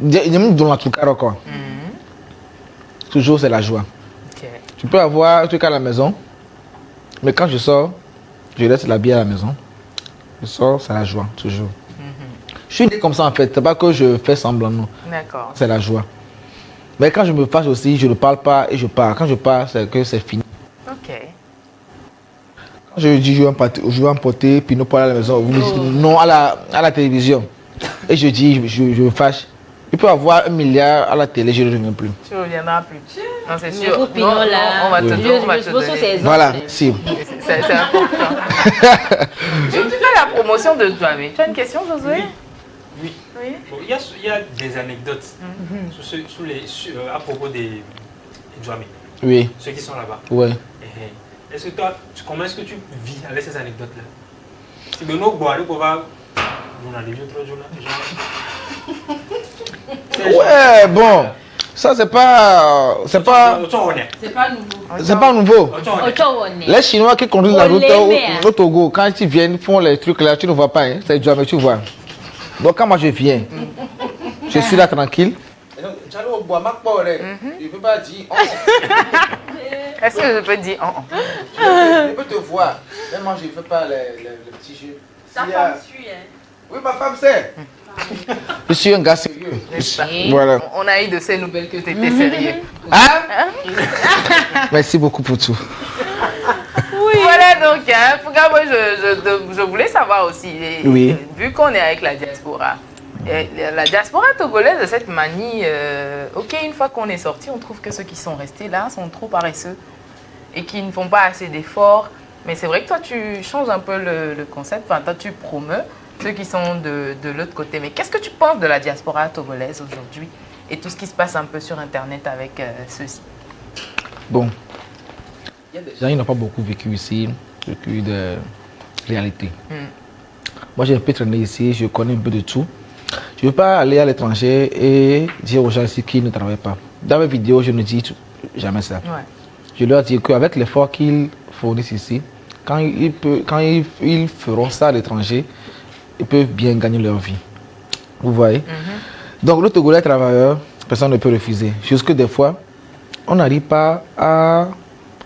J'aime dans la truc quoi. Toujours c'est la joie. Okay. Tu peux avoir un truc à la maison, mais quand je sors, je laisse la bière à la maison. Je sors, c'est la joie, toujours. Je suis né comme ça en fait, c'est pas que je fais semblant, non. D'accord. C'est la joie. Mais quand je me fâche aussi, je ne parle pas et je pars. Quand je pars, c'est que c'est fini. Ok. Quand je dis je vais emporter Pinot Poil à la maison, vous me dites non à la télévision. Et je dis, je me fâche. Il peut avoir 1 milliard à la télé, je ne reviens plus. Tu ne reviendras plus. Non, c'est Mais sûr. pour Pinot, là, on va te oui. donner. On va te je pose sur donner. ses Voilà, si. C'est important. Tu fais la promotion de toi-même. Tu as une question, Josué? Oui. Oui. Bon, il y a des anecdotes à propos des Djamé. Oui. Ceux qui sont là-bas. Ouais. Est-ce que toi, comment est-ce que tu vis avec ces anecdotes-là? C'est de nos bois, on va. On a des vieux trop Ouais, bon. Ça, c'est pas. C'est pas. C'est pas nouveau. C'est pas nouveau. Ochowone. Les Chinois qui conduisent la On route l'aimait, hein. au Togo, quand ils viennent, font les trucs là, tu ne vois pas, hein, c'est jamais tu vois. Donc quand moi je viens, je suis là tranquille. Je ne peux pas dire. Est-ce que je peux dire Je peux te voir. Même moi, je ne fais pas les petits jeux. Ta femme suit, hein. Oui, ma femme sait. Je suis un gars sérieux. Voilà. On a eu de ces nouvelles que tu étais sérieux. Hein? Merci beaucoup pour tout. Oui. Voilà donc, hein, Fouga, moi je voulais savoir aussi, Oui. Vu qu'on est avec la diaspora, la diaspora togolaise de cette manie, ok, une fois qu'on est sorti, on trouve que ceux qui sont restés là sont trop paresseux et qui ne font pas assez d'efforts. Mais c'est vrai que toi tu changes un peu le concept, enfin toi tu promeus ceux qui sont de l'autre côté. Mais qu'est-ce que tu penses de la diaspora togolaise aujourd'hui et tout ce qui se passe un peu sur Internet avec ceux-ci? Bon. Il y a des gens qui n'ont pas beaucoup vécu ici, vécu de réalité. Moi, j'ai un peu traîné ici, je connais un peu de tout. Je ne veux pas aller à l'étranger et dire aux gens ici qu'ils ne travaillent pas. Dans mes vidéos, je ne dis jamais ça. Ouais. Je leur dis qu'avec l'effort qu'ils fournissent ici, quand ils feront ça à l'étranger, ils peuvent bien gagner leur vie. Vous voyez? Donc, le Togolais travailleur, personne ne peut refuser. Jusque des fois, on n'arrive pas à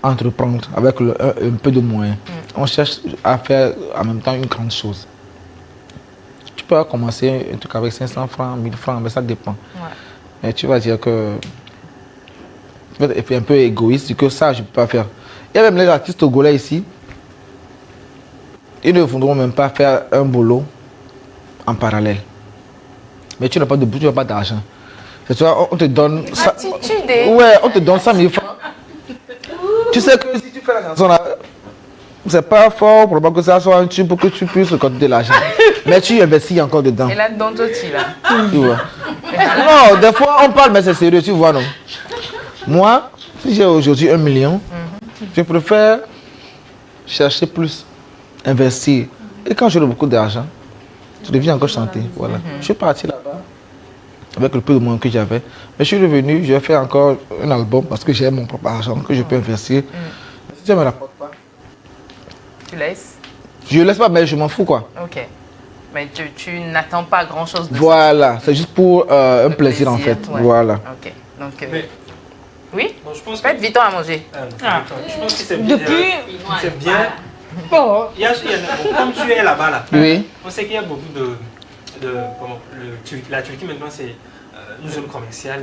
entreprendre avec un peu de moyens. On cherche à faire en même temps une grande chose. Tu peux commencer un truc avec 500 francs, 1000 francs, mais ça dépend. Ouais. Et tu vas dire que tu vas être un peu égoïste, que ça je ne peux pas faire. Il y a même les artistes togolais ici, ils ne voudront même pas faire un boulot en parallèle. Mais tu n'as pas de boulot, tu n'as pas d'argent. On te donne ça. Ouais, on te donne 100 000 francs. Tu sais que si tu fais la chanson là, c'est pas fort pour que ça soit un tube pour que tu puisses compter l'argent. Mais tu investis encore dedans. Et là-dedans, toi, tu là. Tu vois. Non, des fois on parle, mais c'est sérieux, tu vois, non. Moi, si j'ai aujourd'hui 1 million, je préfère chercher plus, investir. Et quand j'aurai beaucoup d'argent, je deviens encore chanter. Voilà. Je suis parti là-bas avec le peu de moyens que j'avais. Mais je suis revenu, je vais faire encore un album parce que j'ai mon propre argent que je peux investir. Si ça ne me rapporte pas, tu laisses? Je ne laisse pas, mais je m'en fous quoi. Ok. Mais tu n'attends pas grand-chose de voilà, c'est juste pour un plaisir en fait. Ouais. Voilà. Ok. Donc, oui? Bon, je pense faites vite à manger. Je pense que c'est bien. C'est bien. Bon. Comme tu es là-bas, là, oui. On sait qu'il y a beaucoup la Turquie maintenant, c'est une zone commerciale.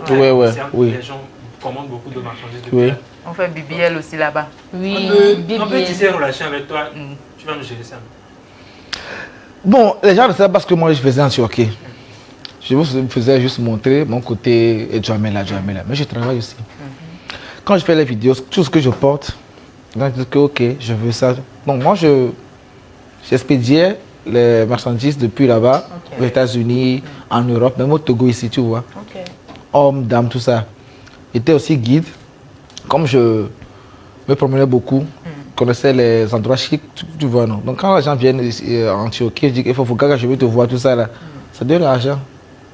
Oui. Les gens commandent beaucoup de marchandises. Oui. On fait BBL aussi là-bas. Oui, on peut tisser une relation avec toi. Tu vas nous gérer ça. Bon, les gens ne savent pas ce que moi je faisais en Turquie. Je vous faisais juste montrer mon côté Djamela. Mais je travaille aussi. Quand je fais les vidéos, tout ce que je porte, je dis que ok, je veux ça. Donc moi, j'expédiais les marchandises depuis là-bas, aux États-Unis, en Europe, même au Togo ici, tu vois. Hommes, dames, tout ça. J'étais aussi guide. Comme je me promenais beaucoup, je connaissais les endroits chics, tu vois, non. Donc quand les gens viennent en Turquie, je dis qu'il faut que je veux te voir, tout ça là. Ça donne l'argent.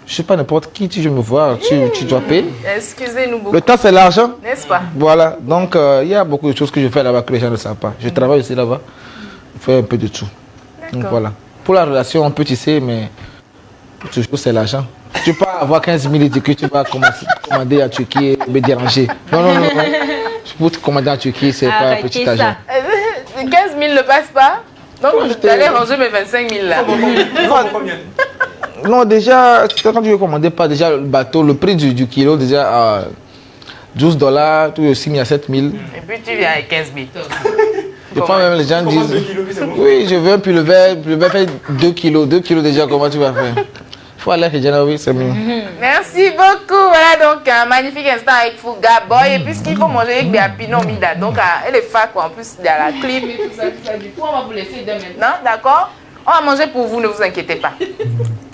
Je ne suis pas n'importe qui, tu veux me voir, tu dois payer. Excusez-nous beaucoup. Le temps, c'est l'argent. N'est-ce pas? Voilà. Donc, il y a beaucoup de choses que je fais là-bas que les gens ne savent pas. Je travaille aussi là-bas. Je fais un peu de tout. Donc, voilà. Pour la relation, on peut tisser, mais toujours, c'est l'argent. Tu ne peux pas avoir 15 000 et dire que tu vas commander à Turquie et me déranger. Non. Pour te commander à Turquie, ce n'est pas un petit argent. 15 000 ne passe pas? Donc, je allais ranger mes 25 000 là. Non, déjà, quand tu veux commander pas déjà le bateau, le prix du kilo, déjà $12, tout aussi mis à 7 000. Et puis tu viens avec 15 000. Des fois même les gens disent, oui, je veux un pullover fait 2 kilos. 2 kilos déjà, comment tu vas faire? Il faut aller à Kejana, oui, c'est mieux. Merci beaucoup. Voilà donc un magnifique instant avec Fuga Boy. Et puisqu'il faut manger avec des Pinot Mida, donc elle est fac en plus il y a la clim et tout ça. Du coup, on va vous laisser dès maintenant, d'accord? On va manger pour vous, ne vous inquiétez pas.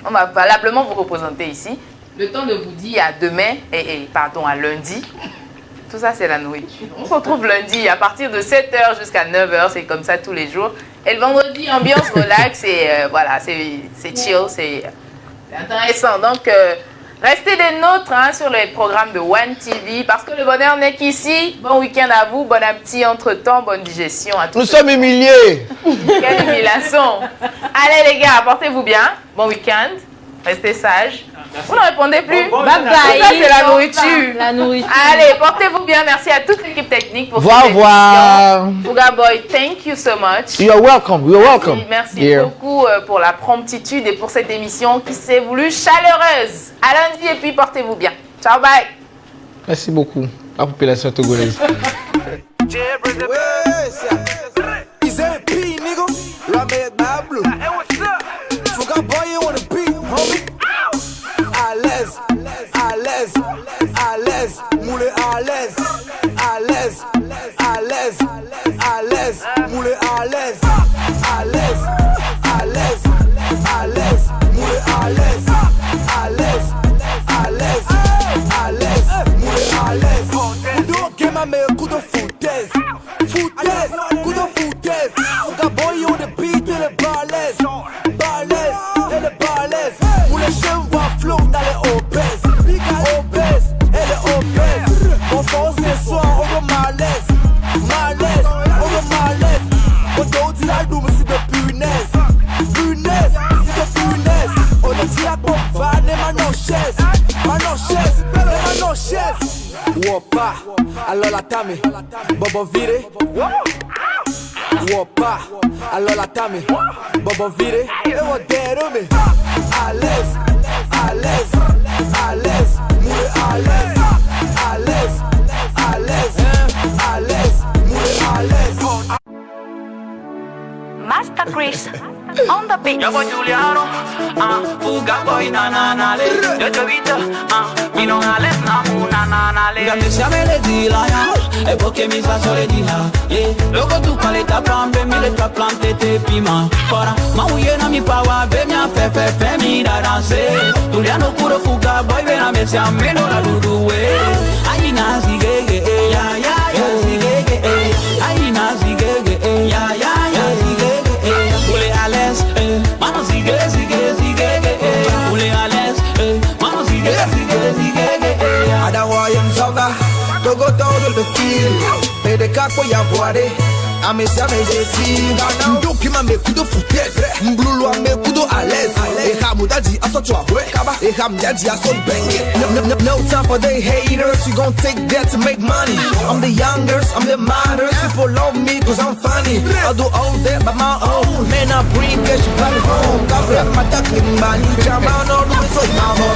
On va valablement vous représenter ici. Le temps de vous dire à demain, pardon, à lundi. Tout ça, c'est la nourriture. On se retrouve lundi à partir de 7h jusqu'à 9h. C'est comme ça tous les jours. Et le vendredi, ambiance relax. Et voilà, c'est chill, c'est intéressant. Donc, restez des nôtres sur les programmes de One TV. Parce que le bonheur n'est qu'ici. Bon week-end à vous. Bon appétit entre-temps. Bonne digestion à tous. Nous sommes humiliés. Quelle humiliation. Allez les gars, portez-vous bien. Bon week-end. Restez sages. Vous ne répondez plus. Bye bye. Ça, c'est la nourriture. La nourriture. Allez, portez-vous bien. Merci à toute l'équipe technique pour Au cette revoir. émission. Fuga Boy, thank you so much. You are welcome. You are welcome. Merci beaucoup pour la promptitude et pour cette émission qui s'est voulue chaleureuse. À lundi et puis portez-vous bien. Ciao, bye. Merci beaucoup. La population togolaise. Moulé à l'aise, à l'aise, à l'aise, à l'aise, moulé à l'aise, à l'aise, à l'aise, à l'aise, moulé à l'aise, à l'aise, à l'aise, à l'aise, moulé à l'aise. Coup de game à mes coups de foutaise, foutaise, coup de foutaise. Fuga Boy on the beat et les balaises, balaises et les balaises. Moulé chien va flot dans les obèses, obèses. Elle est obèse, on fonce ce soir, on va malaise, malaise, on va malaise. On doit dire à nous, mais c'est de punaise, punaise, c'est de punaise. On a dit à ton van et ma chaise, et ma chaise. Wopa, alors la tame, bobo viré. Wopa, alors la tame, bobo viré. Et on déroule, à l'aise, à l'aise, à l'aise. Moulé à l'aise, à l'aise, à l'aise, à l'aise, moulé à l'aise. Master Chris, on the beat. Yo voy Giuliano, Fuga Boy na na na le. Yo chovita, mi non ales na mu na na na le. Gami siame le di la ya, e porque mi sa sole di ha. Logo tu paleta pambe mi le tra plante te pima. Para ma uye na mi pawa be mi a fe mi da danse. Giuliano puro Fuga Boy be na me siame no la dudu we. Ai na zigege ya ya ya zigege ai na zigege ya ya ya zigege. Moulé à l'aise, maman zigue, zigue, zigue, moulé à l'aise, maman zigue, zigue, zigue. Adawayan sauga, togo todo le fil, pede kako ya boare. Amesia me jesi, ndoki ma me kudo foutaise, mblulu a me kudo à l'aise. E hamuda di aso chwa we, e hamdia di aso benge. No time for they haters, we gon' take that to make money. I'm the youngest, I'm the modest, people love me cause I'm funny. I do all that by my own, man I bring cash back home. Cause my duckling money, jam on all the way so my home.